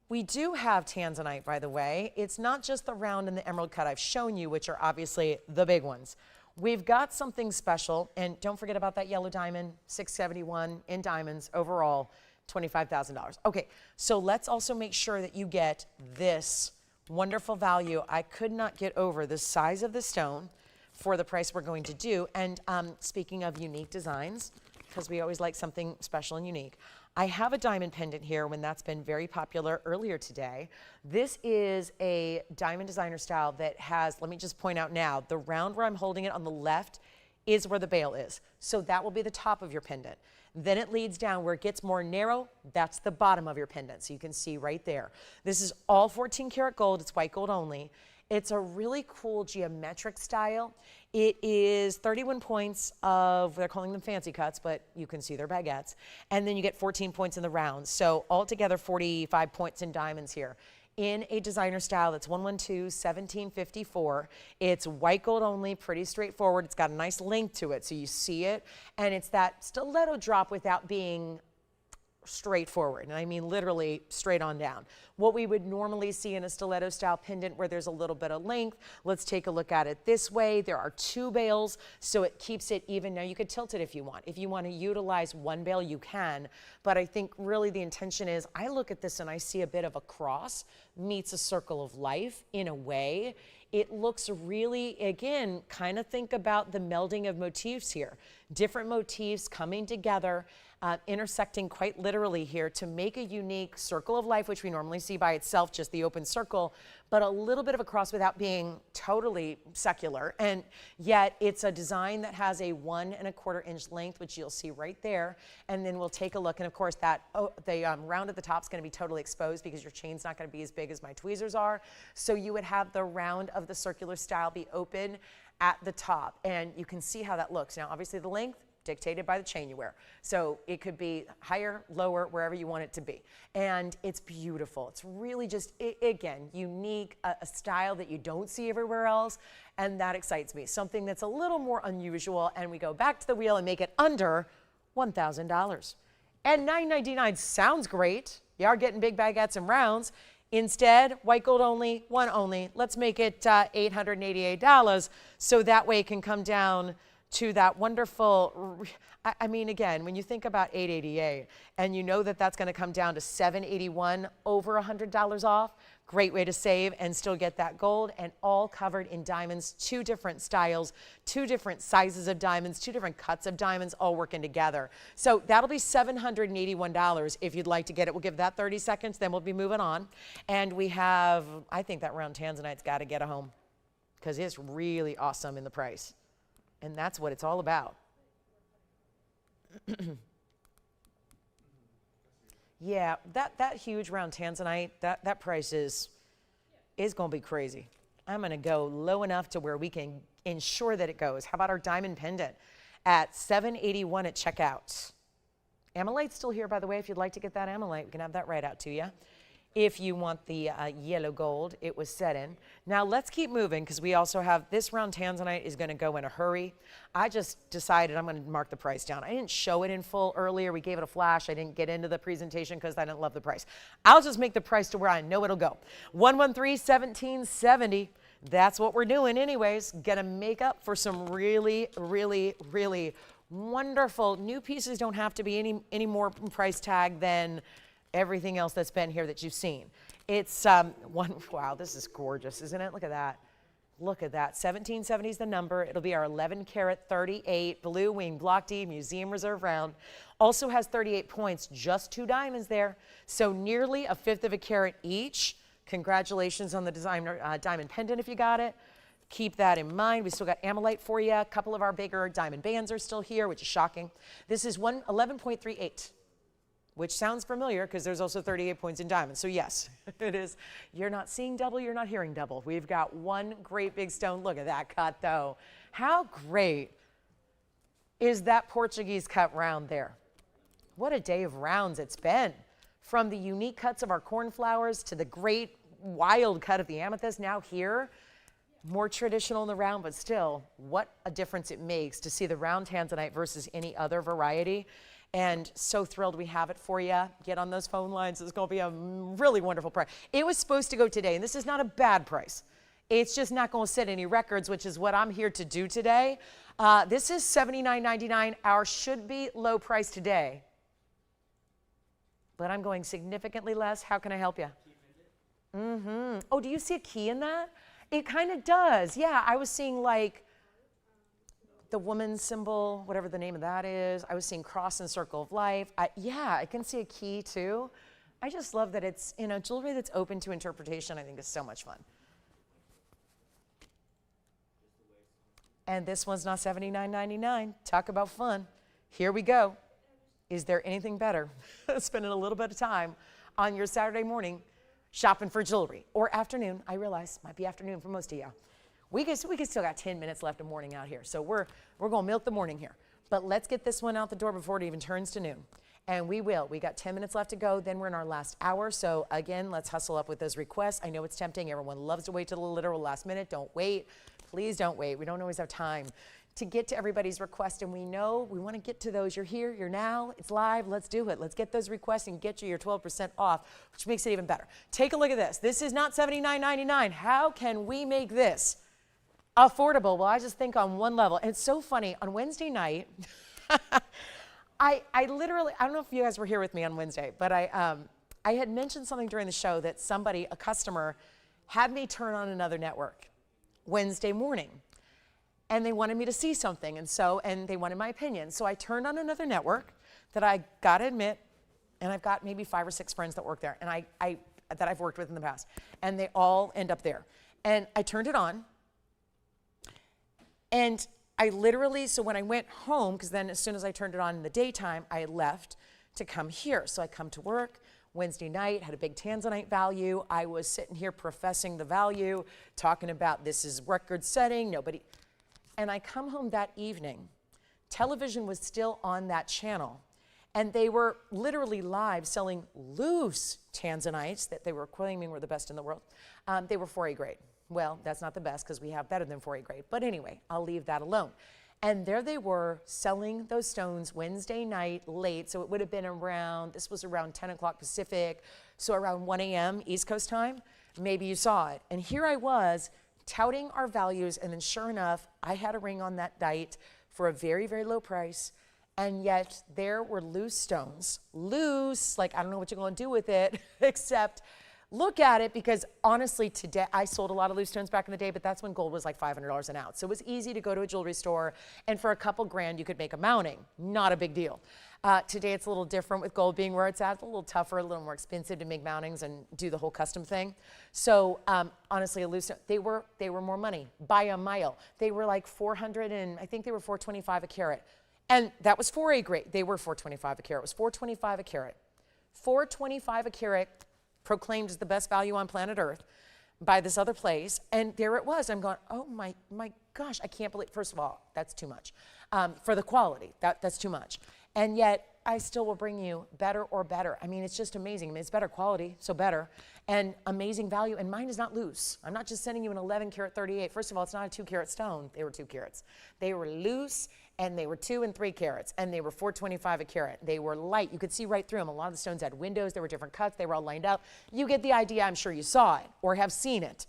We do have tanzanite, by the way. It's not just the round and the emerald cut I've shown you, which are obviously the big ones. We've got something special, and don't forget about that yellow diamond, $671 in diamonds overall, $25,000. Okay, so let's also make sure that you get this wonderful value. I could not get over the size of the stone for the price we're going to do. And speaking of unique designs, because we always like something special and unique, I have a diamond pendant here when that's been very popular earlier today. This is a diamond designer style that has, let me just point out now, the round where I'm holding it on the left is where the bail is. So that will be the top of your pendant. Then it leads down where it gets more narrow. That's the bottom of your pendant. So you can see right there. This is all 14 karat gold. It's white gold only. It's a really cool geometric style. It is 31 points of, they're calling them fancy cuts, but you can see they're baguettes. And then you get 14 points in the rounds. So altogether 45 points in diamonds here. In a designer style that's 112, 1754. It's white gold only, pretty straightforward. It's got a nice length to it, so you see it. And it's that stiletto drop without being straightforward, and I mean literally straight on down. What we would normally see in a stiletto style pendant where there's a little bit of length, let's take a look at it this way. There are 2 bails, so it keeps it even. Now you could tilt it if you want. If you want to utilize 1 bail, you can, but I think really the intention is, I look at this and I see a bit of a cross meets a circle of life in a way. It looks really, again, kind of think about the melding of motifs here. Different motifs coming together, intersecting quite literally here to make a unique circle of life, which we normally see by itself, just the open circle, but a little bit of a cross without being totally secular. And yet it's a design that has a 1 1/4 inch length, which you'll see right there. And then we'll take a look. And of course that the round at the top is going to be totally exposed because your chain's not going to be as big as my tweezers are. So you would have the round of the circular style be open at the top. And you can see how that looks. Now, obviously the length dictated by the chain you wear. So it could be higher, lower, wherever you want it to be. And it's beautiful. It's really just, again, unique, a style that you don't see everywhere else. And that excites me. Something that's a little more unusual. And we go back to the wheel and make it under $1,000. And $9.99 sounds great. You are getting big baguettes and rounds. Instead, white gold only, 1 only. Let's make it $888. So that way it can come down to that wonderful, I mean, again, when you think about $888 and you know that that's going to come down to $781, over $100 off, great way to save and still get that gold, and all covered in diamonds, 2 different styles, 2 different sizes of diamonds, 2 different cuts of diamonds, all working together. So that'll be $781 if you'd like to get it. We'll give that 30 seconds, then we'll be moving on. And we have, I think that round tanzanite's got to get a home because it's really awesome in the price. And that's what it's all about. Yeah, that huge round tanzanite, that price is going to be crazy. I'm going to go low enough to where we can ensure that it goes. How about our diamond pendant at $781 at checkout? Amolite's still here, by the way. If you'd like to get that amolite, we can have that right out to you. If you want the yellow gold, it was set in. Now let's keep moving because we also have this round tanzanite is going to go in a hurry. I just decided I'm going to mark the price down. I didn't show it in full earlier. We gave it a flash. I didn't get into the presentation because I didn't love the price. I'll just make the price to where I know it'll go. 113-1770. That's what we're doing anyways. Gonna make up for some really, really, really wonderful new pieces. Don't have to be any more price tag than everything else that's been here that you've seen. It's wow, this is gorgeous, isn't it? Look at that. Look at that. 1770 is the number. It'll be our 11 karat 38 blue wing block D museum reserve round. Also has 38 points, just 2 diamonds there. So nearly a 1/5 of a carat each. Congratulations on the designer diamond pendant if you got it. Keep that in mind. We still got amolite for you. A couple of our bigger diamond bands are still here, which is shocking. This is 11.38. Which sounds familiar because there's also 38 points in diamonds. So yes, it is. You're not seeing double, you're not hearing double. We've got one great big stone. Look at that cut though. How great is that Portuguese cut round there? What a day of rounds it's been. From the unique cuts of our cornflowers to the great wild cut of the amethyst, now here, more traditional in the round, but still, what a difference it makes to see the round tanzanite versus any other variety. And so thrilled we have it for you. Get on those phone lines. It's going to be a really wonderful price. It was supposed to go today, and this is not a bad price. It's just not going to set any records, which is what I'm here to do today. This is $79.99. Our should be low price today. But I'm going significantly less. How can I help you? Oh, do you see a key in that? It kind of does. Yeah, I was seeing like the woman's symbol, whatever the name of that is. I was seeing cross and circle of life. Yeah, I can see a key too. I just love that it's, you know, jewelry that's open to interpretation. I think is so much fun. And this one's not $79.99. Talk about fun. Here we go. Is there anything better? Spending a little bit of time on your Saturday morning shopping for jewelry, or afternoon. I realize might be afternoon for most of you. We can still got 10 minutes left of morning out here, so we're gonna milk the morning here. But let's get this one out the door before it even turns to noon. And we will. We got 10 minutes left to go, then we're in our last hour. So again, let's hustle up with those requests. I know it's tempting. Everyone loves to wait till the literal last minute. Don't wait. Please don't wait. We don't always have time to get to everybody's request, and we know we want to get to those. You're here, you're now, it's live, let's do it. Let's get those requests and get you your 12% off, which makes it even better. Take a look at this. This is not $79.99. How can we make this affordable? Well, I just think on one level, and it's so funny, on Wednesday night, I literally, I don't know if you guys were here with me on Wednesday, but I had mentioned something during the show that somebody, a customer, had me turn on another network Wednesday morning. And they wanted me to see something, and they wanted my opinion. So I turned on another network that I gotta admit, and I've got maybe 5 or 6 friends that work there, and that I've worked with in the past, and they all end up there. And I turned it on, and I literally, so when I went home, because then as soon as I turned it on in the daytime, I left to come here. So I come to work Wednesday night, had a big Tanzanite value. I was sitting here professing the value, talking about this is record setting, nobody. And I come home that evening, television was still on that channel, and they were literally live selling loose Tanzanites that they were claiming were the best in the world. They were 4A grade. Well, that's not the best because we have better than 4A grade. But anyway, I'll leave that alone. And there they were selling those stones Wednesday night late. So it would have been around, this was around 10 o'clock Pacific, so around 1 a.m. East Coast time. Maybe you saw it. And here I was touting our values, and then sure enough, I had a ring on that night for a very, very low price, and yet there were loose stones. Loose, like I don't know what you're going to do with it, except look at it, because honestly today, I sold a lot of loose stones back in the day, but that's when gold was like $500 an ounce. So it was easy to go to a jewelry store, and for a couple grand, you could make a mounting. Not a big deal. Today it's a little different with gold being where it's at, a little tougher, a little more expensive to make mountings and do the whole custom thing. So honestly, a loose stone, they were more money by a mile. They were like 400, and I think they were 425 a carat. And that was 4A grade. They were 425 a carat. It was 425 a carat. 425 a carat, proclaimed as the best value on planet Earth by this other place. And there it was. I'm going, oh my gosh, I can't believe, first of all, that's too much. For the quality, that's too much. And yet, I still will bring you better or better. I mean, it's just amazing. I mean, it's better quality, so better, and amazing value. And mine is not loose. I'm not just sending you an 11 karat 38. First of all, it's not a 2 carat stone. They were 2 carats. They were loose, and they were 2 and 3 carats, and they were 425 a carat. They were light. You could see right through them. A lot of the stones had windows. There were different cuts. They were all lined up. You get the idea. I'm sure you saw it or have seen it.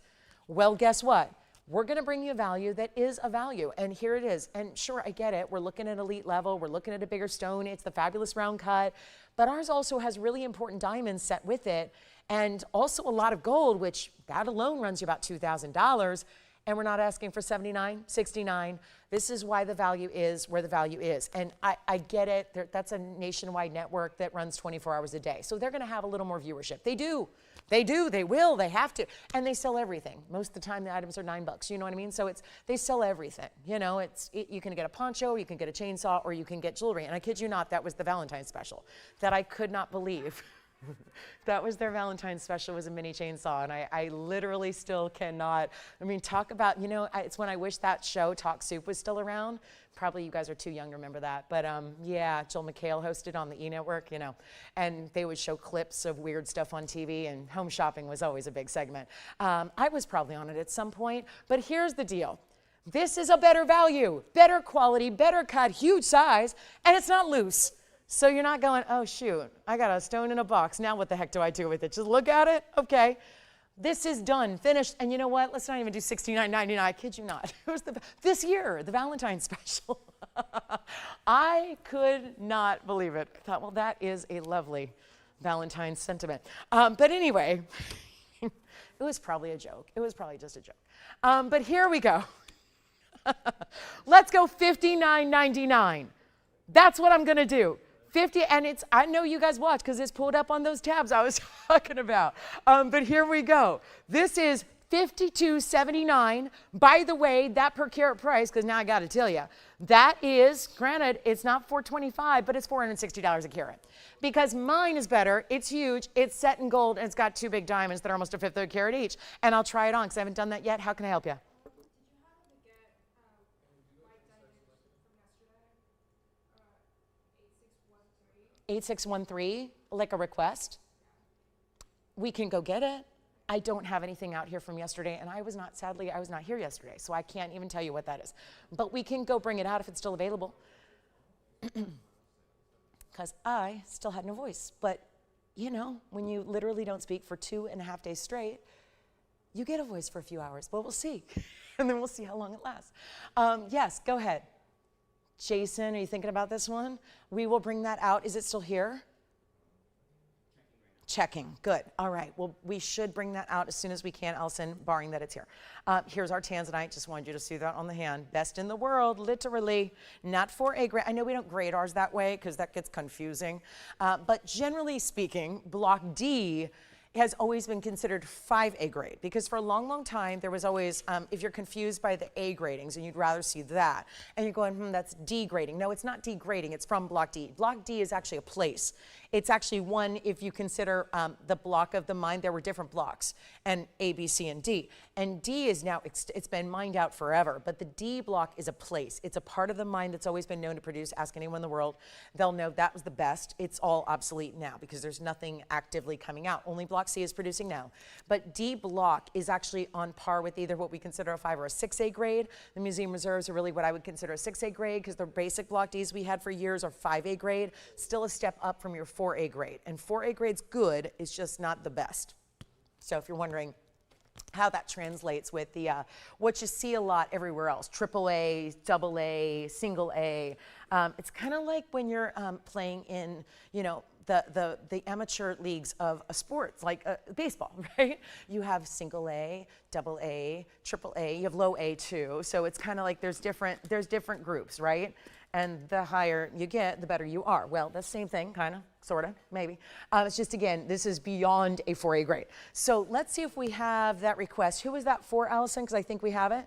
Well, guess what? We're going to bring you a value that is a value, and here it is. And sure, I get it. We're looking at elite level. We're looking at a bigger stone. It's the fabulous round cut, but ours also has really important diamonds set with it, and also a lot of gold, which that alone runs you about $2,000, and we're not asking for $79, $69. This is why the value is where the value is. And I get it. That's a nationwide network that runs 24 hours a day. So they're going to have a little more viewership. They do. They do. They will. They have to. And they sell everything. Most of the time, the items are $9. You know what I mean? So they sell everything. You know, you can get a poncho, you can get a chainsaw, or you can get jewelry. And I kid you not, that was the Valentine's special that I could not believe. That was their Valentine's special, was a mini chainsaw, and I literally still cannot. I mean, talk about, you know, it's when I wish that show, Talk Soup, was still around. Probably you guys are too young to remember that, but yeah, Joel McHale hosted on the E! Network, you know, and they would show clips of weird stuff on TV, and home shopping was always a big segment. I was probably on it at some point, but here's the deal. This is a better value, better quality, better cut, huge size, and it's not loose. So you're not going, oh shoot, I got a stone in a box. Now what the heck do I do with it? Just look at it? Okay. This is done, finished. And you know what? Let's not even do $69.99. I kid you not. It was this year, the Valentine's special. I could not believe it. I thought, well, that is a lovely Valentine's sentiment. But anyway, it was probably a joke. It was probably just a joke. But here we go. Let's go $59.99. That's what I'm going to do. 50, and I know you guys watch because it's pulled up on those tabs I was talking about. But here we go. This is $52.79. By the way, that per carat price, because now I got to tell you, that is, granted, it's not $425, but it's $460 a carat. Because mine is better, it's huge, it's set in gold, and it's got 2 big diamonds that are almost a fifth of a carat each. And I'll try it on because I haven't done that yet. How can I help you? 8613, like a request. We can go get it. I don't have anything out here from yesterday, and sadly, I was not here yesterday, so I can't even tell you what that is. But we can go bring it out if it's still available. Because I still had no voice. But, you know, when you literally don't speak for 2.5 days straight, you get a voice for a few hours. But we'll see. And then we'll see how long it lasts. Yes, go ahead. Jason, are you thinking about this one? We will bring that out. Is it still here? Checking. Good. All right. Well, we should bring that out as soon as we can, Allison, barring that it's here. Here's our tanzanite. Just wanted you to see that on the hand. Best in the world, literally. Not 4A grade. I know we don't grade ours that way because that gets confusing. But generally speaking, Block D has always been considered 5A grade, because for a long, long time, there was always, if you're confused by the A gradings and you'd rather see that, and you're going, that's D grading. No, it's not D grading, it's from Block D. Block D is actually a place. It's actually one, if you consider the block of the mind, there were different blocks, and A, B, C, and D. And D is now, it's been mined out forever, but the D block is a place. It's a part of the mind that's always been known to produce. Ask anyone in the world, they'll know that was the best. It's all obsolete now because there's nothing actively coming out. Only Block C is producing now. But D block is actually on par with either what we consider a 5 or a 6A grade. The museum reserves are really what I would consider a 6A grade, because the basic Block Ds we had for years are 5A grade, still a step up from your 4A grade. And 4A grade's good, it's just not the best. So if you're wondering how that translates with the what you see a lot everywhere else, AAA, AA, single A. It's kind of like when you're playing in, you know, the amateur leagues of a sport, like baseball, right? You have single A, double A, triple A, you have low A too. So it's kind of like there's different groups, right? And the higher you get, the better you are. Well, that's the same thing, kind of, sort of, maybe. It's just, again, this is beyond a 4A grade. So let's see if we have that request. Who was that for, Allison? Because I think we have it.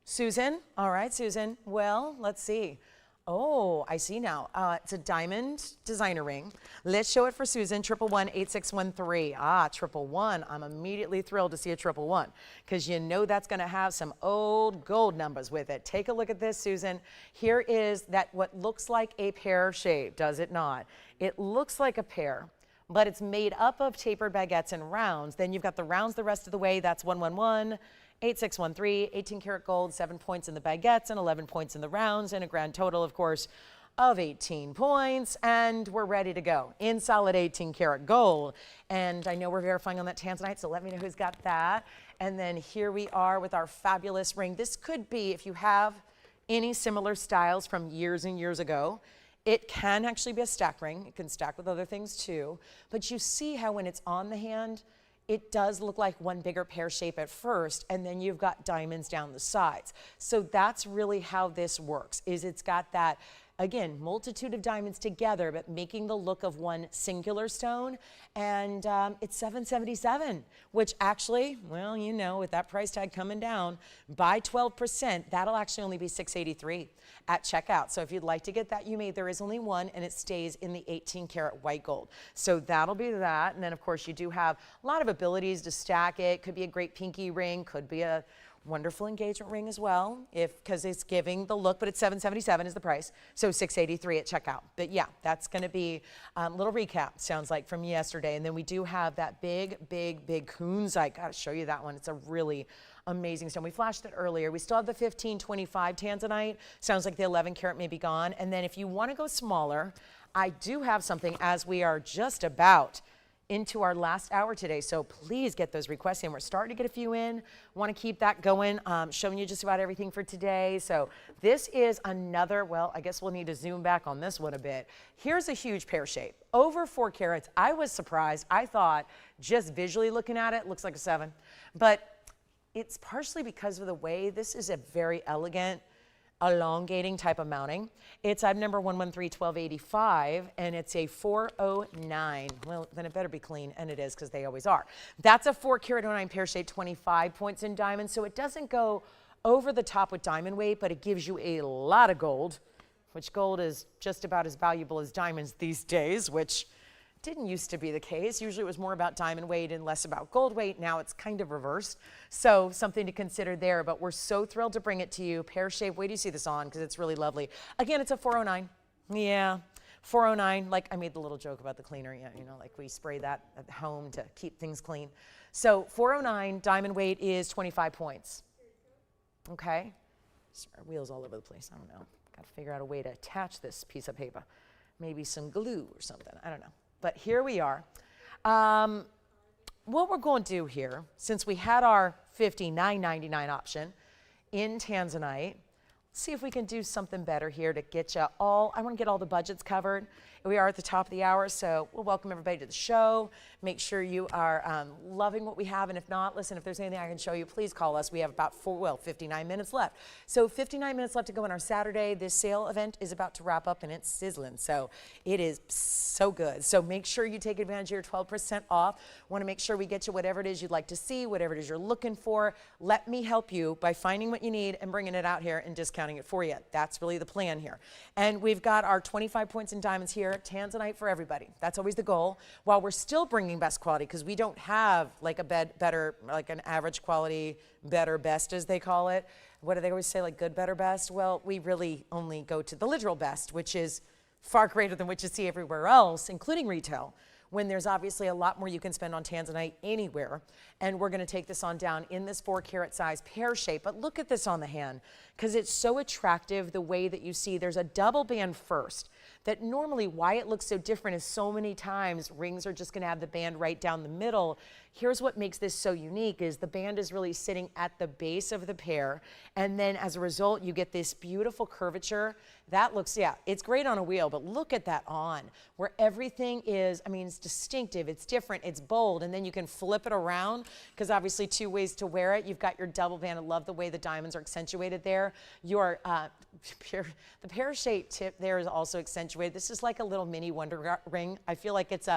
Susan. All right, Susan. Well, let's see. Oh, I see now. It's a diamond designer ring. Let's show it for Susan, 111-8613. 111. I'm immediately thrilled to see a 111 because you know that's going to have some old gold numbers with it. Take a look at this, Susan. Here is that what looks like a pear shape, does it not? It looks like a pear, but it's made up of tapered baguettes and rounds. Then you've got the rounds the rest of the way. That's 111. 8613, 18 karat gold, 7 points in the baguettes and 11 points in the rounds, and a grand total, of course, of 18 points. And we're ready to go in solid 18 karat gold. And I know we're verifying on that tanzanite, so let me know who's got that. And then here we are with our fabulous ring. This could be, if you have any similar styles from years and years ago, it can actually be a stack ring. It can stack with other things too. But you see how when it's on the hand, it does look like one bigger pear shape at first, and then you've got diamonds down the sides. So that's really how this works, is it's got that, again, multitude of diamonds together, but making the look of one singular stone. And it's $777, which actually, well, you know, with that price tag coming down by 12%, that'll actually only be $683 at checkout. So if you'd like to get that, you may. There is only one, and it stays in the 18 karat white gold. So that'll be that. And then, of course, you do have a lot of abilities to stack it. Could be a great pinky ring, could be a wonderful engagement ring as well, because it's giving the look, but it's $777 is the price, so $683 at checkout. But yeah, that's going to be a little recap, sounds like, from yesterday. And then we do have that big kunzite. Got to show you that one. It's a really amazing stone. We flashed it earlier. We still have the 1525 tanzanite. Sounds like the 11 karat may be gone. And then if you want to go smaller, I do have something, as we are just about into our last hour today, so please get those requests in. We're starting to get a few in. Want to keep that going, showing you just about everything for today. So this is another, well, I guess we'll need to zoom back on this one a bit. Here's a huge pear shape, over 4 carats. I was surprised. I thought, just visually looking at it, looks like a 7, but it's partially because of the way this is a very elegant elongating type of mounting. It's item number 113-1285, and it's a 409. Well, then it better be clean, and it is, because they always are. That's a 4 karat 09 pear shape, 25 points in diamonds, so it doesn't go over the top with diamond weight, but it gives you a lot of gold, which gold is just about as valuable as diamonds these days, which didn't used to be the case. Usually it was more about diamond weight and less about gold weight. Now it's kind of reversed. So something to consider there, but we're so thrilled to bring it to you. Pear shape, wait till you see this on, because it's really lovely. Again, it's a 409. Yeah, 409, like I made the little joke about the cleaner, you know, like we spray that at home to keep things clean. So 409, diamond weight is 25 points. Okay? Our wheels all over the place. I don't know. Got to figure out a way to attach this piece of paper. Maybe some glue or something. I don't know. But here we are. What we're going to do here, since we had our $59.99 option in Tanzanite, see if we can do something better here to get you all, I want to get all the budgets covered. We are at the top of the hour, so we'll welcome everybody to the show. Make sure you are loving what we have, and if not, listen, if there's anything I can show you, please call us. We have about 59 minutes left. So 59 minutes left to go on our Saturday. This sale event is about to wrap up, and it's sizzling, so it is so good. So make sure you take advantage of your 12% off. Want to make sure we get you whatever it is you'd like to see, whatever it is you're looking for. Let me help you by finding what you need and bringing it out here and discounting it for you. That's really the plan here. And we've got our 25 points in diamonds here. Tanzanite for everybody. That's always the goal. While we're still bringing best quality, because we don't have like a better, like an average quality, better, best as they call it. What do they always say, like good, better, best? Well, we really only go to the literal best, which is far greater than what you see everywhere else, including retail, when there's obviously a lot more you can spend on Tanzanite anywhere. And we're going to take this on down in this 4-carat size pear shape. But look at this on the hand, because it's so attractive the way that you see there's a double band first. That normally why it looks so different is so many times rings are just going to have the band right down the middle. Here's what makes this so unique is the band is really sitting at the base of the pear, and then as a result you get this beautiful curvature. That looks, yeah, it's great on a wheel, but look at that on, where everything is, I mean, it's distinctive, it's different, it's bold, and then you can flip it around, because obviously 2 ways to wear it. You've got your double band. I love the way the diamonds are accentuated there. Your the pear-shaped tip there is also accentuated. This is like a little mini wonder ring. I feel like it's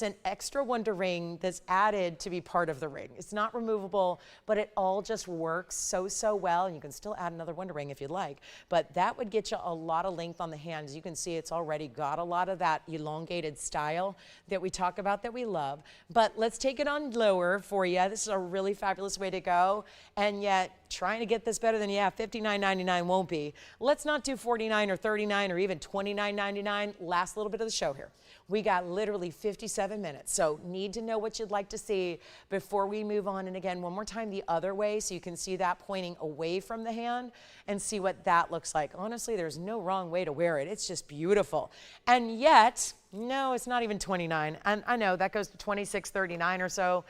an extra wonder ring that's added to be part of the ring. It's not removable, but it all just works so well. And you can still add another wonder ring if you'd like, but that would get you a lot of length on the hand. As you can see, it's already got a lot of that elongated style that we talk about that we love. But let's take it on lower for you. This is a really fabulous way to go. And yet trying to get this better than, yeah, $59.99 won't be. Let's not do $49 or $39 or even $29.99. Last little bit of the show here. We got literally 57 minutes, so need to know what you'd like to see before we move on. And again, one more time the other way so you can see that pointing away from the hand and see what that looks like. Honestly, there's no wrong way to wear it. It's just beautiful. And yet, no, it's not even 29. And I know that goes to 26.39 or so.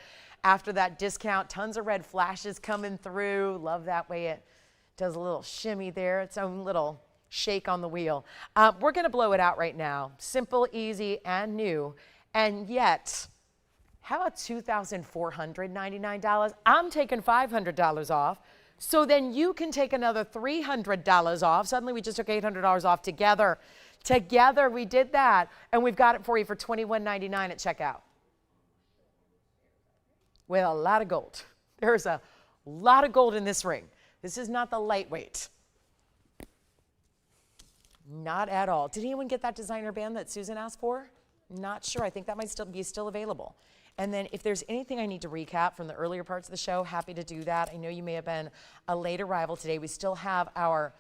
After that discount, tons of red flashes coming through. Love that way it does a little shimmy there, its own little shake on the wheel. We're going to blow it out right now. Simple, easy, and new. And yet, how about $2,499? I'm taking $500 off. So then you can take another $300 off. Suddenly we just took $800 off together. Together we did that. And we've got it for you for $21.99 at checkout. With a lot of gold. There's a lot of gold in this ring. This is not the lightweight. Not at all. Did anyone get that designer band that Susan asked for? Not sure. I think that might still available. And then if there's anything I need to recap from the earlier parts of the show, happy to do that. I know you may have been a late arrival today. We still have our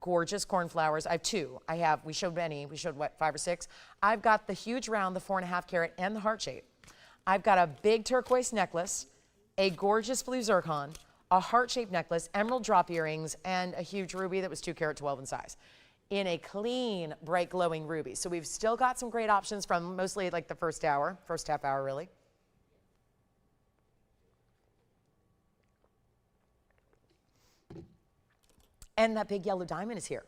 gorgeous cornflowers. I have two. We showed many. We showed what, 5 or 6? I've got the huge round, the 4.5 carat, and the heart shape. I've got a big turquoise necklace, a gorgeous blue zircon, a heart-shaped necklace, emerald drop earrings, and a huge ruby that was 2 carat 12 in size, in a clean, bright, glowing ruby. So we've still got some great options from mostly like the first half hour really. And that big yellow diamond is here.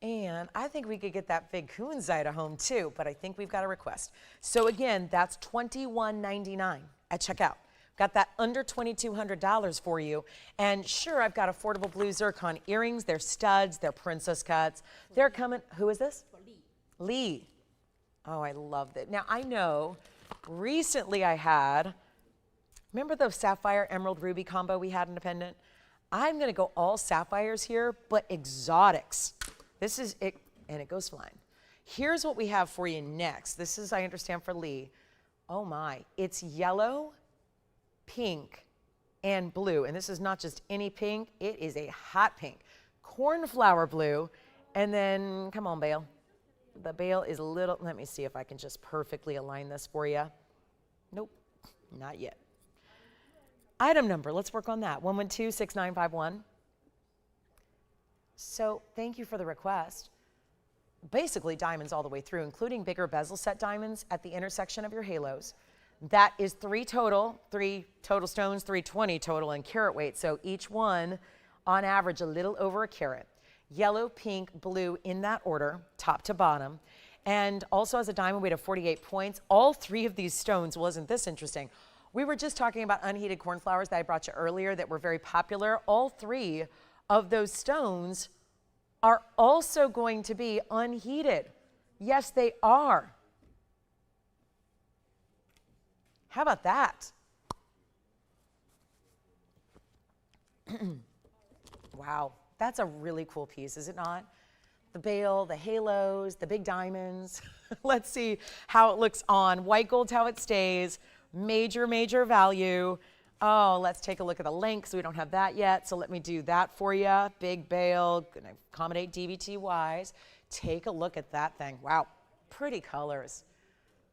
And I think we could get that big kunzite home too, but I think we've got a request. So again, that's $21.99 at checkout. Got that under $2,200 for you. And sure, I've got affordable blue zircon earrings. They're studs. They're princess cuts. They're coming. Who is this? Lee. Lee. Oh, I love that. Now, I know recently remember the sapphire emerald ruby combo we had in the pendant? I'm going to go all sapphires here, but exotics. This is it, and it goes flying. Here's what we have for you next. This is, I understand, for Lee. Oh my, it's yellow, pink, and blue. And this is not just any pink, it is a hot pink. Cornflower blue, and then, come on, Bale. The bail is a little, let me see if I can just perfectly align this for you. Nope, not yet. Item number, let's work on that, 112-6951. So thank you for the request. Basically diamonds all the way through, including bigger bezel set diamonds at the intersection of your halos. That is three total stones, 320 total in carat weight. So each one on average a little over a carat. Yellow, pink, blue in that order, top to bottom. And also has a diamond weight of 48 points. All three of these stones, well, isn't this interesting? We were just talking about unheated cornflowers that I brought you earlier that were very popular. All three of those stones are also going to be unheated. Yes, they are. How about that? Wow, that's a really cool piece, is it not? The bail, the halos, the big diamonds. Let's see how it looks on. White gold's how it stays. Major, major value. Oh, let's take a look at the links. We don't have that yet, so let me do that for you. Big bail, gonna accommodate DVT-wise. Take a look at that thing. Wow, pretty colors.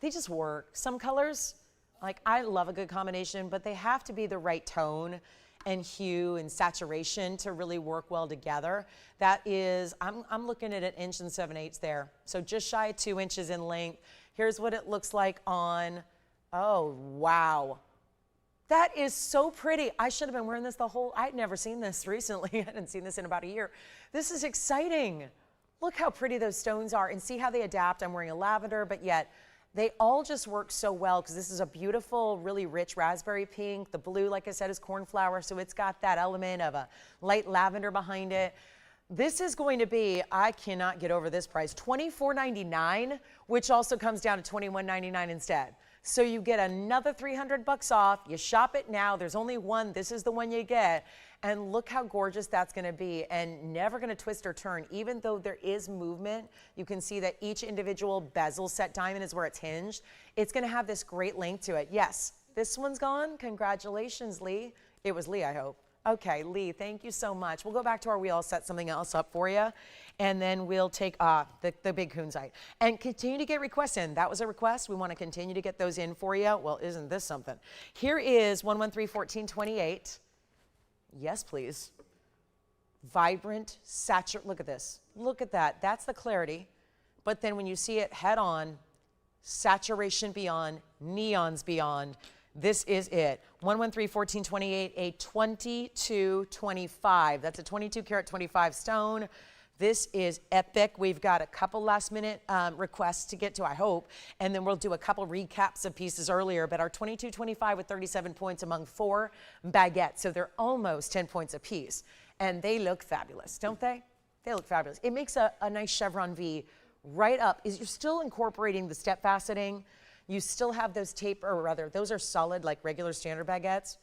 They just work. Some colors, like I love a good combination, but they have to be the right tone and hue and saturation to really work well together. That is, I'm looking at 1 inch and 7/8 there. So just shy of 2 inches in length. Here's what it looks like on, oh, wow. That is so pretty. I should have been wearing this the whole, I'd never seen this recently. I hadn't seen this in about a year. This is exciting. Look how pretty those stones are and see how they adapt. I'm wearing a lavender, but yet they all just work so well because this is a beautiful, really rich raspberry pink. The blue, like I said, is cornflower, so it's got that element of a light lavender behind it. This is going to be, I cannot get over this price, $24.99, which also comes down to $21.99 instead. So you get another $300 off. You shop it now. There's only one. This is the one you get. And look how gorgeous that's going to be, and never going to twist or turn. Even though there is movement, you can see that each individual bezel set diamond is where it's hinged. It's going to have this great length to it. Yes, this one's gone. Congratulations, Lee. It was Lee, I hope. Okay, Lee, thank you so much. We'll go back to our wheel, set something else up for you, and then we'll take the big kunzite. And continue to get requests in. That was a request. We want to continue to get those in for you. Well, isn't this something? Here is 113-1428. Yes, please. Vibrant, saturated. Look at this. Look at that. That's the clarity. But then when you see it head on, saturation beyond, neons beyond, this is it. 113-1428, a 2225. That's a 22 karat 25 stone. This is epic. We've got a couple last minute requests to get to, I hope, and then we'll do a couple recaps of pieces earlier, but our 2225 with 37 points among 4 baguettes, so they're almost 10 points apiece, and they look fabulous, don't they? They look fabulous. It makes a nice chevron V right up. You're still incorporating the step faceting. You still have those tape, or rather, those are solid like regular standard baguettes,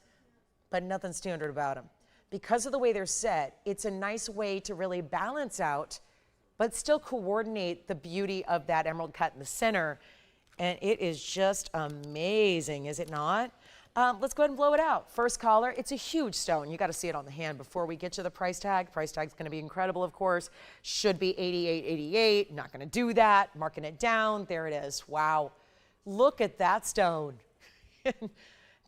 but nothing standard about them. Because of the way they're set, it's a nice way to really balance out, but still coordinate the beauty of that emerald cut in the center. And it is just amazing, is it not? Let's go ahead and blow it out. First caller, it's a huge stone. You got to see it on the hand before we get to the price tag. Price tag's going to be incredible, of course. Should be $88.88. Not going to do that. Marking it down. There it is. Wow. Look at that stone.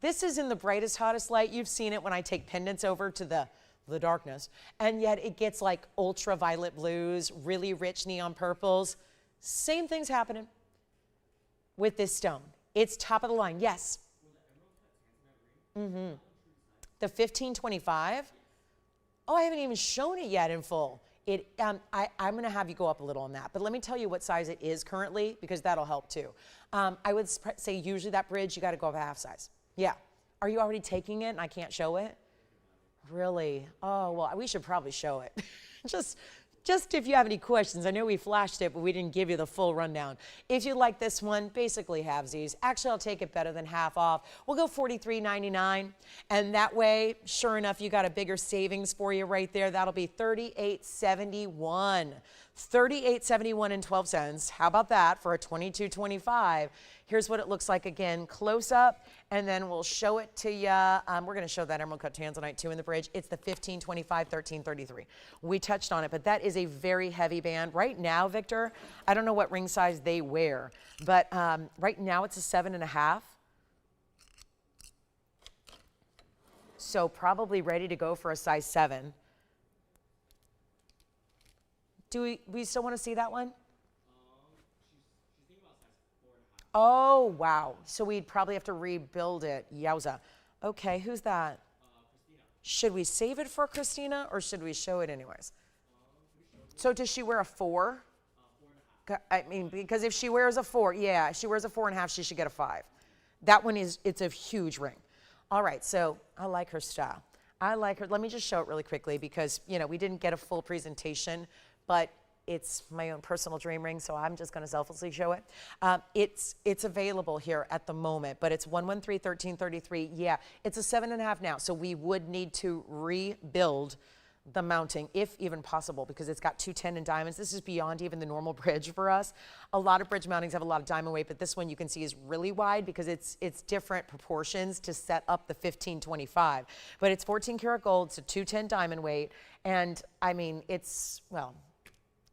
This is in the brightest, hottest light. You've seen it when I take pendants over to the darkness. And yet it gets like ultraviolet blues, really rich neon purples. Same thing's happening with this stone. It's top of the line. Yes. The 1525. Oh, I haven't even shown it yet in full. I'm going to have you go up a little on that. But let me tell you what size it is currently, because that'll help too. I would say usually that bridge, you got to go up a half size. Yeah. Are you already taking it and I can't show it? Really? Oh, well, we should probably show it. Just if you have any questions. I know we flashed it, but we didn't give you the full rundown. If you like this one, basically halvesies. Actually, I'll take it better than half off. We'll go $43.99. And that way, sure enough, you got a bigger savings for you right there. That'll be $38.71. $38.71 and 12 cents. How about that for a $22.25? Here's what it looks like again, close up, and then we'll show it to you. We're going to show that emerald cut tanzanite too in the bridge. It's the $15.25, $13.33. We touched on it, but that is a very heavy band. Right now, Victor, I don't know what ring size they wear, but right now it's a 7.5. So probably ready to go for a size 7. Do we still want to see that one? She's thinking about size 4.5. Oh, wow. So we'd probably have to rebuild it. Yowza. Okay, who's that? Christina. Should we save it for Christina or should we show it anyways? So does she wear a 4? 4.5. I mean, because if she wears a 4, yeah, if she wears a 4.5, she should get a 5. That one it's a huge ring. All right, so I like her style. I like her. Let me just show it really quickly because, you know, we didn't get a full presentation, but it's my own personal dream ring, so I'm just going to selflessly show it. It's available here at the moment, but it's 113-1333. Yeah, it's a 7.5 now, so we would need to rebuild the mounting, if even possible, because it's got 210 in diamonds. This is beyond even the normal bridge for us. A lot of bridge mountings have a lot of diamond weight, but this one you can see is really wide because it's different proportions to set up the 1525. But it's 14 karat gold, so 210 diamond weight, and I mean, it's, well,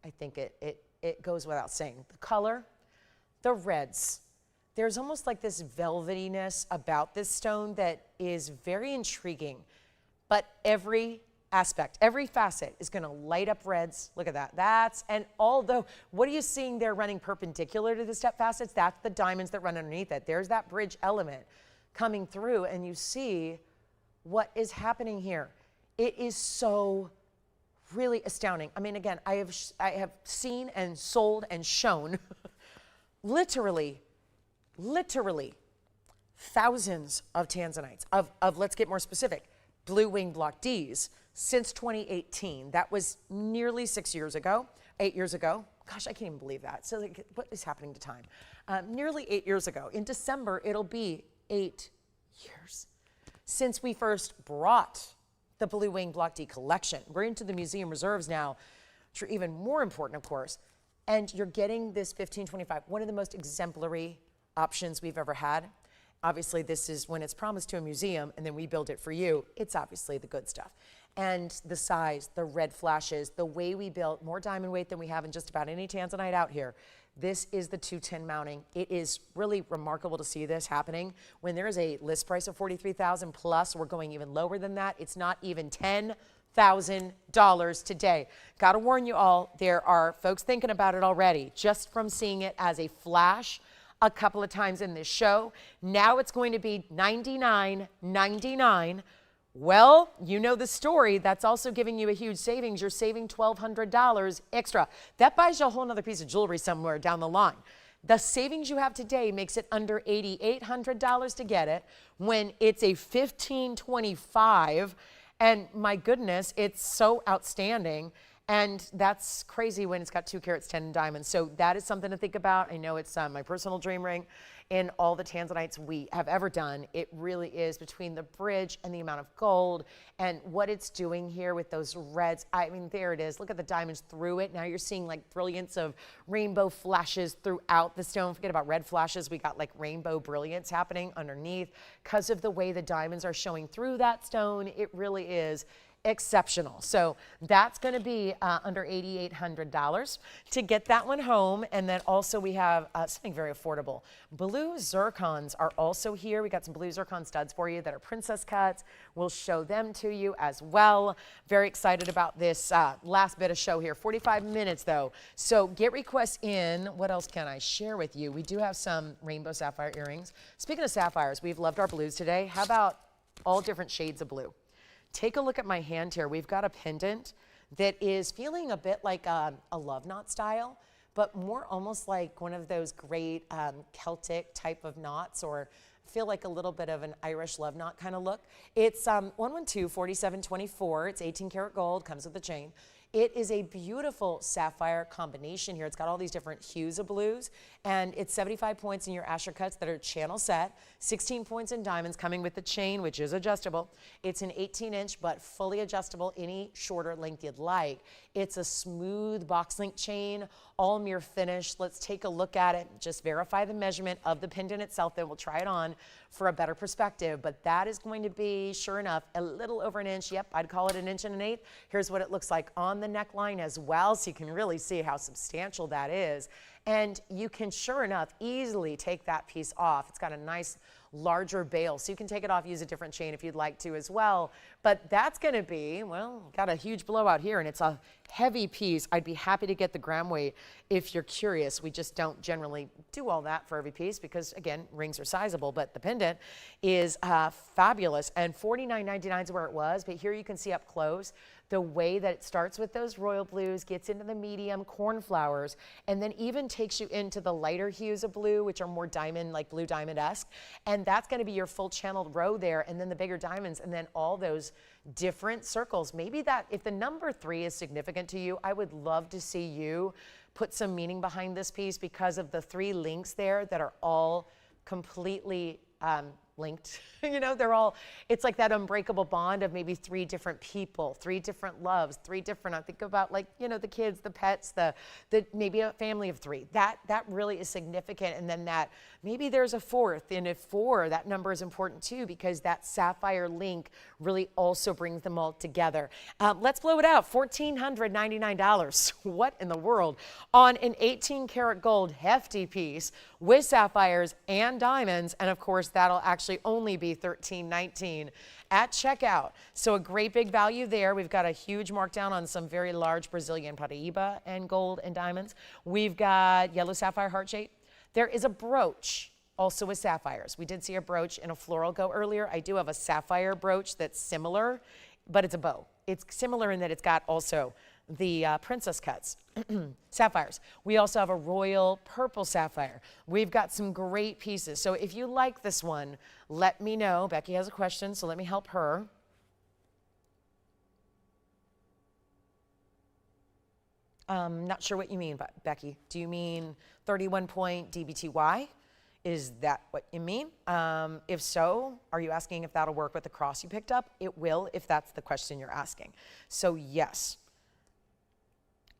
I think it goes without saying. The color, the reds, there's almost like this velvetiness about this stone that is very intriguing, but every aspect, every facet is going to light up reds. Look at that. And although, what are you seeing there running perpendicular to the step facets? That's the diamonds that run underneath it. There's that bridge element coming through, and you see what is happening here. It is so really astounding. I mean, again, I have seen and sold and shown literally thousands of tanzanites, of let's get more specific, blue wing block Ds since 2018. That was nearly 8 years ago. Gosh, I can't even believe that. So like, what is happening to time? Nearly 8 years ago. In December, it'll be 8 years since we first brought the Blue Wing Block D collection. We're into the museum reserves now, which are even more important, of course. And you're getting this 1525, one of the most exemplary options we've ever had. Obviously, this is when it's promised to a museum and then we build it for you. It's obviously the good stuff. And the size, the red flashes, the way we built, more diamond weight than we have in just about any tanzanite out here. This is the 210 mounting. It is really remarkable to see this happening when there is a list price of $43,000 plus. We're going even lower than that. It's not even $10,000 today. Got to warn you all, there are folks thinking about it already, just from seeing it as a flash a couple of times in this show. Now it's going to be $99.99. Well, you know the story. That's also giving you a huge savings. You're saving $1,200 extra. That buys you a whole nother piece of jewelry somewhere down the line. The savings you have today makes it under $8,800 to get it when it's a $1,525. And my goodness, it's so outstanding. And that's crazy when it's got 2 carats, 10 diamonds. So that is something to think about. I know it's my personal dream ring. In all the tanzanites we have ever done, it really is, between the bridge and the amount of gold and what it's doing here with those reds. I mean, there it is. Look at the diamonds through it. Now you're seeing like brilliance of rainbow flashes throughout the stone. Forget about red flashes. We got like rainbow brilliance happening underneath because of the way the diamonds are showing through that stone. It really is exceptional. So that's going to be under $8,800 to get that one home. And then also we have something very affordable. Blue zircons are also here. We got some blue zircon studs for you that are princess cuts. We'll show them to you as well. Very excited about this last bit of show here. 45 minutes though. So get requests in. What else can I share with you? We do have some rainbow sapphire earrings. Speaking of sapphires, we've loved our blues today. How about all different shades of blue? Take a look at my hand here. We've got a pendant that is feeling a bit like a love knot style, but more almost like one of those great Celtic type of knots, or feel like a little bit of an Irish love knot kind of look. It's 112-4724. It's 18 karat gold, comes with the chain. It is a beautiful sapphire combination here. It's got all these different hues of blues, and it's 75 points in your Asher cuts that are channel set, 16 points in diamonds coming with the chain, which is adjustable. It's an 18-inch, but fully adjustable any shorter length you'd like. It's a smooth box link chain, all mirror finish. Let's take a look at it. Just verify the measurement of the pendant itself, then we'll try it on for a better perspective. But that is going to be, sure enough, a little over an inch. Yep, I'd call it 1 1/8 inches. Here's what it looks like on the neckline as well, so you can really see how substantial that is. And you can, sure enough, easily take that piece off. It's got a nice larger bail, so you can take it off, use a different chain if you'd like to as well. But that's going to be, well, got a huge blowout here, and it's a heavy piece. I'd be happy to get the gram weight if you're curious. We just don't generally do all that for every piece because, again, rings are sizable, but the pendant is fabulous. And $49.99 is where it was, but here you can see up close the way that it starts with those royal blues, gets into the medium cornflowers, and then even takes you into the lighter hues of blue, which are more diamond, like blue diamond-esque. And that's going to be your full channeled row there, and then the bigger diamonds, and then all those different circles. Maybe that, if the number 3 is significant to you, I would love to see you put some meaning behind this piece because of the 3 links there that are all completely linked. You know, they're all, it's like that unbreakable bond of maybe 3 different people, 3 different loves, 3 different, I think about like, you know, the kids, the pets, the maybe a family of 3. That really is significant. And then that, maybe there's a 4th, and if 4, that number is important too, because that sapphire link really also brings them all together. Let's blow it out, $1,499. What in the world? On an 18 karat gold hefty piece with sapphires and diamonds, and of course that'll actually only be $13.19 at checkout. So a great big value there. We've got a huge markdown on some very large Brazilian Paraíba and gold and diamonds. We've got yellow sapphire heart shape. There is a brooch also with sapphires. We did see a brooch in a floral go earlier. I do have a sapphire brooch that's similar, but it's a bow. It's similar in that it's got also the princess cuts, sapphires. We also have a royal purple sapphire. We've got some great pieces. So if you like this one, let me know. Becky has a question, so let me help her. Not sure what you mean, but Becky. Do you mean 31 point DBTY? Is that what you mean? If so, are you asking if that'll work with the cross you picked up? It will, if that's the question you're asking. So yes.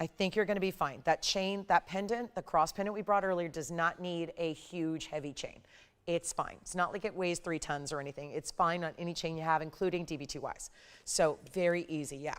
I think you're going to be fine. That chain, that pendant, the cross pendant we brought earlier does not need a huge heavy chain. It's fine. It's not like it weighs 3 tons or anything. It's fine on any chain you have, including DB2Ys. So very easy, yeah.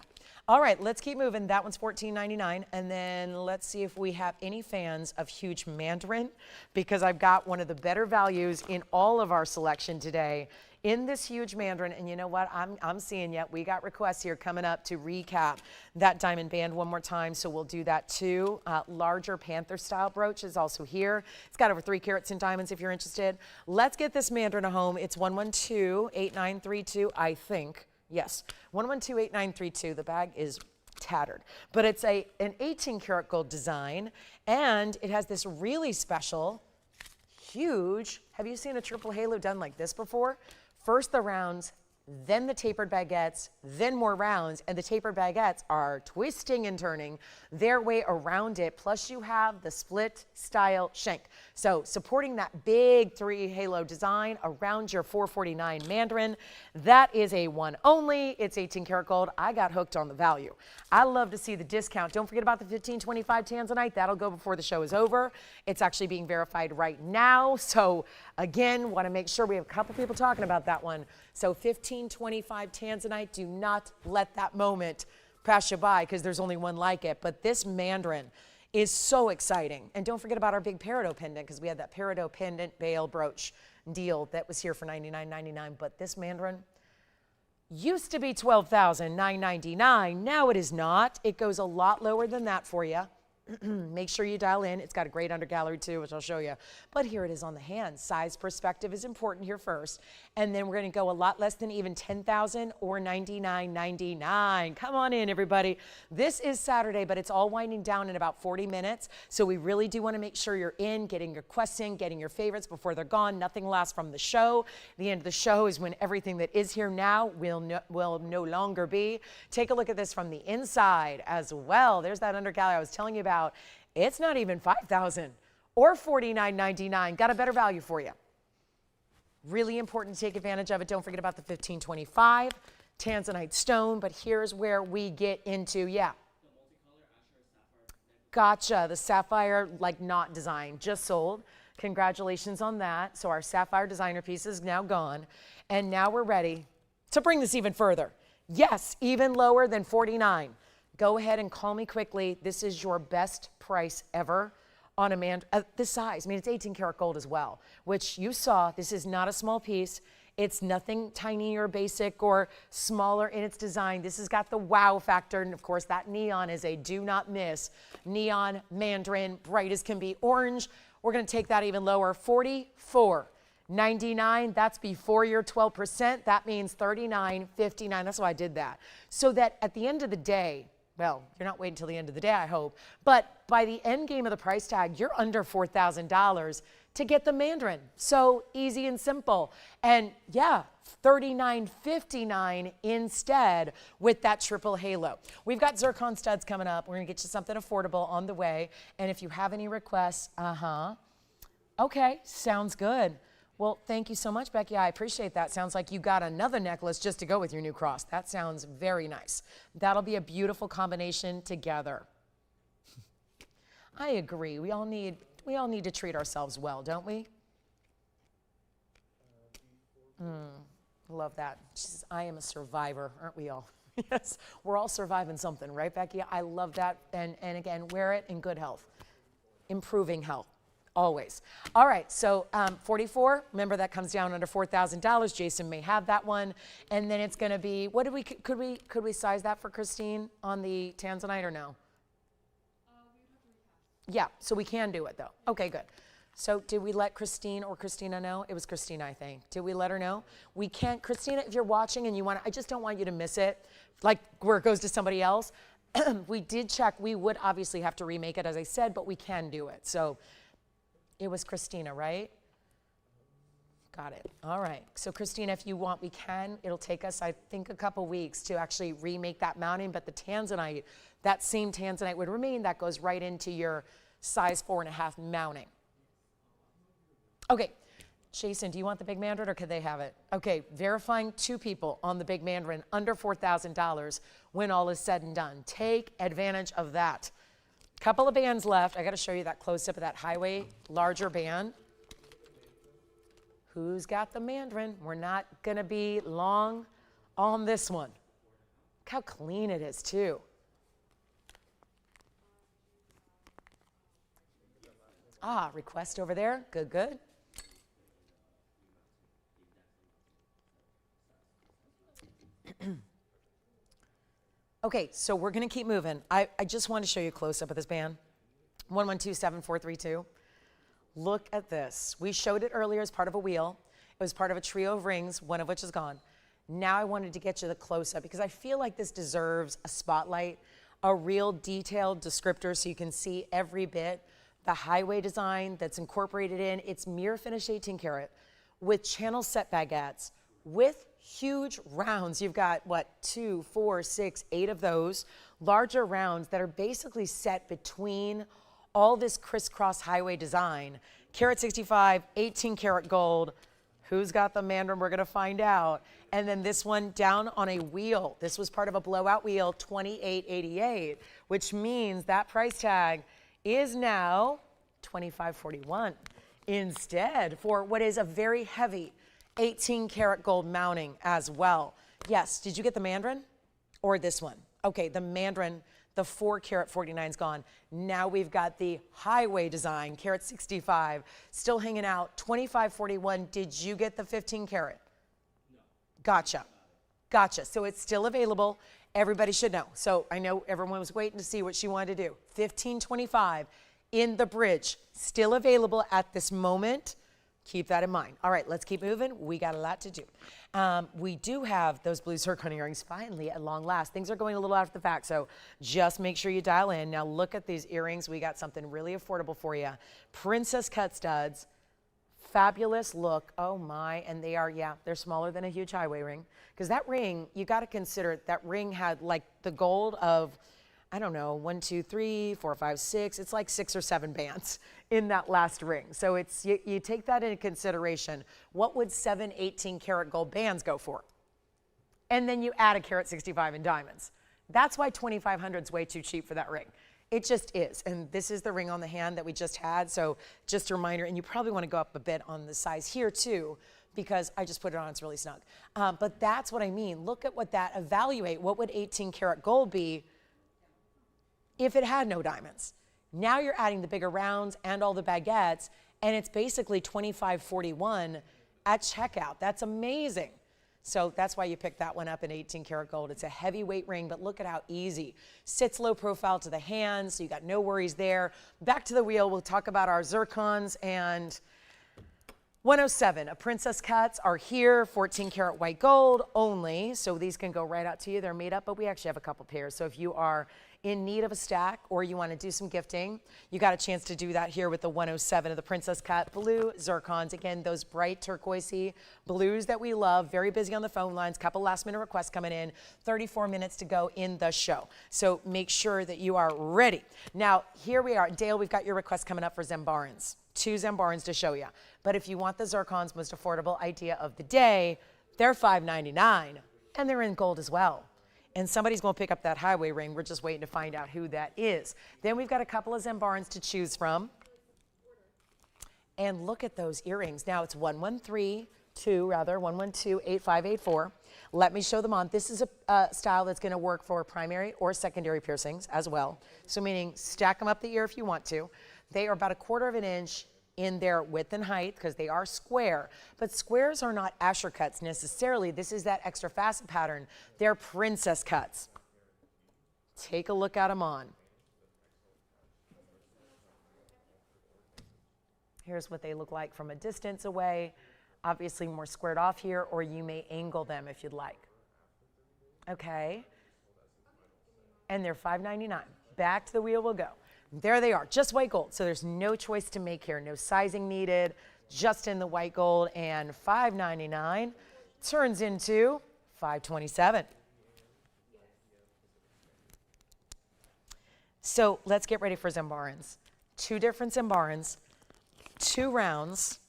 All right, let's keep moving. That one's $14.99. And then let's see if we have any fans of huge mandarin, because I've got one of the better values in all of our selection today in this huge mandarin. And you know what? I'm seeing yet. We got requests here coming up to recap that diamond band one more time. So we'll do that too. Larger panther style brooch is also here. It's got over 3 carats in diamonds if you're interested. Let's get this mandarin home. It's 112-8932, I think. Yes, 112-8932. The bag is tattered, but it's an 18 karat gold design, and it has this really special, huge, have you seen a triple halo done like this before? First the rounds, then the tapered baguettes, then more rounds, and the tapered baguettes are twisting and turning their way around it, plus you have the split style shank. So supporting that big 3 halo design around your 449 mandarin. That is a one only. It's 18 karat gold. I got hooked on the value. I love to see the discount. Don't forget about the 1525 tanzanite. That'll go before the show is over. It's actually being verified right now. So again, want to make sure we have a couple people talking about that one. So 1525 tanzanite, do not let that moment pass you by because there's only one like it. But this mandarin is so exciting. And don't forget about our big peridot pendant, because we had that peridot pendant bail brooch deal that was here for $99.99. But this mandarin used to be $12,999. Now it is not. It goes a lot lower than that for you. Make sure you dial in. It's got a great under gallery too, which I'll show you. But here it is on the hand. Size perspective is important here first. And then we're going to go a lot less than even $10,000 or $99.99. Come on in, everybody. This is Saturday, but it's all winding down in about 40 minutes. So we really do want to make sure you're in, getting your quests in, getting your favorites before they're gone. Nothing lasts from the show. The end of the show is when everything that is here now will no longer be. Take a look at this from the inside as well. There's that under gallery I was telling you about. It's not even $5,000 or $49.99. Got a better value for you. Really important to take advantage of it. Don't forget about the 1525 tanzanite stone. But here's where we get into, yeah. The multicolored Gotcha. The sapphire, like not designed, just sold. Congratulations on that. So our sapphire designer piece is now gone. And now we're ready to bring this even further. Yes, even lower than 49. Go ahead and call me quickly. This is your best price ever on a this size. I mean, it's 18 karat gold as well, which you saw. This is not a small piece. It's nothing tiny or basic or smaller in its design. This has got the wow factor. And of course, that neon is a do not miss. Neon, mandarin, bright as can be orange. We're going to take that even lower. $44.99. That's before your 12%. That means $39.59. That's why I did that. So that at the end of the day, well, you're not waiting until the end of the day, I hope. But by the end game of the price tag, you're under $4,000 to get the mandarin. So easy and simple. And yeah, $39.59 instead with that triple halo. We've got zircon studs coming up. We're gonna get you something affordable on the way. And if you have any requests, okay, sounds good. Well, thank you so much, Becky. I appreciate that. Sounds like you got another necklace just to go with your new cross. That sounds very nice. That'll be a beautiful combination together. I agree. We all need to treat ourselves well, don't we? Love that. She says, I am a survivor, aren't we all? Yes, we're all surviving something, right, Becky? I love that. And again, wear it in good health, improving health. Always. All right, so 44, remember that comes down under $4,000. Jason may have that one. And then it's going to be, what did could we size that for Christine on the Tanzanite or no? Yeah, so we can do it though. Okay, good. So did we let Christine or Christina know? It was Christina, I think. Did we let her know? We can't, Christina, if you're watching and you want to, I just don't want you to miss it, like where it goes to somebody else. We did check. We would obviously have to remake it, as I said, but we can do it. So it was Christina, right? Got it. All right. So Christina, if you want, we can. It'll take us, I think, a couple weeks to actually remake that mounting, but the Tanzanite, that same Tanzanite would remain. That goes right into your size 4.5 mounting. Okay. Jason, do you want the big mandarin or could they have it? Okay. Verifying 2 people on the big mandarin under $4,000 when all is said and done. Take advantage of that. Couple of bands left. I got to show you that close-up of that highway, larger band. Who's got the mandarin? We're not going to be long on this one. Look how clean it is, too. Ah, request over there. Good, good. Okay, so we're going to keep moving. I just want to show you a close-up of this band. 1127432. Look at this. We showed it earlier as part of a wheel. It was part of a trio of rings, one of which is gone. Now I wanted to get you the close-up because I feel like this deserves a spotlight, a real detailed descriptor so you can see every bit. The highway design that's incorporated in, it's mirror finish 18 karat with channel set baguettes, with huge rounds. You've got, what, 2, 4, 6, 8 of those larger rounds that are basically set between all this crisscross highway design. Carat 65, 18 karat gold. Who's got the mandarin? We're going to find out. And then this one down on a wheel. This was part of a blowout wheel, $28.88, which means that price tag is now $25.41 instead for what is a very heavy 18 karat gold mounting as well. Yes, did you get the mandarin or this one? Okay, the mandarin, the 4 karat 49 is gone. Now we've got the highway design, carat 65, still hanging out, $25.41. Did you get the 15 karat? No. Gotcha. Gotcha. So it's still available. Everybody should know. So I know everyone was waiting to see what she wanted to do. $15.25 in the bridge, still available at this moment. Keep that in mind. All right, let's keep moving. We got a lot to do. We do have those blue zircon earrings finally at long last. Things are going a little after the fact, so just make sure you dial in. Now look at these earrings. We got something really affordable for you. Princess cut studs. Fabulous look. Oh my, and they are, yeah, they're smaller than a huge highway ring. Because that ring, you got to consider that ring had like the gold of, I don't know, 1, 2, 3, 4, 5, 6. It's like 6 or 7 bands in that last ring. So it's you take that into consideration. What would 7 18 karat gold bands go for? And then you add a carat 65 in diamonds. That's why $2,500 is way too cheap for that ring. It just is. And this is the ring on the hand that we just had. So just a reminder, and you probably want to go up a bit on the size here too, because I just put it on, it's really snug. But that's what I mean. Look at what that, evaluate what would 18 karat gold be if it had no diamonds. Now you're adding the bigger rounds and all the baguettes, and it's basically $25.41 at checkout. That's amazing. So that's why you picked that one up in 18 karat gold. It's a heavyweight ring, but look at how easy. Sits low profile to the hand, so you got no worries there. Back to the wheel, we'll talk about our zircons and 107, princess cuts are here, 14 karat white gold only. So these can go right out to you. They're made up, but we actually have a couple pairs. So if you are in need of a stack or you want to do some gifting, you got a chance to do that here with the 107 of the princess cut blue zircons. Again, those bright turquoisey blues that we love. Very busy on the phone lines, couple last minute requests coming in, 34 minutes to go in the show. So make sure that you are ready. Now, here we are. Dale, we've got your request coming up for Zembarans. 2 Zembarans to show you. But if you want the zircons, most affordable idea of the day, they're $5.99 and they're in gold as well. And somebody's going to pick up that highway ring. We're just waiting to find out who that is. Then we've got a couple of Zembarans to choose from. And look at those earrings. Now it's 112-8584. Let me show them on. This is a style that's going to work for primary or secondary piercings as well. So meaning stack them up the ear if you want to. They are about 1/4 of an inch in their width and height because they are square. But squares are not Asher cuts necessarily. This is that extra facet pattern. They're princess cuts. Take a look at them on. Here's what they look like from a distance away. Obviously more squared off here, or you may angle them if you'd like. Okay. And they're $5.99. Back to the wheel we'll go. There they are, just white gold. So there's no choice to make here, no sizing needed, just in the white gold, and $5.99 turns into $5.27. So let's get ready for Zembarans. 2 different Zembarans, 2 rounds,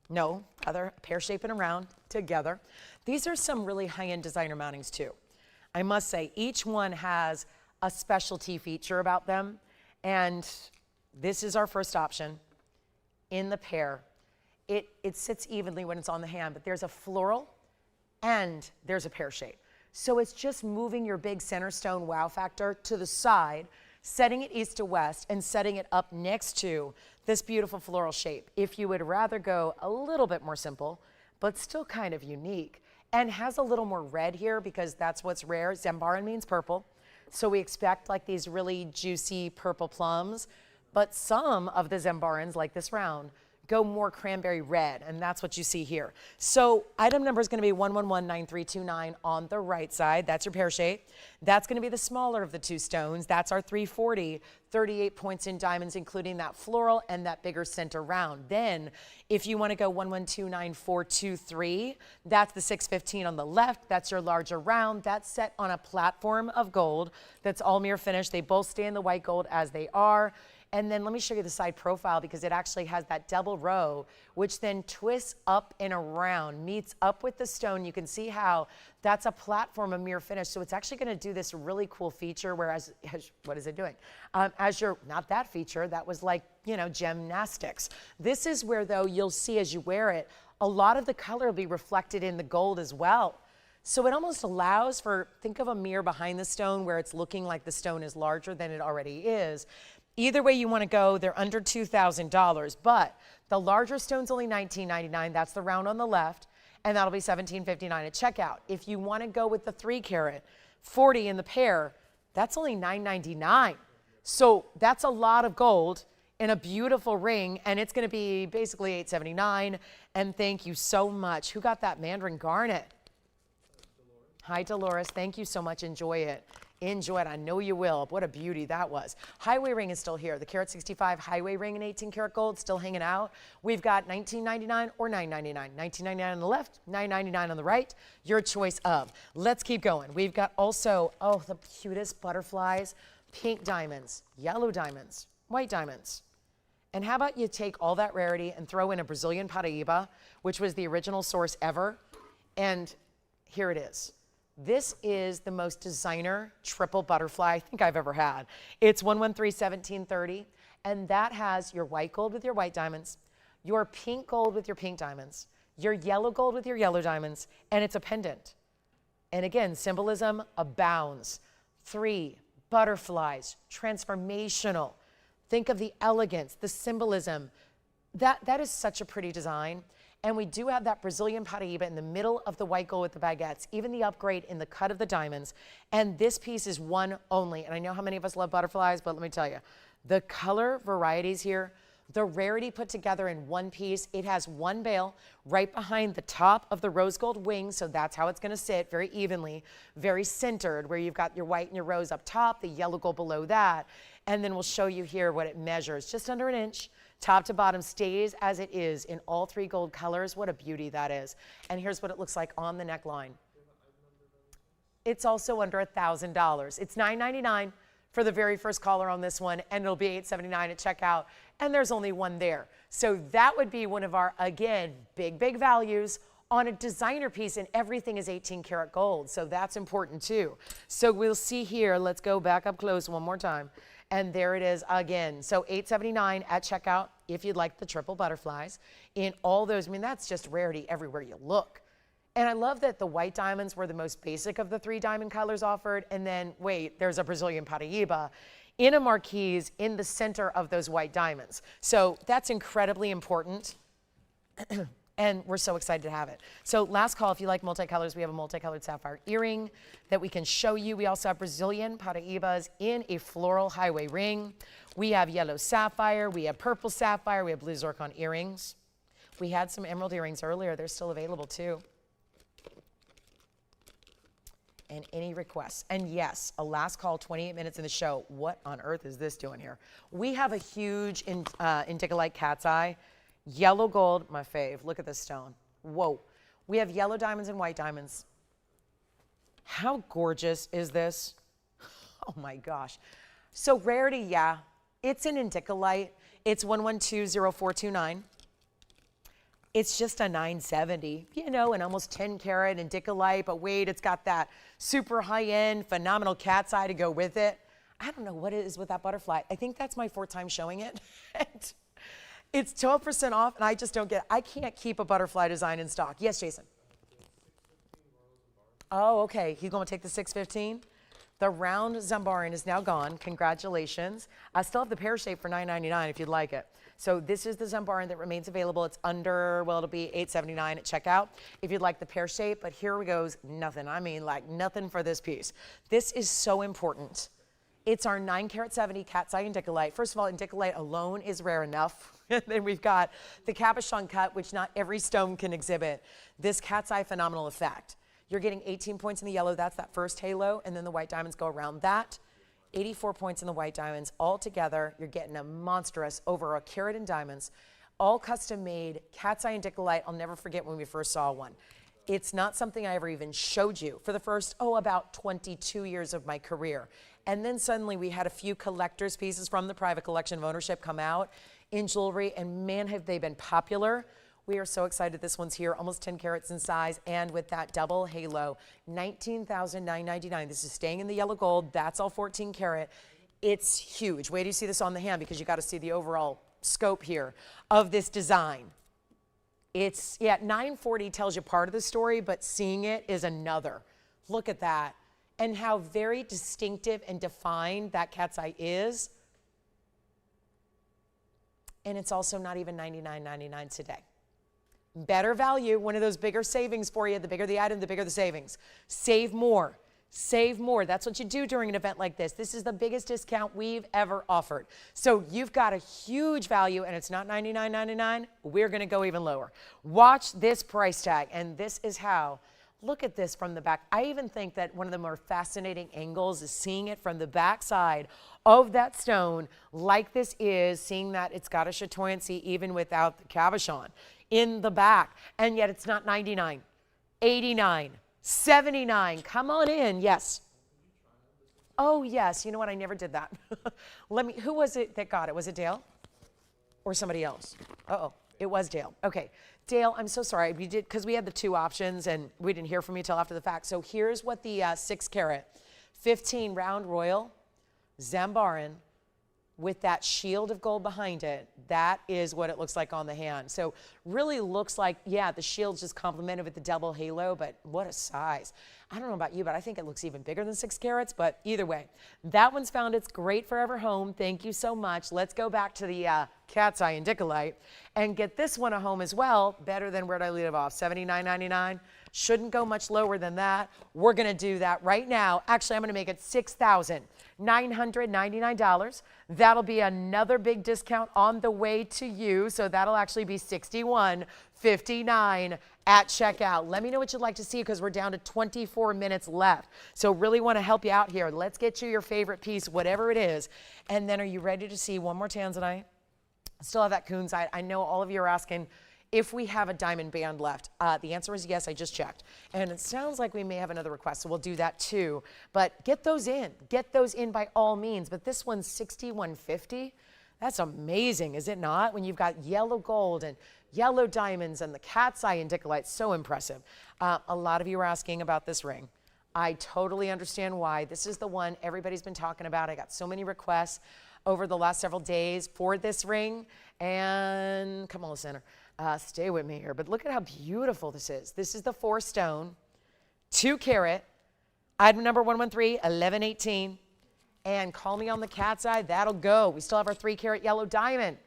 no, other pear shape and a round together. These are some really high-end designer mountings too. I must say, each one has a specialty feature about them. And this is our first option in the pair. It sits evenly when it's on the hand, but there's a floral and there's a pear shape. So it's just moving your big center stone wow factor to the side, setting it east to west, and setting it up next to this beautiful floral shape. If you would rather go a little bit more simple, but still kind of unique, and has a little more red here because that's what's rare. Zembaran means purple. So we expect like these really juicy purple plums, but some of the Zembarans, like this round, go more cranberry red, and that's what you see here. So item number is going to be 1119329 on the right side. That's your pear shape. That's going to be the smaller of the 2 stones. That's our 340, 38 points in diamonds, including that floral and that bigger center round. Then if you want to go 1129423, that's the 615 on the left. That's your larger round. That's set on a platform of gold. That's all mirror finish. They both stay in the white gold as they are. And then let me show you the side profile because it actually has that double row, which then twists up and around, meets up with the stone. You can see how that's a platform of mirror finish. So it's actually going to do this really cool feature, whereas, what is it doing? As you're, not that feature, that was like, you know, gymnastics. This is where, though, you'll see as you wear it, a lot of the color will be reflected in the gold as well. So it almost allows for, think of a mirror behind the stone where it's looking like the stone is larger than it already is. Either way you want to go, they're under $2,000, but the larger stone's only $19.99. That's the round on the left, and that'll be $17.59 at checkout. If you want to go with the 3 carat, 40 in the pair, that's only $9.99. So that's a lot of gold in a beautiful ring, and it's going to be basically $8.79. And thank you so much. Who got that Mandarin Garnet? Hi, Dolores. Thank you so much. Enjoy it. Enjoy it. I know you will. What a beauty that was. Highway ring is still here. The carat 65 highway ring in 18 karat gold still hanging out. We've got $19.99 or $9.99. $19.99 on the left, $9.99 on the right. Your choice of. Let's keep going. We've got also, oh, the cutest butterflies, pink diamonds, yellow diamonds, white diamonds. And how about you take all that rarity and throw in a Brazilian Paraíba, which was the original source ever, and here it is. This is the most designer triple butterfly I think I've ever had. It's 113-1730, and that has your white gold with your white diamonds, your pink gold with your pink diamonds, your yellow gold with your yellow diamonds, and it's a pendant. And again, symbolism abounds. 3 butterflies, transformational. Think of the elegance, the symbolism. That is such a pretty design. And we do have that Brazilian Paraíba in the middle of the white gold with the baguettes, even the upgrade in the cut of the diamonds. And this piece is one only. And I know how many of us love butterflies, but let me tell you, the color varieties here, the rarity put together in one piece. It has one bail right behind the top of the rose gold wing, so that's how it's going to sit, very evenly, very centered, where you've got your white and your rose up top, the yellow gold below that. And then we'll show you here what it measures, just under an inch. Top to bottom stays as it is in all 3 gold colors. What a beauty that is. And here's what it looks like on the neckline. It's also under $1,000. It's $9.99 for the very first caller on this one, and it'll be $8.79 at checkout, and there's only one there. So that would be one of our, again, big values on a designer piece, and everything is 18 karat gold, so that's important too. So we'll see here, let's go back up close one more time. And there it is again. So $8.79 at checkout if you'd like the triple butterflies. In all those, I mean, that's just rarity everywhere you look. And I love that the white diamonds were the most basic of the 3 diamond colors offered. And then, wait, there's a Brazilian Paraíba in a marquise in the center of those white diamonds. So that's incredibly important. And we're so excited to have it. So last call, if you like multicolors, we have a multicolored sapphire earring that we can show you. We also have Brazilian Paraíbas in a floral highway ring. We have yellow sapphire. We have purple sapphire. We have blue zircon earrings. We had some emerald earrings earlier. They're still available too. And any requests. And yes, a last call, 28 minutes in the show. What on earth is this doing here? We have a huge indicolite cat's eye. Yellow gold, my fave. Look at this stone. Whoa. We have yellow diamonds and white diamonds. How gorgeous is this? Oh my gosh. So rarity, yeah. It's an indicolite. It's 1120429. It's just a 970, you know, an almost 10 karat indicolite, but wait, it's got that super high end, phenomenal cat's eye to go with it. I don't know what it is with that butterfly. I think that's my 4th time showing it. It's 12% off, and I just don't get it. I can't keep a butterfly design in stock. Yes, Jason? Oh, okay. He's going to take the 615? The round Zambaran is now gone. Congratulations. I still have the pear shape for $9.99 if you'd like it. So this is the Zambaran that remains available. It's under, well, it'll be $8.79 at checkout if you'd like the pear shape, but here goes nothing. I mean, like nothing for this piece. This is so important. It's our 9 karat 70 cat's eye indicolite. First of all, indicolite alone is rare enough. And then we've got the cabochon cut, which not every stone can exhibit. This cat's eye phenomenal effect. You're getting 18 points in the yellow. That's that first halo. And then the white diamonds go around that. 84 points in the white diamonds. All together, you're getting a monstrous over a carat in diamonds. All custom made. Cat's eye indicolite. I'll never forget when we first saw one. It's not something I ever even showed you for the first, about 22 years of my career. And then suddenly we had a few collector's pieces from the private collection of ownership come out in jewelry, and man, have they been popular. We are so excited this one's here, almost 10 carats in size, and with that double halo, $19,999. This is staying in the yellow gold. That's all 14 karat. It's huge. Wait till you see this on the hand, because you got to see the overall scope here of this design. It's, yeah, 940 tells you part of the story, but seeing it is another. Look at that. And how very distinctive and defined that cat's eye is. And it's also not even $99.99 today. Better value, one of those bigger savings for you. The bigger the item, the bigger the savings. Save more. Save more. That's what you do during an event like this. This is the biggest discount we've ever offered. So you've got a huge value, and it's not $99.99. We're going to go even lower. Watch this price tag, and this is how. Look at this from the back. I even think that one of the more fascinating angles is seeing it from the back side of that stone, like this is, seeing that it's got a chatoyancy even without the cabochon in the back. And yet it's not 99, 89, 79. Come on in. Yes. Oh, yes. You know what? I never did that. Who was it that got it? Was it Dale or somebody else? Uh-oh. It was Dale. Okay. Dale, I'm so sorry. We did, because we had the 2 options and we didn't hear from you till after the fact. So here's what the 6 carat, 15 round royal Zambaran with that shield of gold behind it, that is what it looks like on the hand. So really looks like, yeah, the shield's just complemented with the double halo, but what a size. I don't know about you, but I think it looks even bigger than 6 carats, but either way, that one's found its great forever home. Thank you so much. Let's go back to the cat's eye and Dicolite and get this one a home as well. Better than where did I leave it off? $79.99. Shouldn't go much lower than that. We're gonna do that right now. Actually, I'm gonna make it $6,999. That'll be another big discount on the way to you. So that'll actually be $61.59 at checkout. Let me know what you'd like to see because we're down to 24 minutes left. So really want to help you out here. Let's get you your favorite piece, whatever it is. And then are you ready to see one more tanzanite? Still have that coon's eye. I know all of you are asking if we have a diamond band left. The answer is yes, I just checked. And it sounds like we may have another request, so we'll do that too. But get those in. Get those in by all means. But this one's $61.50. That's amazing, is it not? When you've got yellow gold and yellow diamonds and the cat's eye and Dicolite, so impressive. A lot of you are asking about this ring. I totally understand why. This is the one everybody's been talking about. I got so many requests over the last several days for this ring. And come on, center. Stay with me here. But look at how beautiful this is. This is the 4 stone, 2 carat, item number 113, 1118. And call me on the cat's eye. That'll go. We still have our 3 carat yellow diamond,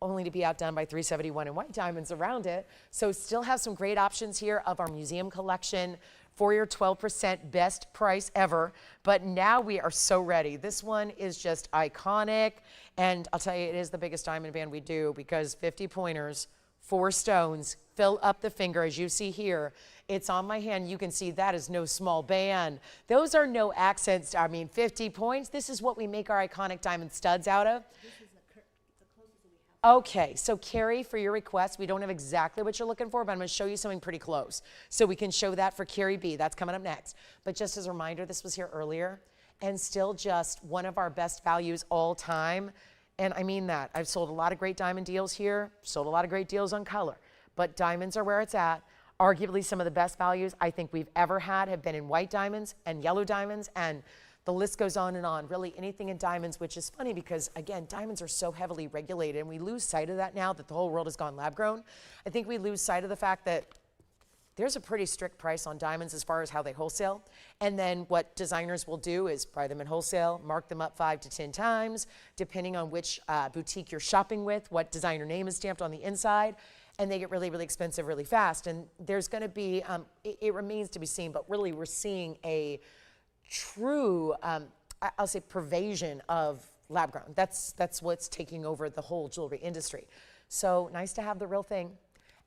only to be outdone by 371 in white diamonds around it. So still have some great options here of our museum collection for your 12% best price ever. But now we are so ready. This one is just iconic. And I'll tell you, it is the biggest diamond band we do because 50 pointers, 4 stones, fill up the finger as you see here. It's on my hand. You can see that is no small band. Those are no accents. I mean, 50 points. This is what we make our iconic diamond studs out of. This is the closest that we have. Okay, so Carrie, for your request, we don't have exactly what you're looking for, but I'm going to show you something pretty close. So we can show that for Carrie B. That's coming up next. But just as a reminder, this was here earlier and still just one of our best values all time. And I mean that. I've sold a lot of great diamond deals here, sold a lot of great deals on color, but diamonds are where it's at. Arguably some of the best values I think we've ever had have been in white diamonds and yellow diamonds, and the list goes on and on. Really anything in diamonds, which is funny because, again, diamonds are so heavily regulated, and we lose sight of that now that the whole world has gone lab grown. I think we lose sight of the fact that there's a pretty strict price on diamonds as far as how they wholesale. And then what designers will do is buy them in wholesale, mark them up 5 to 10 times, depending on which boutique you're shopping with, what designer name is stamped on the inside. And they get really, really expensive really fast. And there's going to be, it remains to be seen, but really we're seeing a true, I'll say, pervasion of lab grown. That's what's taking over the whole jewelry industry. So nice to have the real thing,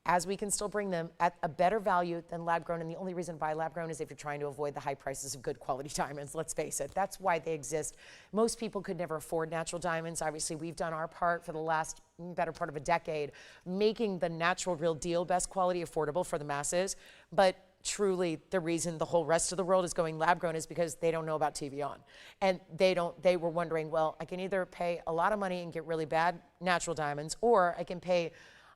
as we can still bring them at a better value than lab grown. And the only reason to buy lab grown is if you're trying to avoid the high prices of good quality diamonds, let's face it. That's why they exist. Most people could never afford natural diamonds. Obviously, we've done our part for the last better part of a decade, making the natural real deal best quality affordable for the masses. But truly the reason the whole rest of the world is going lab grown is because they don't know about TVON. And they were wondering, well, I can either pay a lot of money and get really bad natural diamonds, or I can pay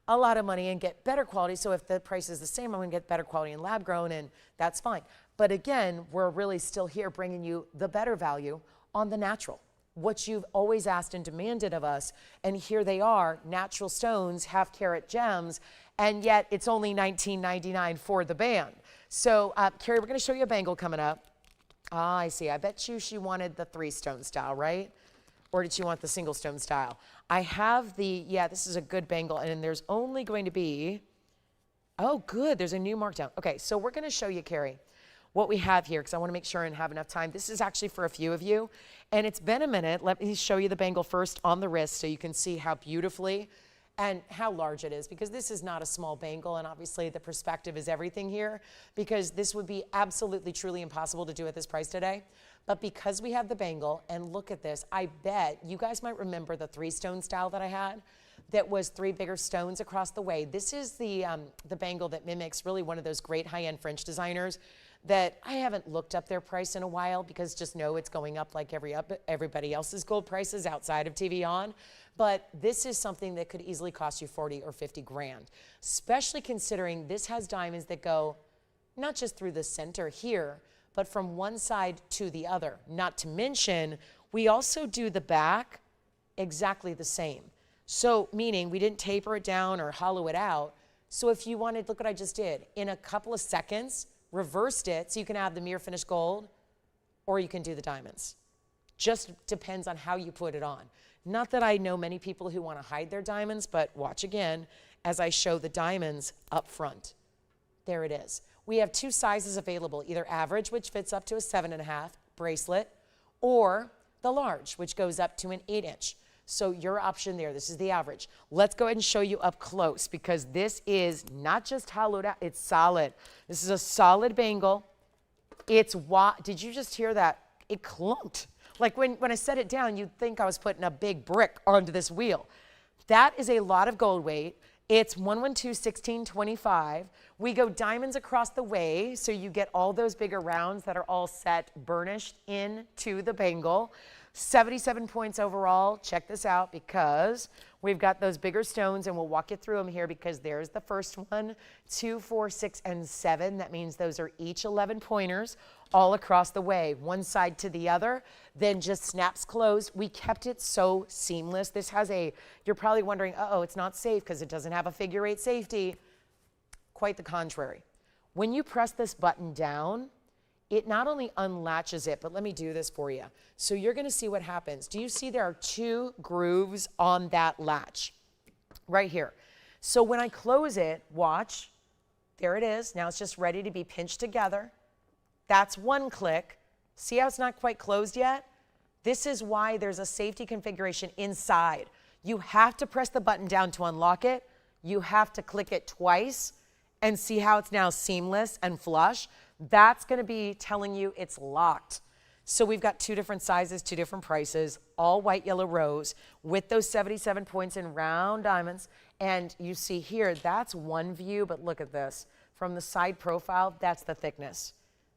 a lot of money and get better quality. So if the price is the same, I'm gonna get better quality in lab grown, and that's fine. But again, we're really still here bringing you the better value on the natural, what you've always asked and demanded of us. And here they are, natural stones, half carat gems, and yet it's only $19.99 for the band. So Carrie, we're gonna show you a bangle coming up. Ah, I see, I bet you she wanted the 3 stone style, right? Or did she want the single stone style? I have the, yeah, this is a good bangle, and there's only going to be, oh good, there's a new markdown. Okay, so we're gonna show you, Carrie, what we have here, because I wanna make sure and have enough time. This is actually for a few of you, and it's been a minute. Let me show you the bangle first on the wrist so you can see how beautifully and how large it is, because this is not a small bangle, and obviously the perspective is everything here, because this would be absolutely, truly impossible to do at this price today. But because we have the bangle, and look at this, I bet you guys might remember the 3 stone style that I had that was 3 bigger stones across the way. This is the bangle that mimics really one of those great high-end French designers that I haven't looked up their price in a while because just know it's going up like everybody else's gold prices outside of TVON. But this is something that could easily cost you 40 or 50 grand, especially considering this has diamonds that go not just through the center here, but from one side to the other. Not to mention, we also do the back exactly the same. So meaning we didn't taper it down or hollow it out. So if you wanted, look what I just did. In a couple of seconds, reversed it so you can have the mirror finished gold, or you can do the diamonds. Just depends on how you put it on. Not that I know many people who want to hide their diamonds, but watch again as I show the diamonds up front. There it is. We have two sizes available, either average, which fits up to a 7.5 bracelet, or the large, which goes up to an 8-inch. So your option there, this is the average. Let's go ahead and show you up close because this is not just hollowed out, it's solid. This is a solid bangle. It's did you just hear that? It clunked. Like when I set it down, you'd think I was putting a big brick onto this wheel. That is a lot of gold weight. It's 112-1625. We go diamonds across the way, so you get all those bigger rounds that are all set burnished into the bangle. 77 points overall. Check this out because we've got those bigger stones, and we'll walk you through them here because there's the first one, 2, 4, 6, and 7. That means those are each 11 pointers all across the way, one side to the other, then just snaps closed. We kept it so seamless. This has you're probably wondering, uh-oh, it's not safe because it doesn't have a figure 8 safety. Quite the contrary. When you press this button down, it not only unlatches it, but let me do this for you. So you're going to see what happens. Do you see there are 2 grooves on that latch right here? So when I close it, watch, there it is. Now it's just ready to be pinched together. That's one click. See how it's not quite closed yet? This is why there's a safety configuration inside. You have to press the button down to unlock it. You have to click it twice and see how it's now seamless and flush. That's going to be telling you it's locked. So we've got 2 different sizes, 2 different prices, all white, yellow rose with those 77 points in round diamonds. And you see here, that's one view, but look at this. From the side profile, that's the thickness.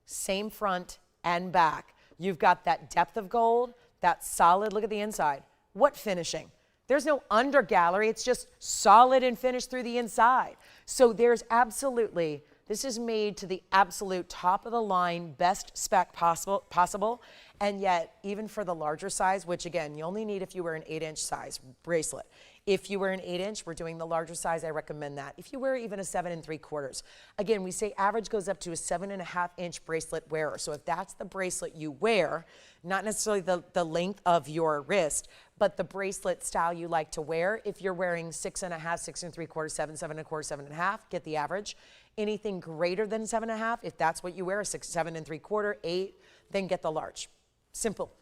Same front and back. You've got that depth of gold, that solid, look at the inside. What finishing? There's no under gallery, it's just solid and finished through the inside. So there's absolutely, this is made to the absolute top of the line, best spec possible. And yet, even for the larger size, which again, you only need if you wear an 8-inch size bracelet. If you wear an 8-inch, we're doing the larger size, I recommend that. If you wear even a 7 3/4, again, we say average goes up to a 7.5-inch bracelet wearer. So if that's the bracelet you wear, not necessarily the length of your wrist, but the bracelet style you like to wear, if you're wearing 6.5, 6 3/4, 7, 7 1/4, 7.5, get the average. Anything greater than 7.5, if that's what you wear, 6, 7 3/4, 8, then get the large. Simple.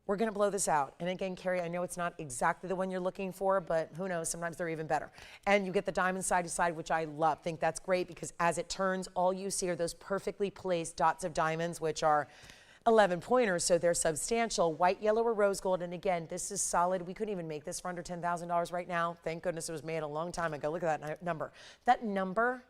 We're going to blow this out. And again, Carrie, I know it's not exactly the one you're looking for, but who knows, sometimes they're even better. And you get the diamond side to side, which I love. Think that's great because as it turns, all you see are those perfectly placed dots of diamonds, which are 11 pointers, so they're substantial. White, yellow, or rose gold. And again, this is solid. We couldn't even make this for under $10,000 right now. Thank goodness it was made a long time ago. Look at that number. That number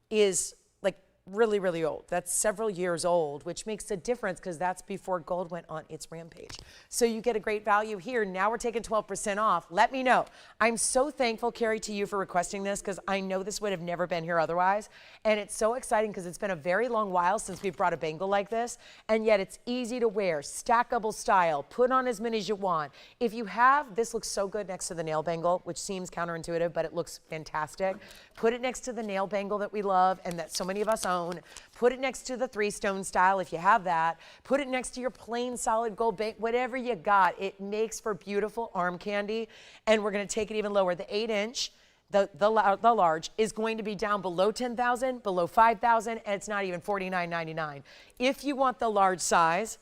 is like really, really old. That's several years old, which makes a difference because that's before gold went on its rampage. So you get a great value here. Now we're taking 12% off. Let me know. I'm so thankful, Carrie, to you for requesting this because I know this would have never been here otherwise. And it's so exciting because it's been a very long while since we've brought a bangle like this. And yet it's easy to wear, stackable style, put on as many as you want. If you have, this looks so good next to the nail bangle, which seems counterintuitive, but it looks fantastic. Put it next to the nail bangle that we love and that so many of us own. Put it next to the 3-stone style if you have that. Put it next to your plain solid gold bank, whatever you got. It makes for beautiful arm candy. And we're going to take it even lower. The 8-inch, the large, is going to be down below $10,000, below $5,000, and it's not even $49.99. If you want the large size,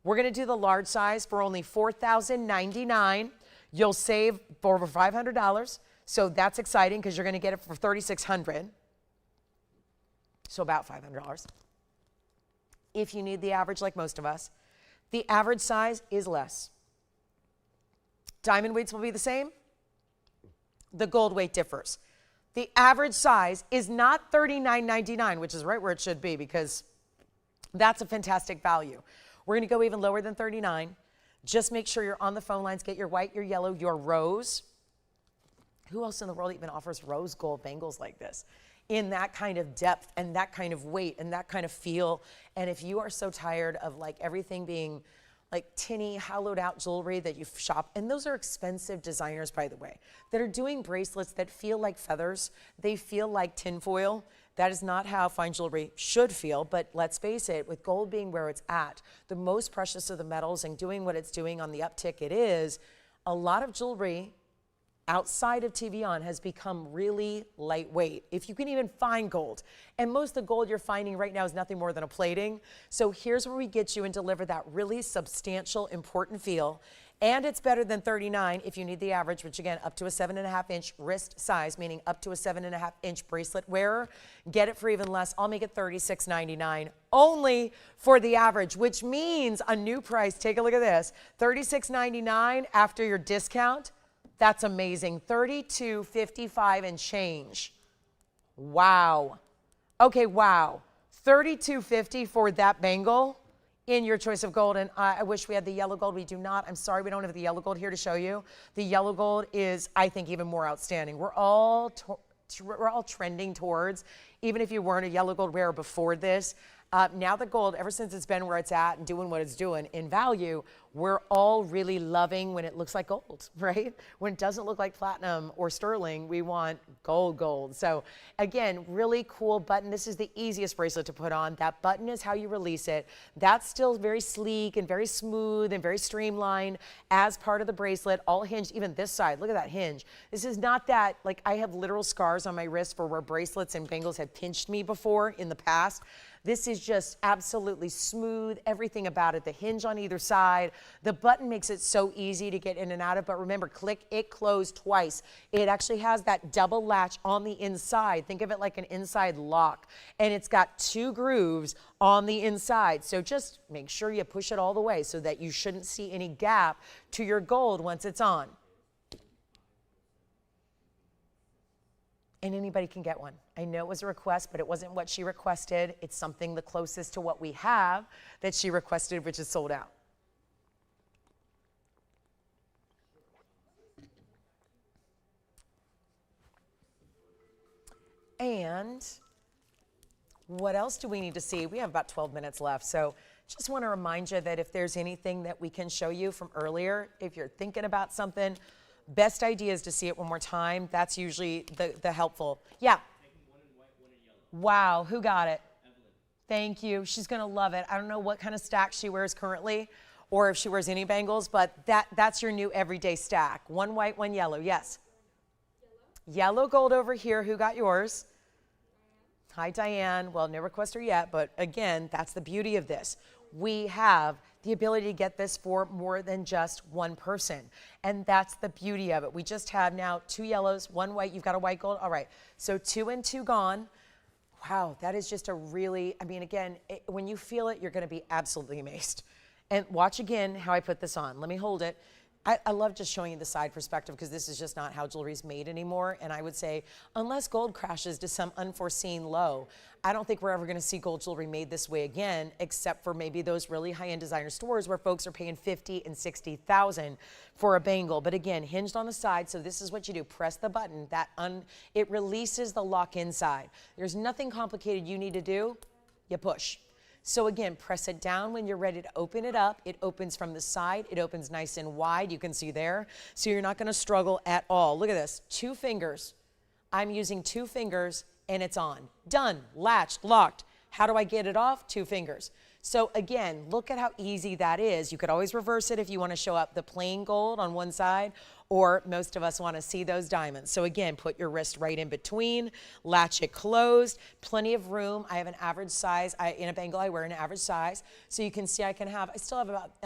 we're going to do the large size for only $4,099. You'll save over $500. So that's exciting because you're going to get it for $3,600. So about $500. If you need the average like most of us, the average size is less. Diamond weights will be the same. The gold weight differs. The average size is not $39.99, which is right where it should be because that's a fantastic value. We're going to go even lower than $39. Just make sure you're on the phone lines. Get your white, your yellow, your rose. Who else in the world even offers rose gold bangles like this? In that kind of depth and that kind of weight and that kind of feel. And if you are so tired of like everything being like tinny, hollowed out jewelry that you shop, and those are expensive designers, by the way, that are doing bracelets that feel like feathers, they feel like tinfoil. That is not how fine jewelry should feel, but let's face it, with gold being where it's at, the most precious of the metals and doing what it's doing on the uptick it is, a lot of jewelry outside of TVON has become really lightweight. If you can even find gold, and most of the gold you're finding right now is nothing more than a plating. So here's where we get you and deliver that really substantial, important feel. And it's better than $39 if you need the average, which again, up to a 7.5-inch wrist size, meaning up to a 7.5-inch bracelet wearer. Get it for even less. I'll make it $36.99 only for the average, which means a new price. Take a look at this, $36.99 after your discount. That's amazing. $32.55 and change. Wow. Okay, wow. $32.50 for that bangle in your choice of gold. And I wish we had the yellow gold. We do not. I'm sorry we don't have the yellow gold here to show you. The yellow gold is, I think, even more outstanding. We're all trending towards, even if you weren't a yellow gold wearer before this, now the gold, ever since it's been where it's at and doing what it's doing in value, we're all really loving when it looks like gold, right? When it doesn't look like platinum or sterling, we want gold. So again, really cool button. This is the easiest bracelet to put on. That button is how you release it. That's still very sleek and very smooth and very streamlined as part of the bracelet, all hinged, even this side. Look at that hinge. This is not that, like I have literal scars on my wrist for where bracelets and bangles have pinched me before in the past. This is just absolutely smooth, everything about it. The hinge on either side. The button makes it so easy to get in and out of, but remember, click it closed twice. It actually has that double latch on the inside. Think of it like an inside lock. And it's got 2 grooves on the inside. So just make sure you push it all the way so that you shouldn't see any gap to your gold once it's on. And anybody can get one. I know it was a request, but it wasn't what she requested. It's something the closest to what we have that she requested, which is sold out. And what else do we need to see? We have about 12 minutes left. So just want to remind you that if there's anything that we can show you from earlier, if you're thinking about something, best idea is to see it one more time. That's usually the helpful. Yeah. One in white, one in yellow. Wow. Who got it? Evelyn. Thank you. She's going to love it. I don't know what kind of stack she wears currently or if she wears any bangles, but that's your new everyday stack. One white, one yellow. Yes. Yellow gold over here. Who got yours? Hi, Diane. Well, no requester yet, but again, that's the beauty of this. We have the ability to get this for more than just one person. And that's the beauty of it. We just have now 2 yellows, 1 white. You've got a white gold. All right. So 2 and 2 gone. Wow. That is just a really, I mean, again, when you feel it, you're going to be absolutely amazed. And watch again how I put this on. Let me hold it. I love just showing you the side perspective because this is just not how jewelry is made anymore. And I would say, unless gold crashes to some unforeseen low, I don't think we're ever going to see gold jewelry made this way again, except for maybe those really high-end designer stores where folks are paying $50,000 and $60,000 for a bangle. But again, hinged on the side. So this is what you do. Press the button. It releases the lock inside. There's nothing complicated you need to do. You push. So again, press it down when you're ready to open it up. It opens from the side. It opens nice and wide. You can see there. So you're not going to struggle at all. Look at this. 2 fingers. I'm using 2 fingers and it's on. Done. Latched. Locked. How do I get it off? 2 fingers. So again, look at how easy that is. You could always reverse it if you want to show up the plain gold on one side, or most of us want to see those diamonds. So again, put your wrist right in between, latch it closed, plenty of room. I have an average size. In a bangle, I wear an average size. So you can see I still have about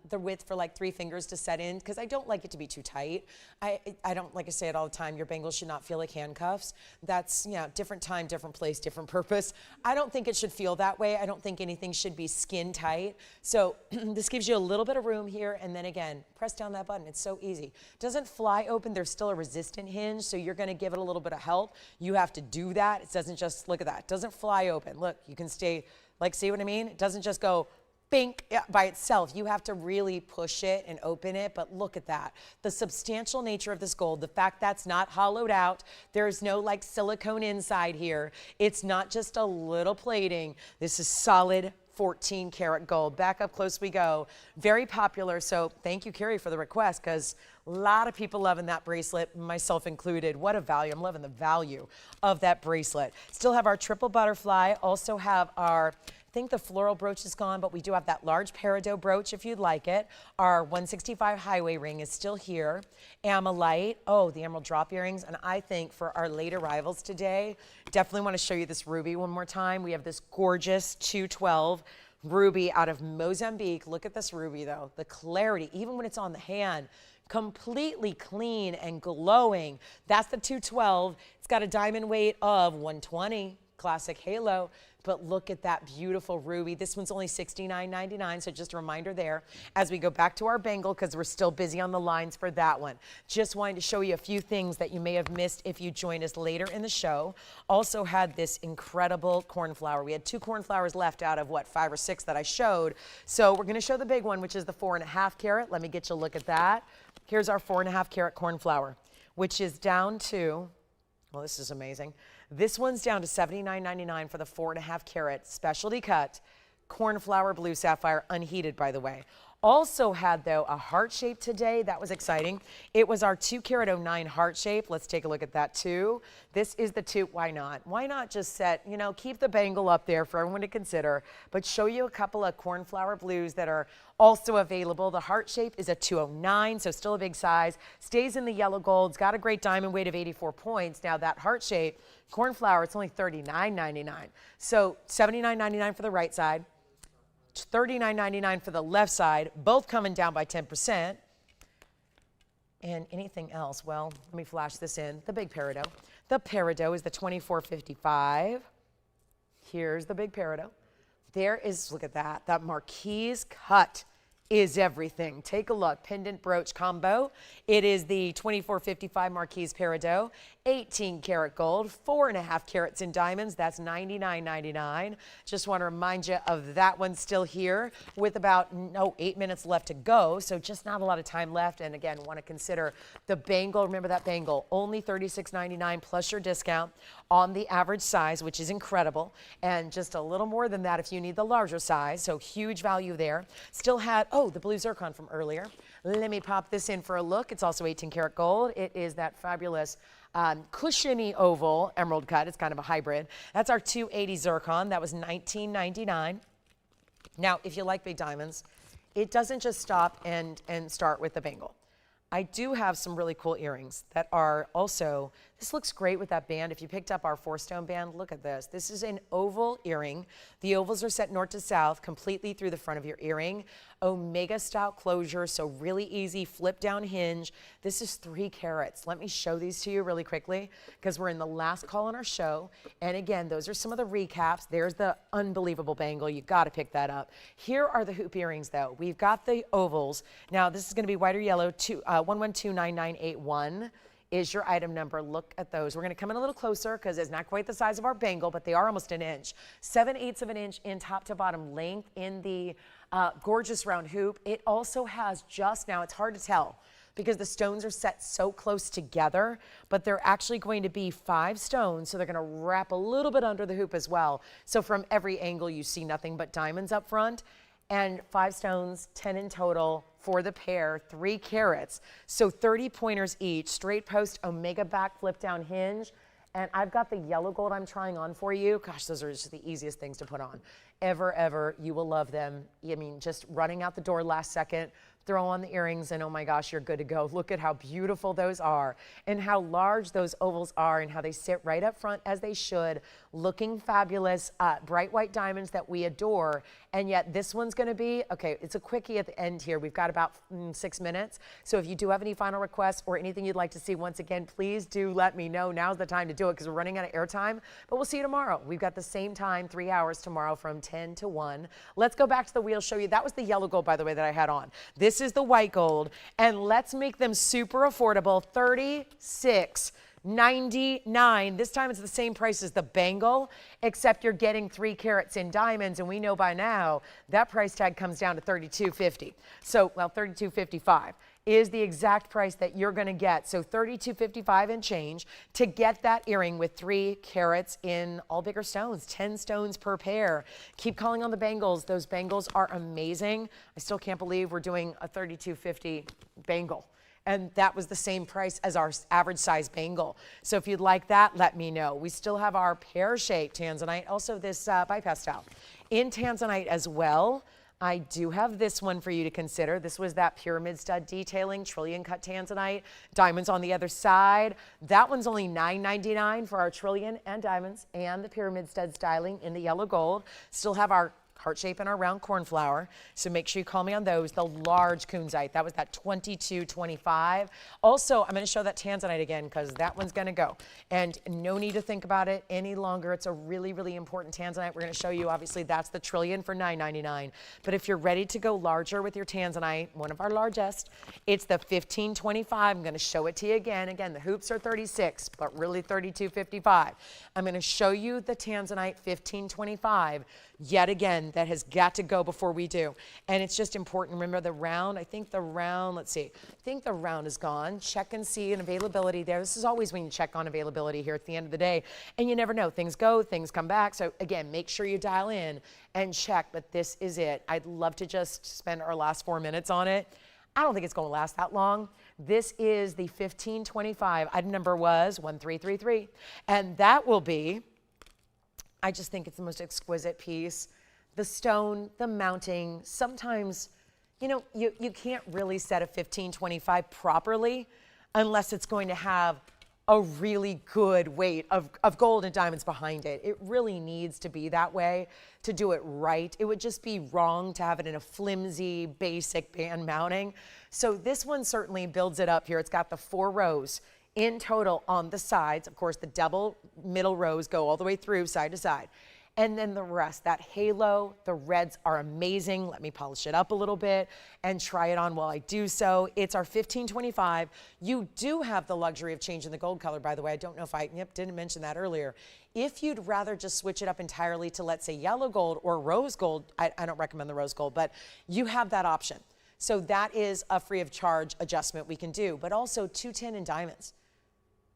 the width for like 3 fingers to set in because I don't like it to be too tight. I don't, like I say it all the time, your bangles should not feel like handcuffs. That's, different time, different place, different purpose. I don't think it should feel that way. I don't think anything should be skin tight. So this gives you a little bit of room here, and then again, press down that button. It's so easy. Doesn't doesn't fly open, there's still a resistant hinge, so you're gonna give it a little bit of help. You have to do that. It doesn't just, look at that, it doesn't fly open. Look, you can stay, like, see what I mean? It doesn't just go bink by itself. You have to really push it and open it, but look at that. The substantial nature of this gold, the fact that's not hollowed out, there's no like silicone inside here. It's not just a little plating. This is solid 14 karat gold. Back up close we go. Very popular, so thank you, Carrie, for the request, because a lot of people loving that bracelet, myself included. What a value. I'm loving the value of that bracelet. Still have our triple butterfly, also have our, I think the floral brooch is gone, but we do have that large peridot brooch if you'd like it. Our 165 highway ring is still here. Amethyst, oh, the emerald drop earrings. And I think for our late arrivals today, definitely want to show you this ruby one more time. We have this gorgeous 212 ruby out of Mozambique. Look at this ruby though, the clarity, even when it's on the hand, completely clean and glowing. That's the 212. It's got a diamond weight of 120, classic halo. But look at that beautiful ruby. This one's only $69.99, so just a reminder there as we go back to our bangle, because we're still busy on the lines for that one. Just wanting to show you a few things that you may have missed if you join us later in the show. Also had this incredible cornflower. We had 2 cornflowers left out of, what, 5 or 6 that I showed. So we're going to show the big one, which is the 4.5 carat. Let me get you a look at that. Here's our 4.5 carat cornflower, which is down to, well, this is amazing. This one's down to $79.99 for the 4.5 carat specialty cut cornflower blue sapphire, unheated, by the way. Also had, though, a heart shape today. That was exciting. It was our 2 carat 09 heart shape. Let's take a look at that too. This is the 2, why not? Why not just set, you know, keep the bangle up there for everyone to consider, but show you a couple of cornflower blues that are also available. The heart shape is a 209, so still a big size. Stays in the yellow gold. It's got a great diamond weight of 84 points. Now that heart shape, cornflower, it's only $39.99. So $79.99 for the right side. $39.99 for the left side, both coming down by 10%. And anything else, well, let me flash this in. The big peridot. The peridot is the $24.55. Here's the big peridot. There is, look at that, that marquise cut is everything. Take a look, pendant brooch combo. It is the $24.55 marquise peridot, 18 karat gold, 4.5 carats in diamonds. That's $99.99. Just want to remind you of that one still here with about 8 minutes left to go. So just not a lot of time left. And again, want to consider the bangle. Remember that bangle, only $36.99 plus your discount on the average size, which is incredible. And just a little more than that if you need the larger size. So huge value there. Still had, oh, the blue zircon from earlier. Let me pop this in for a look. It's also 18 karat gold. It is that fabulous cushiony oval emerald cut. It's kind of a hybrid. That's our 280 zircon. That was $19.99. Now, if you like big diamonds, it doesn't just stop and start with the bangle. I do have some really cool earrings that are also, this looks great with that band. If you picked up our 4-stone band, look at this. This is an oval earring. The ovals are set north to south completely through the front of your earring. Omega style closure, so really easy flip down hinge. This is 3 carats. Let me show these to you really quickly because we're in the last call on our show. And again, those are some of the recaps. There's the unbelievable bangle. You got to pick that up. Here are the hoop earrings though. We've got the ovals. Now this is going to be white or yellow, 11299981 is your item number. Look at those. We're going to come in a little closer because it's not quite the size of our bangle, but they are almost an inch. 7/8 of an inch in top to bottom length in the gorgeous round hoop. It also has just now, it's hard to tell because the stones are set so close together, but they're actually going to be 5 stones, so they're going to wrap a little bit under the hoop as well. So from every angle, you see nothing but diamonds up front, and 5 stones, 10 in total for the pair, 3 carats. So 30 pointers each, straight post, omega back, flip down hinge. And I've got the yellow gold I'm trying on for you. Gosh, those are just the easiest things to put on. Ever, you will love them. I mean, just running out the door last second, throw on the earrings, and oh my gosh, you're good to go. Look at how beautiful those are and how large those ovals are and how they sit right up front as they should, looking fabulous, bright white diamonds that we adore. And yet this one's gonna be, okay, it's a quickie at the end here. We've got about 6 minutes. So if you do have any final requests or anything you'd like to see, once again, please do let me know. Now's the time to do it because we're running out of airtime, but we'll see you tomorrow. We've got the same time, 3 hours tomorrow from 10 to 1. Let's go back to the wheel, show you. That was the yellow gold, by the way, that I had on. This This is the white gold. And let's make them super affordable, $36.99. This time it's the same price as the bangle, except you're getting 3 carats in diamonds, and we know by now that price tag comes down to $32.50. So, well, $32.55 is the exact price that you're going to get. So $32.55 and change to get that earring with 3 carats in all bigger stones, 10 stones per pair. Keep calling on the bangles. Those bangles are amazing. I still can't believe we're doing a $32.50 bangle. And that was the same price as our average size bangle. So if you'd like that, let me know. We still have our pear-shaped tanzanite, also this bipastel in tanzanite as well. I do have this one for you to consider. This was that pyramid stud detailing, trillion cut tanzanite, diamonds on the other side. That one's only $9.99 for our trillion and diamonds and the pyramid stud styling in the yellow gold. Still have our heart shape and our round cornflower. So make sure you call me on those. The large kunzite, that was that $22.25. Also, I'm going to show that tanzanite again because that one's going to go. And no need to think about it any longer. It's a really, really important tanzanite. We're going to show you, obviously, that's the trillion for $9.99. But if you're ready to go larger with your tanzanite, one of our largest, it's the $15.25. I'm going to show it to you again. Again, the hoops are 36, but really $32.55. I'm going to show you the tanzanite $15.25 yet again. That has got to go before we do. And it's just important. Remember the round, I think the round, let's see, I think the round is gone. Check and see an availability there. This is always when you check on availability here at the end of the day. And you never know, things go, things come back. So again, make sure you dial in and check, but this is it. I'd love to just spend our last 4 minutes on it. I don't think it's going to last that long. This is the $15.25. Item number was 1333. And that will be, I just think it's the most exquisite piece. The stone, the mounting, sometimes, you know, you can't really set a $15.25 properly unless it's going to have a really good weight of gold and diamonds behind it. It really needs to be that way to do it right. It would just be wrong to have it in a flimsy, basic band mounting. So this one certainly builds it up here. It's got the 4 rows in total on the sides. Of course, the double middle rows go all the way through side to side. And then the rest, that halo, the reds are amazing. Let me polish it up a little bit and try it on while I do so. It's our $15.25. You do have the luxury of changing the gold color, by the way. I don't know if I didn't mention that earlier. If you'd rather just switch it up entirely to, let's say, yellow gold or rose gold, I don't recommend the rose gold, but you have that option. So that is a free of charge adjustment we can do, but also 210 in diamonds.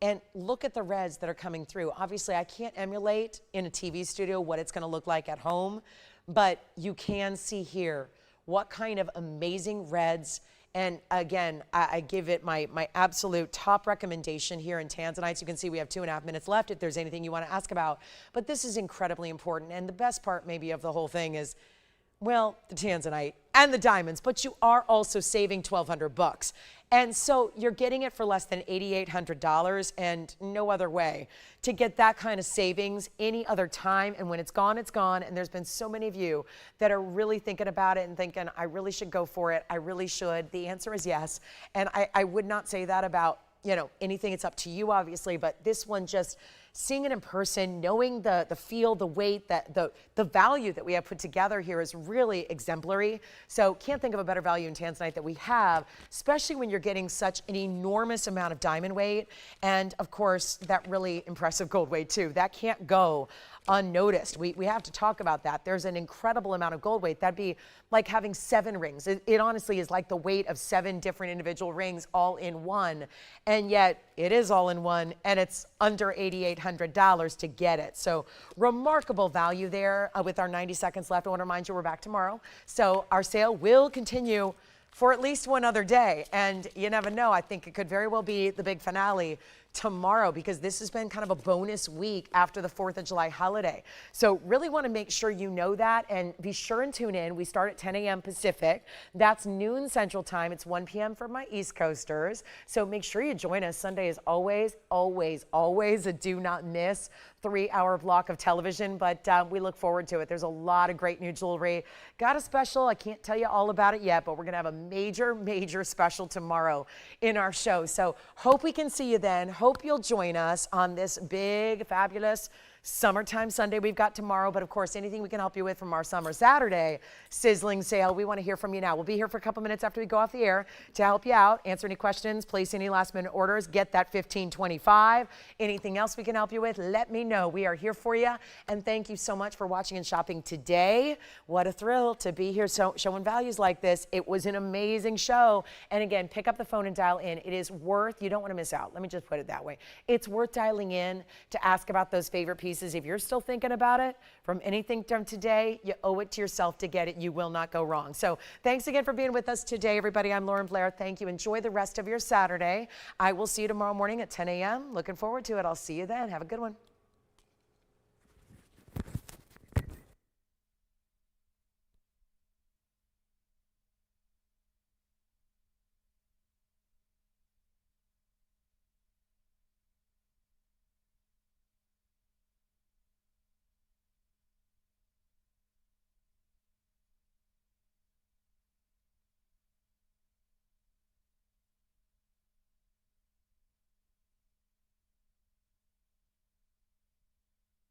And look at the reds that are coming through. Obviously, I can't emulate in a TV studio what it's going to look like at home, but you can see here what kind of amazing reds. And again, I give it my absolute top recommendation here in tanzanites. You can see we have 2.5 minutes left if there's anything you want to ask about. But this is incredibly important. And the best part maybe of the whole thing is, well, the tanzanite and the diamonds, but you are also saving $1,200. And so you're getting it for less than $8,800 and no other way to get that kind of savings any other time. And when it's gone, it's gone. And there's been so many of you that are really thinking about it and thinking, I really should go for it. I really should. The answer is yes. And I would not say that about, you know, anything. It's up to you, obviously, but this one, just seeing it in person, knowing the feel, the weight, the value that we have put together here is really exemplary. So can't think of a better value in tanzanite that we have, especially when you're getting such an enormous amount of diamond weight. And of course, that really impressive gold weight too. That can't go unnoticed. We have to talk about that. There's an incredible amount of gold weight. That'd be like having 7 rings. It honestly is like the weight of 7 different individual rings all in one. And yet it is all in one, and it's under $8,800 to get it. So remarkable value there. With our 90 seconds left, I want to remind you we're back tomorrow. So our sale will continue for at least one other day. And you never know, I think it could very well be the big finale tomorrow, because this has been kind of a bonus week after the 4th of July holiday. So really want to make sure you know that, and be sure and tune in. We start at 10 a.m. Pacific. That's noon Central Time. It's 1 p.m. for my East Coasters. So make sure you join us. Sunday is always, always, always a do not miss 3-hour block of television, but we look forward to it. There's a lot of great new jewelry. Got a special. I can't tell you all about it yet, but we're going to have a major, major special tomorrow in our show. So hope we can see you then. Hope you'll join us on this big, fabulous Summertime Sunday we've got tomorrow, but of course, anything we can help you with from our Summer Saturday sizzling sale, we want to hear from you now. We'll be here for a couple minutes after we go off the air to help you out, answer any questions, place any last minute orders, get that $15.25. Anything else we can help you with, let me know. We are here for you, and thank you so much for watching and shopping today. What a thrill to be here showing values like this. It was an amazing show. And again, pick up the phone and dial in. It is worth, you don't want to miss out. Let me just put it that way. It's worth dialing in to ask about those favorite pieces. If you're still thinking about it from anything from today, you owe it to yourself to get it. You will not go wrong. So thanks again for being with us today, everybody. I'm Lauren Blair. Thank you. Enjoy the rest of your Saturday. I will see you tomorrow morning at 10 a.m. Looking forward to it. I'll see you then. Have a good one.